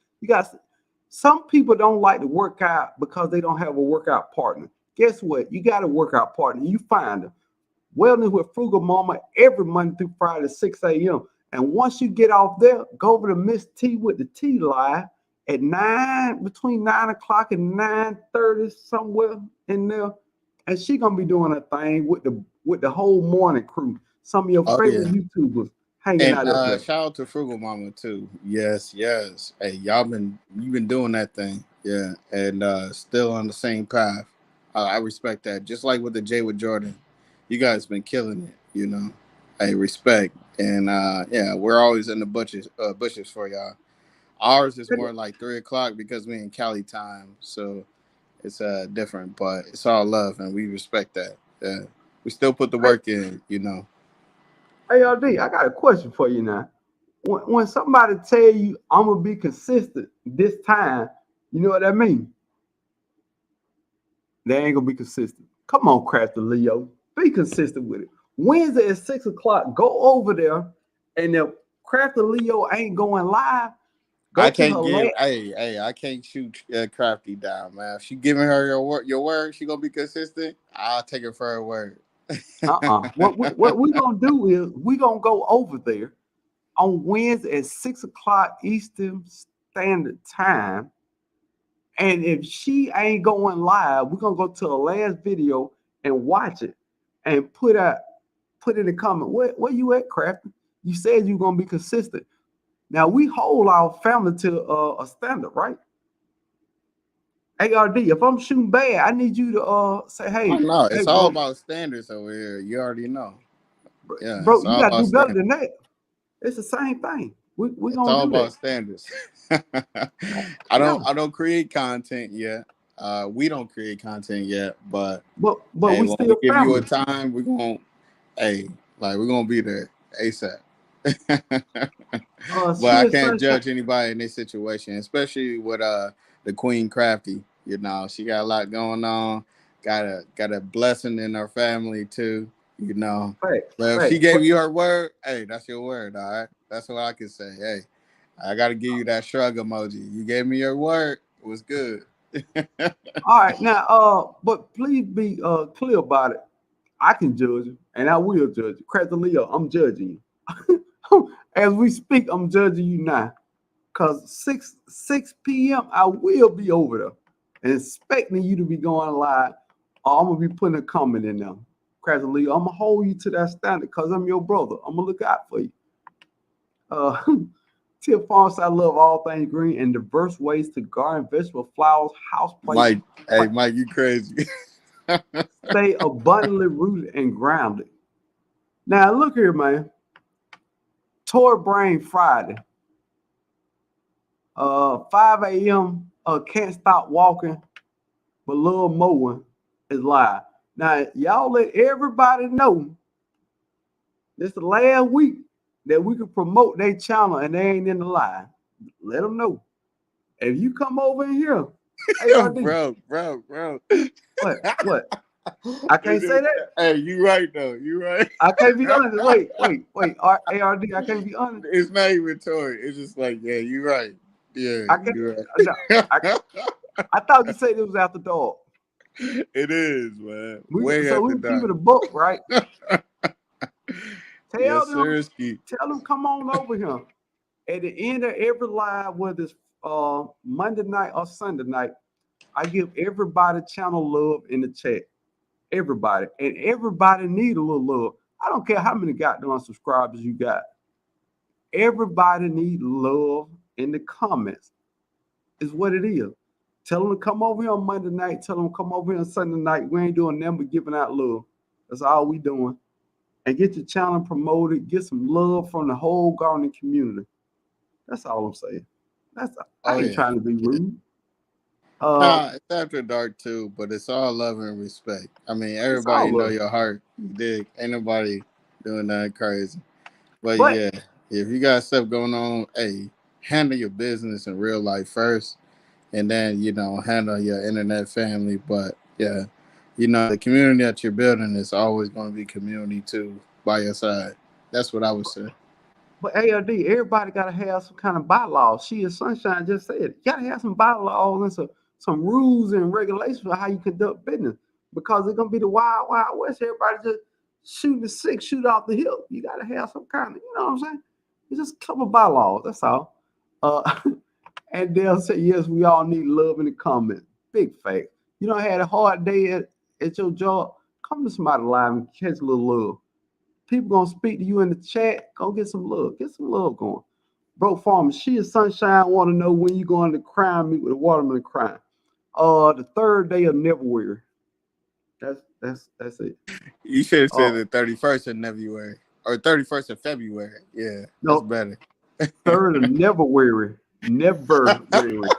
Some people don't like to work out because they don't have a workout partner. Guess what? You got a workout partner. You find them. Wellness with Frugal Mama every Monday through Friday, 6 a.m. And once you get off there, go over to Miss T with the T live at between 9 o'clock and 9:30, somewhere in there. And she gonna be doing a thing with with the whole morning crew. Some of your Oh favorite yeah. YouTubers hanging And out up there. shout out to Frugal Mama too. Yes, yes. Hey, you've been doing that thing. Yeah. And still on the same path. I respect that. Just like with the Jay with Jordan. You guys been killing it, you know. Hey, respect. And yeah, we're always in the bushes for y'all. Ours is more like 3 o'clock because we in Cali time. So it's different, but it's all love and we respect that. Yeah. We still put the Hey, work in, you know. ARD, I got a question for you now. When somebody tell you I'm gonna be consistent this time, you know what that means? They ain't gonna be consistent. Come on, Crafty Leo, be consistent with it. Wednesday at 6 o'clock, go over there, and if Crafty Leo ain't going live, go I to her can't give. last. I can't shoot Crafty down, man. If she giving her your word, she gonna be consistent. I'll take her for her word. What we gonna do is we gonna go over there on Wednesday at 6 o'clock Eastern Standard Time. And if she ain't going live, we're gonna go to the last video and watch it and put in the comment. Where you at, Crafty? You said you're gonna be consistent. Now we hold our family to a standard, right? ARD, if I'm shooting bad, I need you to say, I hey, know hey, it's all bro, about standards over here. You already know. Yeah, bro, it's you all gotta about do better standards. than that. It's the same thing. We It's gonna all do that. about standards. Yeah. I don't create content yet. We don't create content yet, but But hey, we when we still give you a family. time, we're gonna hey, like we're gonna be there ASAP. But She I is can't sunshine. judge anybody in this situation, especially with the Queen Crafty. You know, she got a lot going on. Got a blessing in her family too. You know, Facts, but if she facts. gave you her word, hey, that's your word. All right, that's what I can say. Hey, I got to give you that shrug emoji. You gave me your word. It was good. All right, now, but please be clear about it. I can judge you, and I will judge you. Crazy Leo, I'm judging you. As we speak, I'm judging you now. Cause 6 p.m. I will be over there and expecting you to be going live. Or I'm gonna be putting a comment in there. Crazy Leo, I'm gonna hold you to that standard because I'm your brother. I'm gonna look out for you. Uh, Tip Farms, I love all things green and diverse ways to garden vegetable, flowers, house plants. Mike, hey Mike, you crazy? Stay abundantly rooted and grounded. Now, look here, man. Toy Brain Friday, 5 a.m. Can't stop walking, but love mowing is live. Now, y'all let everybody know this the last week that we can promote their channel and they ain't in the live. Let them know. If you come over in here, ARD, Bro. what? I can't say that. Hey, you right though. You right. I can't be honest. Wait. ARD, I can't be honest. It's not even toy. It's just like, yeah, you right. Yeah, I can't. you No, I, right. I thought you said it was after dark. It is, man. We Way so we after can keep dark. it a book, right? Tell Yes, them, sir. Ski. tell them, come on over here. At the end of every live, whether it's Monday night or Sunday night, I give everybody channel love in the chat. Everybody. And everybody need a little love. I don't care how many goddamn subscribers you got. Everybody need love in the comments. Is what it is. Tell them to come over here on Monday night. Tell them to come over here on Sunday night. We ain't doing nothing but giving out love. That's all we doing. And get your channel promoted. Get some love from the whole gardening community. That's all I'm saying. I Oh ain't yeah. trying to be Yeah. rude. Uh, Nah, it's after dark too, but it's all love and respect. I mean, it's everybody all know love. your heart. You dig? Ain't nobody doing nothing crazy. But But yeah, if you got stuff going on, hey, handle your business in real life first, and then handle your internet family. But yeah, the community that you're building is always going to be community too by your side. That's what I would say. but ARD, everybody gotta have some kind of bylaws. She is Sunshine just said it. You gotta have some bylaws and some rules and regulations for how you conduct business. Because it's gonna be the wild, wild west. Everybody just shooting the six, shoot off the hip. You gotta have some kind of, you know what I'm saying? It's just a couple of bylaws, that's all. Uh and they'll say, yes, we all need love in the comments. Big fact. You don't had a hard day at your job. Come to somebody live and catch a little love. People gonna speak to you in the chat. Go get some love. Get some love going. Broke Farmer, she is sunshine. Want to know when you going to crime meet with a watermelon crime? The third day of February. That's it. You should have said Uh, the 31st of February or 31st of February. Yeah, that's no, better. third of never weary. Never weary.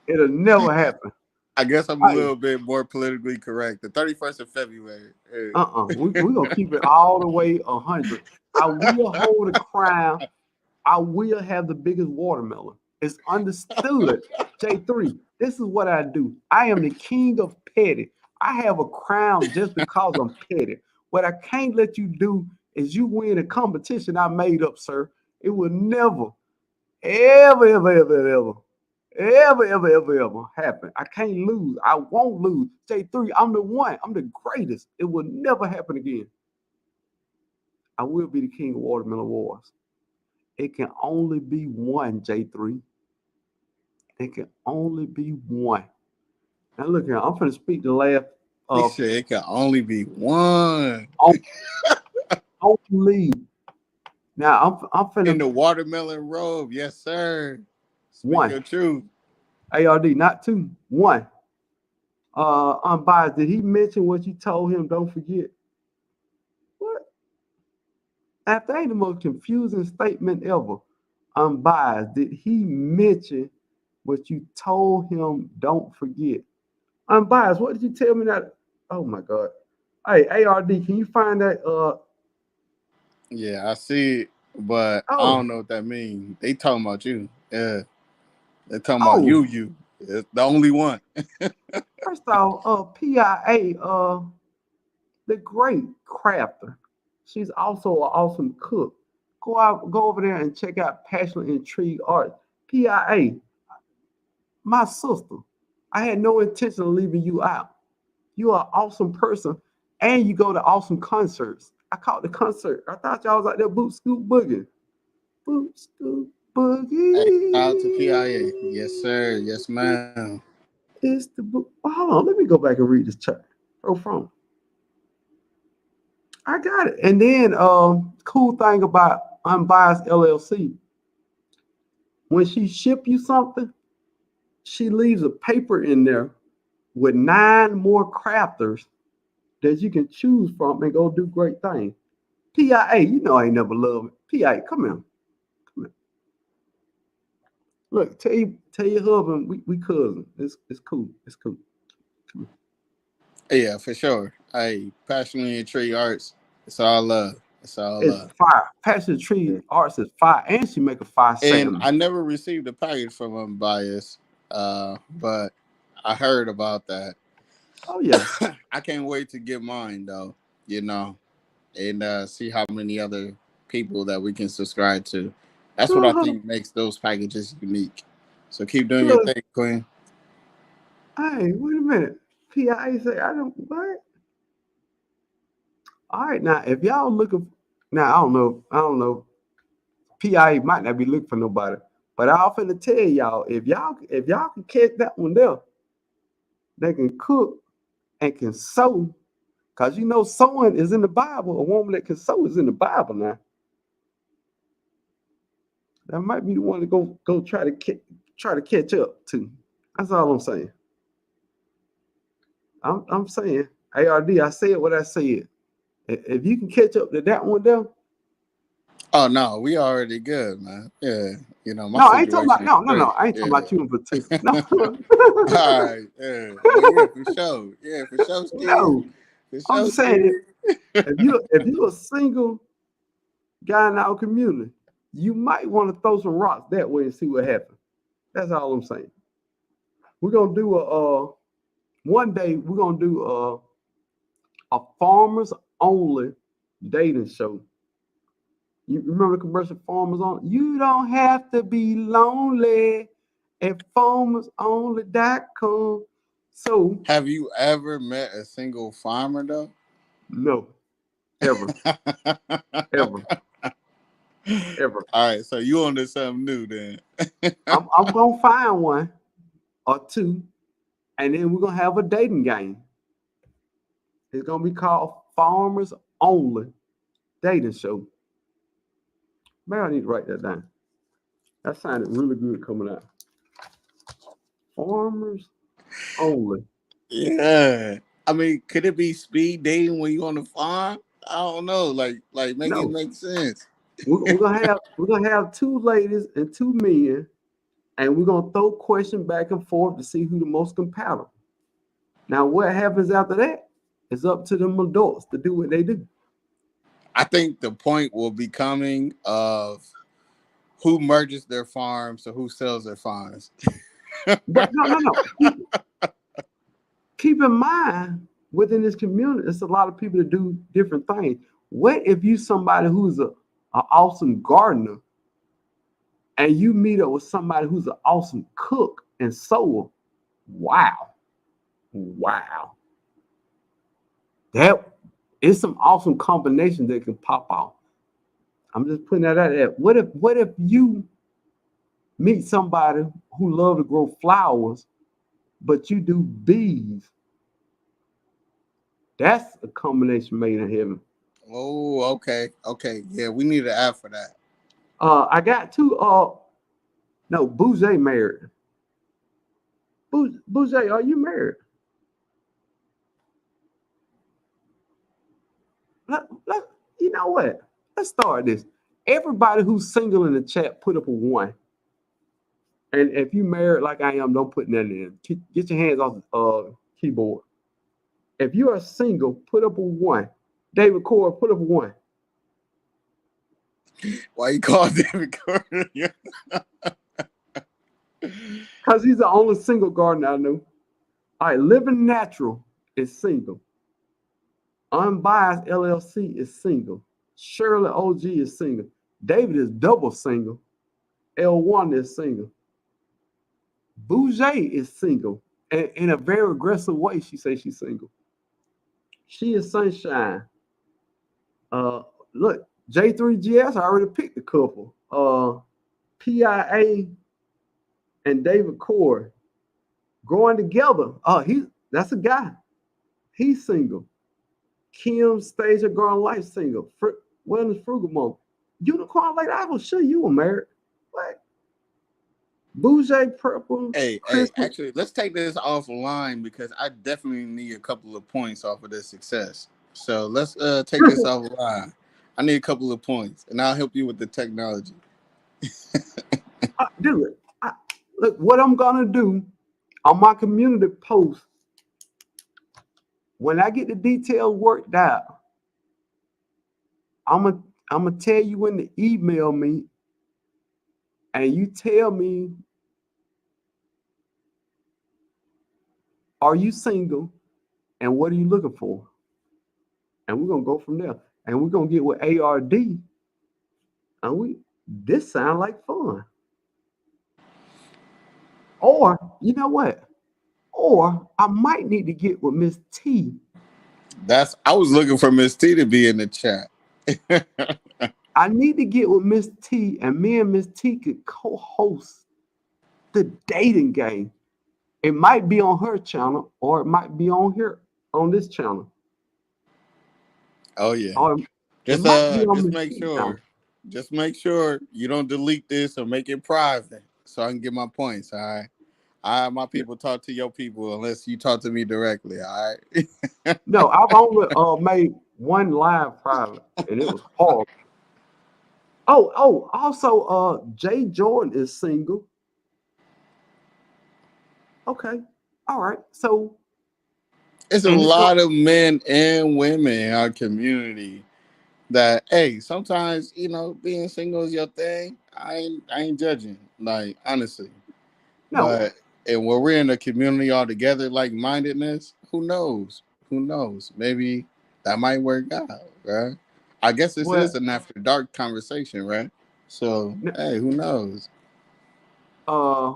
It'll never happen. I guess I'm a Hey, little bit more politically correct. The 31st of February. we gonna keep it all the way 100. I will hold a crown. I will have the biggest watermelon. It's understood. J3, this is what I do. I am the king of petty. I have a crown just because I'm petty. What I can't let you do is you win a competition I made up, sir. It will never, ever, ever, ever, ever, ever, ever, ever, ever happen. I can't lose. I won't lose. J3, I'm the one. I'm the greatest. It will never happen again. I will be the king of watermelon wars. It can only be one, J3. It can only be one. Now look here, I'm finna speak the last He uh said it can only be one only. Now I'm in finna the watermelon robe. Yes, sir. Speak one. your truth. ARD, not two. One. Unbiased. Did he mention what you told him? Don't forget. What? That ain't the most confusing statement ever. Unbiased. Did he mention what you told him? Don't forget. Unbiased. What did you tell me that? Oh my God. Hey, ARD, can you find that? Yeah, I see it, but I Oh, don't know what that means. They talking about you. Yeah, they talking about oh. you. It's the only one. First off, PIA, the great crafter. She's also an awesome cook. Go over there and check out Passion Intrigue Art. PIA, my sister. I had no intention of leaving you out. You are an awesome person, and you go to awesome concerts. I caught the concert. I thought y'all was like that boot scoop boogie. Boot scoop Hey, shout out to boogie. PIA. Yes, sir. Yes, ma'am. It's the book. Oh, hold on, let me go back and read this chat. Oh, from. I got it. And then cool thing about Unbiased LLC, when she ship you something, she leaves a paper in there with 9 more crafters that you can choose from and go do great things. PIA, you know I ain't never loved it. PIA, come here. Come here. Look, tell your husband we cousins. It's cool. It's cool. Come Yeah, for sure. Hey, passionately in tree arts. It's all love. It's all here. It's love. fire. Passion Tree Arts is fire. And she make a fire And salmon. I never received a package from Unbiased, but I heard about that. Oh yeah. I can't wait to get mine though. You know, and see how many other people that we can subscribe to. That's what I Uh-huh. think makes those packages unique. So keep doing your Look, thing, Queen. hey, wait a minute. PIA say I don't what? All right, now if y'all looking now, I don't know. PIA might not be looking for nobody, but I'm finna tell y'all if y'all can catch that one there, they can cook and can sew. Cause you know sewing is in the Bible. A woman that can sew is in the Bible now. That might be the one to go try to catch up to. That's all I'm saying. I'm saying ARD. I said what I said. If you can catch up to that one there, Oh no, we already good, man. Yeah, you know my no, I ain't talking about situation is no. great. I ain't talking Yeah. about you in particular. No, All right, yeah, but yeah, for sure, yeah, for sure, Ski, no. for I'm sure, just saying Ski. if you a single guy in our community, you might want to throw some rocks that way and see what happens. That's all I'm saying. We're gonna do a one day. We're gonna do a farmers only dating show. You remember the commercial farmers on? You don't have to be lonely at farmersonly.com. So Have you ever met a single farmer though? no, ever, ever, ever. All right, so you on to something new then. I'm gonna find one or two, and then we're gonna have a dating game. It's gonna be called Farmers Only Dating Show. Maybe I need to write that down. That sounded really good coming out. Farmers Only. Yeah. I mean, could it be speed dating when you on the farm? I don't know. Like make it No, make sense. we're gonna have two ladies and two men, and we're gonna throw questions back and forth to see who the most compatible. Now, what happens after that is up to them adults to do what they do. I think the point will be coming of who merges their farms or who sells their farms. But no, no, no. Keep in mind, within this community, it's a lot of people that do different things. What if you somebody who's a awesome gardener and you meet up with somebody who's an awesome cook and sewer? Wow, wow, that is some awesome combination that can pop out. I'm just putting that out there. What if you meet somebody who love to grow flowers, but you do bees? That's a combination made in heaven. Oh, okay. Okay. Yeah, we need an app for that. I got two. No, Bouger married. Bouger, are you married? Let, you know what? Let's start this. Everybody who's single in the chat, put up a one. And if you married like I am, don't put nothing in. Get your hands off the keyboard. If you are single, put up a one. David Core, put up a one. Why you call David Gordon? Because he's the only single gardener I know. All right, Living Natural is single. Unbiased LLC is single. Shirley OG is single. David is double single. L1 is single. Bouger is single. And in a very aggressive way, she says she's single. She is sunshine. Uh, look, J3GS, I already picked the couple. PIA and David Core growing together. That's a guy. He's single. Kim Stasia Garden Life single. Wellness Frugal Mom. Unicorn Lady, I will show you were married. What? Bouger Purple. Hey, Christmas. actually, let's take this offline because I definitely need a couple of points off of this success. So let's take this offline. I need a couple of points, and I'll help you with the technology. Dude, look, what I'm gonna do on my community post, when I get the details worked out, I'm gonna I'm gonna tell you when to email me, and you tell me, are you single, and what are you looking for, and we're gonna go from there, and we're gonna get with ARD, and this sound like fun. Or you know what? Or I might need to get with Miss T. I was looking for Miss T to be in the chat. I need to get with Miss T, and me and Miss T could co-host the dating game. It might be on her channel, or it might be on here on this channel, Oh yeah. or it Just might be on just Miss make T's channel. sure. Just make sure you don't delete this or make it private so I can get my points. All right. I my people talk to your people unless you talk to me directly. All right. No, I've only made one live private, and it was horrible. Also, Jay Jordan is single. Okay, all right. So, It's a and it's lot of men and women in our community that hey, sometimes being single is your thing. I ain't judging, like honestly. no. But and when we're in a community all together, like mindedness, who knows? Who knows? Maybe that might work out, right? I guess this Well, is an after dark conversation, right? So hey, who knows? uh,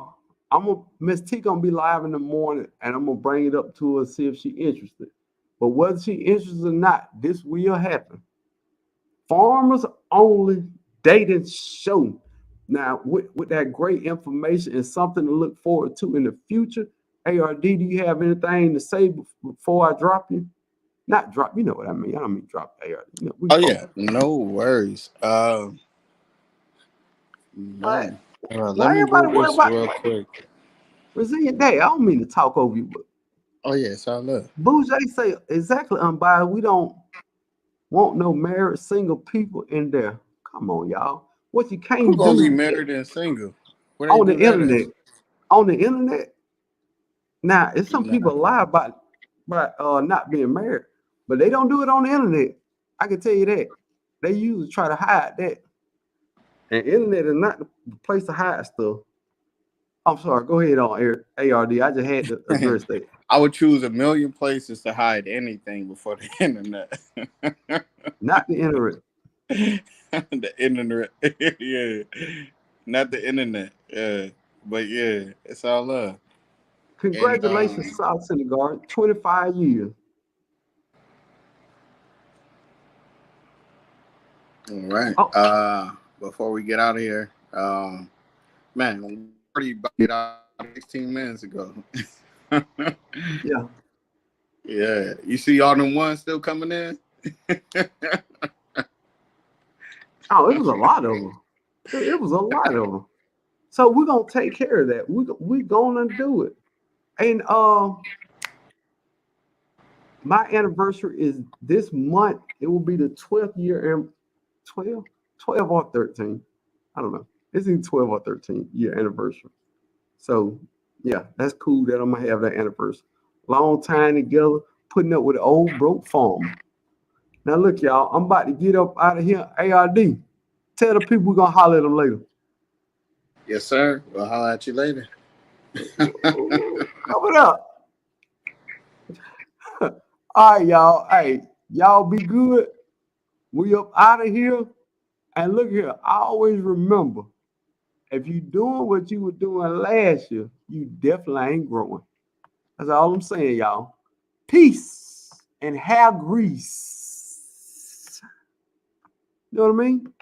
I'm gonna Miss T gonna be live in the morning, and I'm gonna bring it up to her see if she interested. But whether she interested or not, this will happen. Farmers Only Dating Show. Now, with that great information and something to look forward to in the future, ARD, do you have anything to say before I drop you? Not drop. You know what I mean? I don't mean drop AR. You know, we Oh both. yeah, no worries. But Man, why let me everybody do worry this about real quick. resilient day? I don't mean to talk over you, but Oh yeah, it's all love. Bougie say exactly unbiased. We don't want no married single people in there. Come on, y'all. What you Who can't gonna be do married and single? Where they on the do that at? internet. On the internet, now it's some Nah. people lie about not being married, but they don't do it on the internet. I can tell you that. They usually try to hide that. And internet is not the place to hide stuff. I'm sorry. Go ahead on air, ARD. I just had to address that. I would choose a million places to hide anything before the internet. Not the internet. The internet, yeah, not the internet, yeah, but yeah, it's all love. And Congratulations, South Senegal. 25 years. all right. Oh, Before we get out of here, man, we already about to get out 16 minutes ago. yeah. Yeah, you see all them ones still coming in. Oh, it was a lot of them. It was a lot of them. So we're gonna take care of that. We gonna do it. And my anniversary is this month. It will be the 12th year and 12, 12 or 13. I don't know. It's in 12 or 13 year anniversary. So yeah, that's cool that I'm gonna have that anniversary. Long time together, putting up with the old broke farmer. Now look, y'all, I'm about to get up out of here. ARD. Tell the people we're gonna holler at them later. Yes, sir. We'll holler at you later. Coming up. All right, y'all. Hey, y'all be good. We up out of here. And look here, I always remember if you doing what you were doing last year, you definitely ain't growing. That's all I'm saying, y'all. Peace and hair grease. You know what I mean?